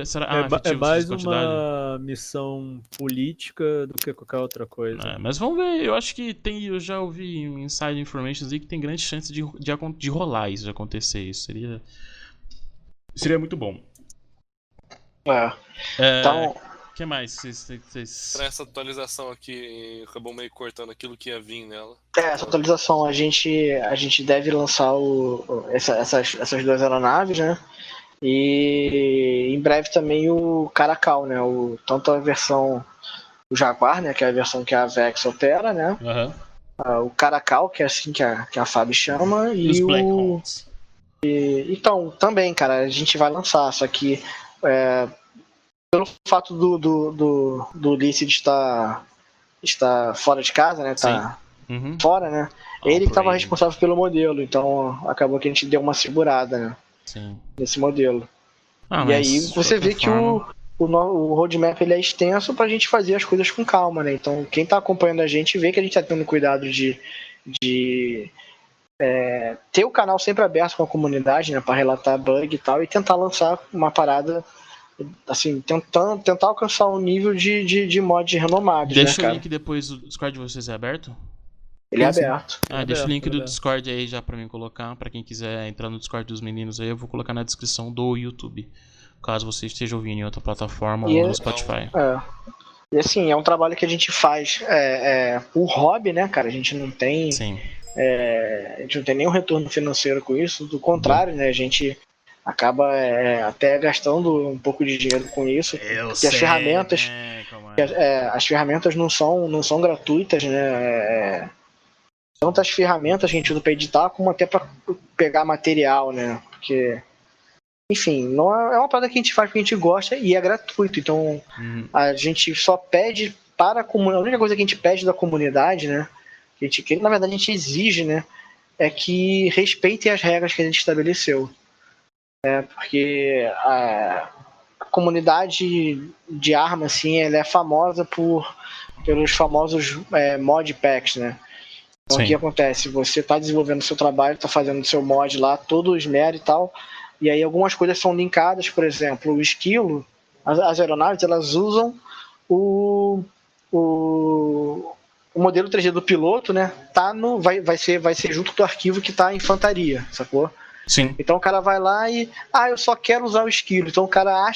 Speaker 1: será efetivo
Speaker 4: é mais uma missão política do que qualquer outra coisa.
Speaker 1: Mas vamos ver, eu acho que eu já ouvi em inside information aí que tem grande chance de rolar isso, de acontecer isso. Seria muito bom.
Speaker 3: Então...
Speaker 1: O que mais?
Speaker 2: Pra essa atualização aqui, acabou meio cortando aquilo que ia vir nela.
Speaker 3: Essa atualização, a gente deve lançar essas 2 aeronaves, né? E em breve também o Caracal, né? Tanto a versão do Jaguar, né? Que é a versão que a Vex opera, né? O Caracal, que é assim que a FAB chama. E
Speaker 1: os Black Hawks.
Speaker 3: Então, também, cara, a gente vai lançar, só que... pelo fato do Ulisses estar fora de casa, né? Tá fora, né? Ele que estava responsável pelo modelo, então acabou que a gente deu uma segurada, né?
Speaker 1: Sim.
Speaker 3: Nesse modelo. E aí você vê que o roadmap ele é extenso pra gente fazer as coisas com calma, né? Então quem tá acompanhando a gente vê que a gente tá tendo cuidado de ter o canal sempre aberto com a comunidade, né? Pra relatar bug e tal, e tentar lançar uma parada assim, tentar alcançar um nível de mods renomados.
Speaker 1: Deixa
Speaker 3: né,
Speaker 1: o link depois do Discord de vocês é aberto?
Speaker 3: Ele é aberto.
Speaker 1: Deixa o link do Discord aí já pra mim colocar. Pra quem quiser entrar no Discord dos meninos aí, eu vou colocar na descrição do YouTube. Caso você esteja ouvindo em outra plataforma ou no Spotify.
Speaker 3: E assim, é um trabalho que a gente faz por hobby, né, cara? A gente não tem.
Speaker 1: Sim.
Speaker 3: A gente não tem nenhum retorno financeiro com isso. Do contrário, né? A gente acaba até gastando um pouco de dinheiro com isso. Porque as ferramentas. As ferramentas não são gratuitas, né? Tanto as ferramentas que a gente usa para editar, como até para pegar material, né? Porque, enfim, não é uma parada que a gente faz porque a gente gosta e é gratuito. Então, a gente só pede para a comunidade. A única coisa que a gente pede da comunidade, né? Que na verdade a gente exige, né? É que respeitem as regras que a gente estabeleceu. Porque a comunidade de arma, assim, ela é famosa pelos famosos mod packs, né? Então, o que acontece? Você está desenvolvendo o seu trabalho, está fazendo o seu mod lá, todo o esmero e tal, e aí algumas coisas são linkadas, por exemplo, o esquilo, as aeronaves, elas usam o o modelo 3D do piloto, né, vai ser junto do arquivo que tá a infantaria, sacou?
Speaker 1: Sim.
Speaker 3: Então o cara vai lá e eu só quero usar o esquilo. Então o cara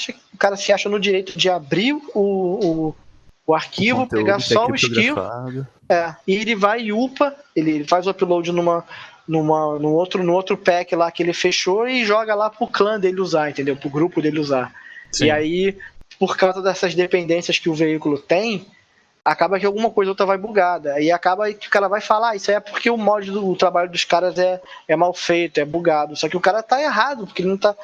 Speaker 3: se acha no direito de abrir o arquivo, pegar só o esquilo, e ele vai e upa, ele faz o upload no outro pack lá que ele fechou e joga lá pro clã dele usar, entendeu? Pro grupo dele usar. Sim. E aí, por causa dessas dependências que o veículo tem, acaba que alguma coisa ou outra vai bugada. Aí acaba que o cara vai falar, isso aí é porque o trabalho dos caras é mal feito, é bugado. Só que o cara tá errado, porque ele não tá.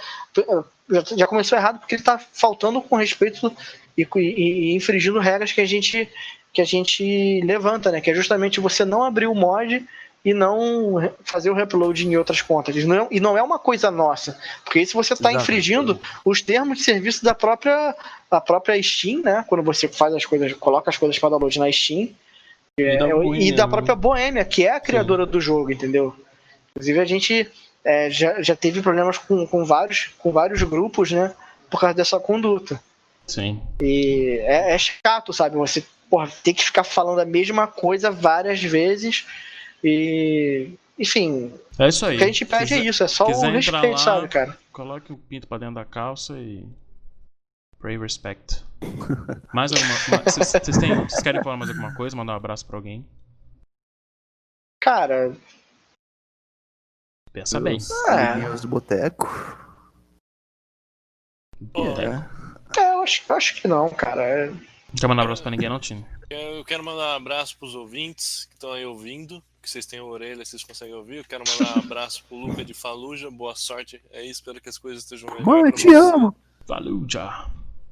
Speaker 3: Já começou errado porque ele tá faltando com respeito e infringindo regras que a gente levanta, né? Que é justamente você não abrir o mod e não fazer o reupload em outras contas. E não é uma coisa nossa, porque se você está infringindo os termos de serviço da própria Steam, né? Quando você faz as coisas, coloca as coisas para download na Steam, e da própria Bohemia, que é a criadora do jogo, entendeu? Inclusive a gente já teve problemas com vários grupos, né? Por causa dessa conduta.
Speaker 1: Sim.
Speaker 3: E é chato, sabe? Você ter que ficar falando a mesma coisa várias vezes. E, enfim,
Speaker 1: é isso aí.
Speaker 3: O que a gente pede é isso, é só o respeito, lá, sabe, cara?
Speaker 1: Coloque o pinto pra dentro da calça e. Pray respect. Mais alguma. Vocês querem falar mais alguma coisa? Mandar um abraço pra alguém?
Speaker 3: Cara.
Speaker 1: Pensa bem.
Speaker 5: Os do boteco.
Speaker 3: Eu acho que não, cara.
Speaker 1: Não quer mandar um abraço pra ninguém, não, Tino?
Speaker 2: Eu quero mandar um abraço pros ouvintes que estão aí ouvindo, que vocês têm orelha, vocês conseguem ouvir. Eu quero mandar um abraço pro Luca de Faluja, boa sorte. É isso, espero que as coisas estejam melhor.
Speaker 5: Mãe, te amo!
Speaker 1: Faluja.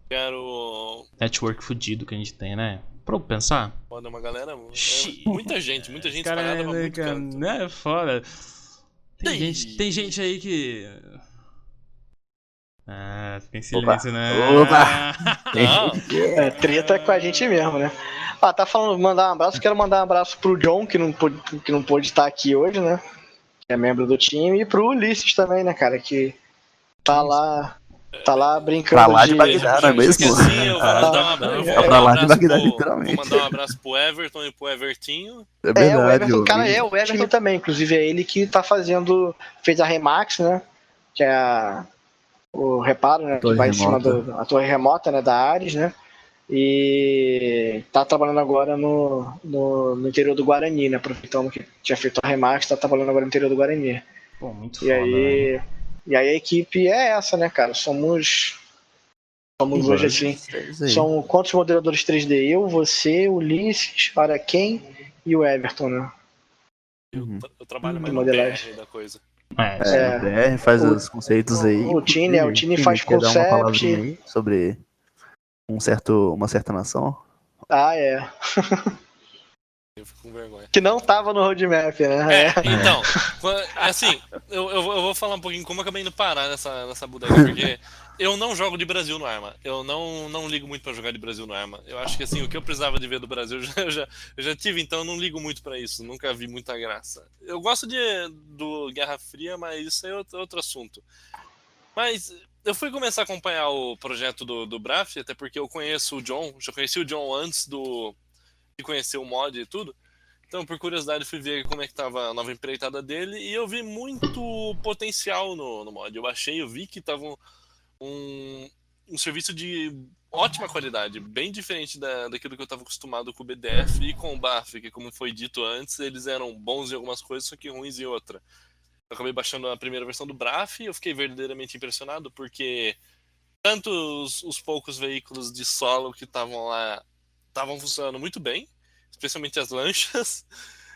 Speaker 2: Quero.
Speaker 1: Network fudido que a gente tem, né? Pra eu pensar.
Speaker 2: Foda, uma galera. Muita gente espalhada pra muito canto.
Speaker 1: É foda. Tem gente aí que. Tem silêncio, né?
Speaker 3: Treta com a gente mesmo, né? Tá falando mandar um abraço. Quero mandar um abraço pro John, que não pôde estar aqui hoje, né? Que é membro do time, e pro Ulisses também, né, cara? Que tá lá brincando.
Speaker 5: Pra lá de Bagdá, não é mesmo?
Speaker 2: Sim, eu vou mandar um abraço pro Everton e pro Evertinho.
Speaker 5: É verdade,
Speaker 3: o Everton, cara, o Everton também. Inclusive é ele que fez a Remax, né? Que é o reparo, né? Que vai em cima da torre remota, né? Da Ares, né? E tá trabalhando agora no interior do Guarani, né? Aproveitando que tinha feito a Remax, tá trabalhando agora no interior do Guarani.
Speaker 1: Pô, muito foda, né?
Speaker 3: E aí a equipe é essa, né, cara? Somos hoje assim. São quantos moderadores 3D? Eu, você, o Ulisses, Araquém e o Everton, né?
Speaker 2: Eu trabalho mais no BR da coisa.
Speaker 5: O BR faz os conceitos aí.
Speaker 3: O Tini faz concept.
Speaker 5: Sobre uma certa nação.
Speaker 2: Eu fico com vergonha.
Speaker 3: Que não tava no roadmap, né?
Speaker 2: Então, assim, eu vou falar um pouquinho como eu acabei indo parar nessa bodega, porque eu não jogo de Brasil no Arma. Eu não ligo muito pra jogar de Brasil no Arma. Eu acho que assim, o que eu precisava de ver do Brasil eu já tive, então eu não ligo muito pra isso. Nunca vi muita graça. Eu gosto do Guerra Fria, mas isso é outro assunto. Mas eu fui começar a acompanhar o projeto do Braf, até porque eu conheço o John, já conheci o John antes de conhecer o mod e tudo. Então, por curiosidade, fui ver como é que tava a nova empreitada dele e eu vi muito potencial no mod. Eu vi que tava um serviço de ótima qualidade, bem diferente daquilo que eu estava acostumado com o BDF e com o BAF, que, como foi dito antes, eles eram bons em algumas coisas, só que ruins em outra. Eu acabei baixando a primeira versão do BRAF e eu fiquei verdadeiramente impressionado, porque tanto os poucos veículos de solo que estavam lá estavam funcionando muito bem, especialmente as lanchas.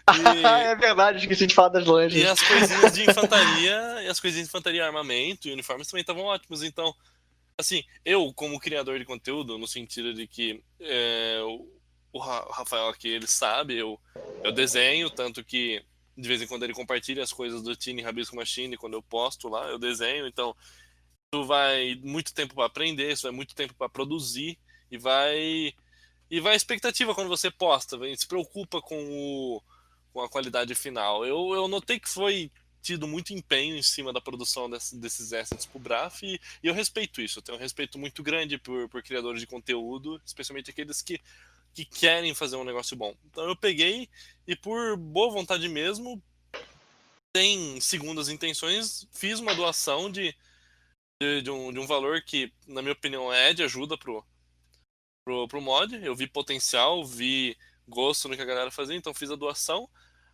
Speaker 3: É verdade, esqueci de falar das lanchas.
Speaker 2: E as coisinhas de infantaria, armamento e uniformes também estavam ótimos. Então, assim, eu como criador de conteúdo, no sentido de que o Rafael aqui, ele sabe, eu desenho, tanto que de vez em quando ele compartilha as coisas do Tiny Rabisco Machine, quando eu posto lá, eu desenho, então isso vai muito tempo para aprender, isso vai muito tempo para produzir, e vai a expectativa quando você posta, se preocupa com a qualidade final. Eu notei que foi tido muito empenho em cima da produção desses assets pro Braf, e eu respeito isso, eu tenho um respeito muito grande por criadores de conteúdo, especialmente aqueles que que querem fazer um negócio bom. Então eu peguei e, por boa vontade mesmo, sem segundas intenções, fiz uma doação de um valor que, na minha opinião, é de ajuda pro mod. Eu vi potencial, vi gosto no que a galera fazia, então fiz a doação.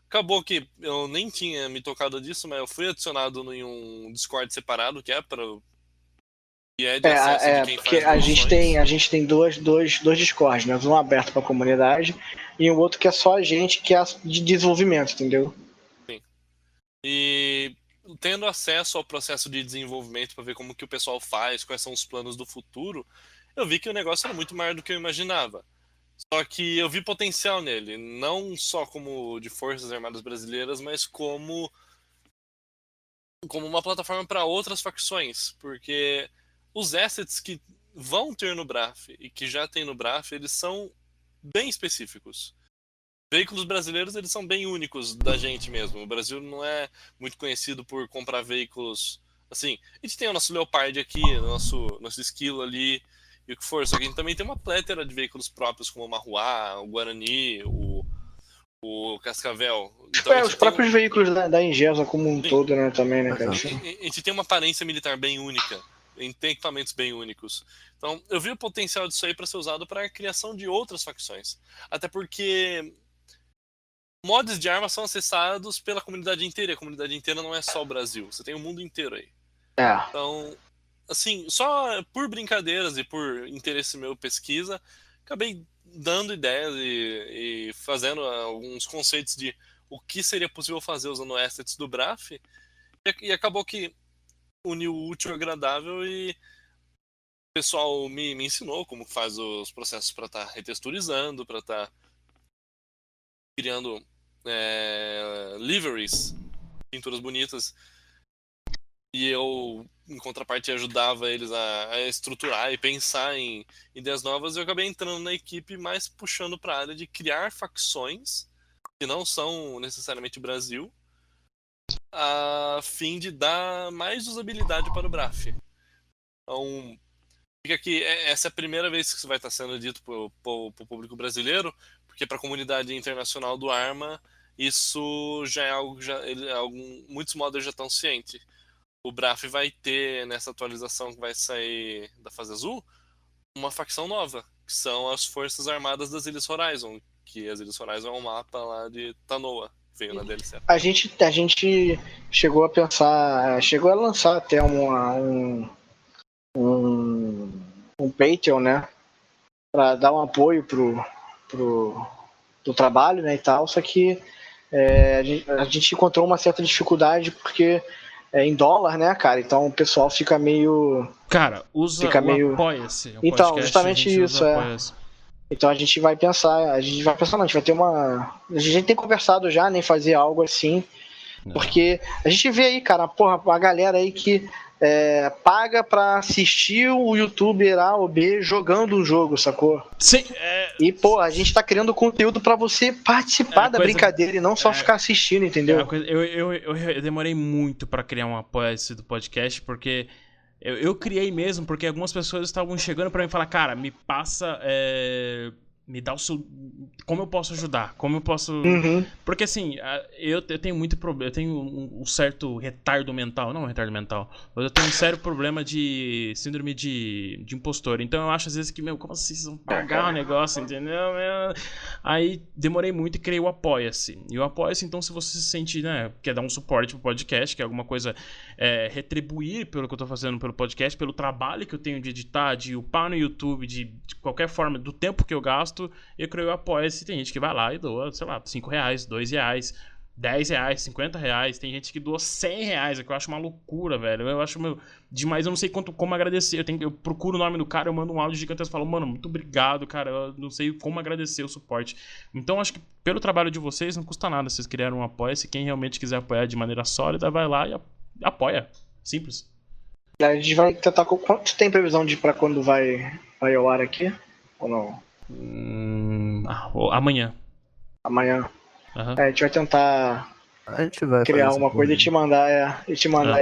Speaker 2: Acabou que eu nem tinha me tocado disso, mas eu fui adicionado em um Discord separado, que é de acesso de quem
Speaker 3: porque
Speaker 2: faz doações.
Speaker 3: a gente tem dois Discords, né? Um aberto para a comunidade e o outro que é só a gente, que é de desenvolvimento, entendeu?
Speaker 2: Sim. E tendo acesso ao processo de desenvolvimento para ver como que o pessoal faz, quais são os planos do futuro, eu vi que o negócio era muito maior do que eu imaginava. Só que eu vi potencial nele, não só como de Forças Armadas Brasileiras, mas como uma plataforma para outras facções, porque os assets que vão ter no BRAF e que já tem no BRAF, eles são bem específicos. Veículos brasileiros, eles são bem únicos da gente mesmo. O Brasil não é muito conhecido por comprar veículos assim. A gente tem o nosso Leopard aqui, nosso Esquilo ali e o que for. Só que a gente também tem uma plétora de veículos próprios, como o Marruá, o Guarani, o Cascavel. Então,
Speaker 3: os próprios veículos da Ingesa como um todo, né, também, né, cara?
Speaker 2: A gente tem uma aparência militar bem única, tem equipamentos bem únicos. Então, eu vi o potencial disso aí para ser usado para a criação de outras facções. Até porque mods de armas são acessados pela comunidade inteira, e a comunidade inteira não é só o Brasil, você tem o mundo inteiro aí. Então, assim, só por brincadeiras e por interesse meu pesquisa, acabei dando ideias e fazendo alguns conceitos de o que seria possível fazer usando assets do BRAF, e acabou que uniu o útil ao agradável e o pessoal me ensinou como faz os processos para estar retexturizando, para estar criando liveries, pinturas bonitas, e eu, em contraparte, ajudava eles a estruturar e pensar em ideias novas. Eu acabei entrando na equipe mais puxando para a área de criar facções que não são necessariamente o Brasil, a fim de dar mais usabilidade para o BRAF. Então, fica aqui, essa é a primeira vez que isso vai estar sendo dito para o público brasileiro, porque para a comunidade internacional do Arma, isso já é algo muitos modders já estão cientes. O BRAF vai ter, nessa atualização que vai sair da fase azul, uma facção nova, que são as Forças Armadas das Ilhas Horizon, que as Ilhas Horizon é um mapa lá de Tanoa, que veio na DLC.
Speaker 3: A gente chegou a pensar, chegou a lançar até um Patreon, né, para dar um apoio pro trabalho, né, e tal, só que a gente encontrou uma certa dificuldade porque em dólar, né, cara, então o pessoal fica meio...
Speaker 1: Cara, usa Apoia-se.
Speaker 3: Então, justamente isso, Então a gente vai pensar, a gente vai ter uma... A gente tem conversado já, nem fazer algo assim, porque a gente vê aí, cara, porra, a galera aí que paga pra assistir o youtuber A ou B jogando um jogo, sacou?
Speaker 1: Sim,
Speaker 3: E, pô, a gente tá criando conteúdo pra você participar da brincadeira e não só ficar assistindo, entendeu?
Speaker 1: Eu demorei muito pra criar um apoia-se do podcast, porque eu criei mesmo, porque algumas pessoas estavam chegando pra mim e falar, cara, me passa... me dá o seu... Como eu posso ajudar? Como eu posso... Porque assim, eu tenho muito problema. Eu tenho um certo retardo mental. Não um retardo mental. Mas eu tenho um sério problema de síndrome de impostor. Então eu acho às vezes que, como assim vocês vão pagar o negócio, entendeu? Aí demorei muito e criei o Apoia-se. E o Apoia-se, então, se você se sente, né, quer dar um suporte pro podcast, que é alguma coisa, retribuir pelo que eu tô fazendo pelo podcast, pelo trabalho que eu tenho de editar, de upar no YouTube, de qualquer forma, do tempo que eu gasto, eu criei o Apoia-se. Tem gente que vai lá e doa, sei lá, R$5, R$2, R$10, R$50. Tem gente que doa R$100, que eu acho uma loucura, velho. Eu acho demais, eu não sei como agradecer. Eu procuro o nome do cara, eu mando um áudio gigantesco e falo, mano, muito obrigado, cara. Eu não sei como agradecer o suporte. Então, acho que pelo trabalho de vocês, não custa nada vocês criaram um Apoia-se. Quem realmente quiser apoiar de maneira sólida, vai lá e apoia. Simples.
Speaker 3: A gente vai tentar... Quanto tem previsão de pra quando vai ao ar aqui? Ou não?
Speaker 1: Amanhã.
Speaker 3: Amanhã. A gente vai tentar criar uma coisa e te mandar,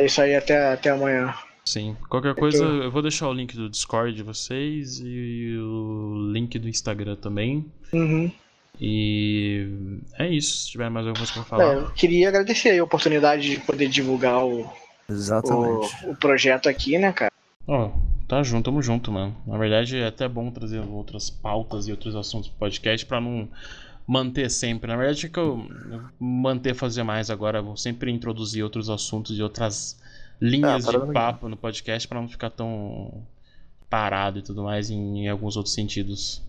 Speaker 3: isso aí até amanhã.
Speaker 1: Sim. Qualquer coisa, eu vou deixar o link do Discord de vocês e o link do Instagram também.
Speaker 3: Uhum.
Speaker 1: E é isso. Se tiver mais alguma coisa pra falar.
Speaker 3: Eu queria agradecer aí a oportunidade de poder divulgar
Speaker 5: Exatamente.
Speaker 3: o projeto aqui, né, cara?
Speaker 1: Ó, tá junto, tamo junto, mano. Na verdade é até bom trazer outras pautas e outros assuntos pro podcast pra não manter sempre. Na verdade é que eu manter fazer mais agora. Eu vou sempre introduzir outros assuntos e outras linhas de papo no podcast pra não ficar tão parado e tudo mais em alguns outros sentidos.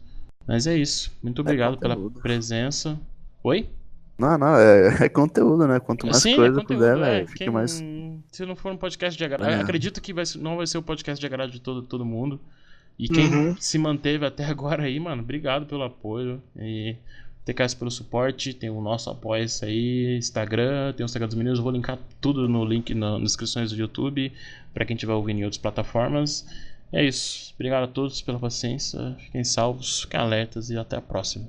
Speaker 1: Mas é isso. Muito obrigado pela presença. Oi?
Speaker 5: Não, é conteúdo, né? Quanto mais
Speaker 1: Sim,
Speaker 5: coisa
Speaker 1: conteúdo,
Speaker 5: puder, velho, fica mais...
Speaker 1: Se não for um podcast de agrado... Acredito que não vai ser o podcast de agrado de todo mundo. E quem se manteve até agora aí, mano, obrigado pelo apoio. E TKS pelo suporte. Tem o nosso apoio aí, Instagram, tem o Instagram dos meninos. Eu vou linkar tudo no link nas descrições do YouTube, pra quem estiver ouvindo em outras plataformas. É isso. Obrigado a todos pela paciência. Fiquem salvos, fiquem alertas e até a próxima.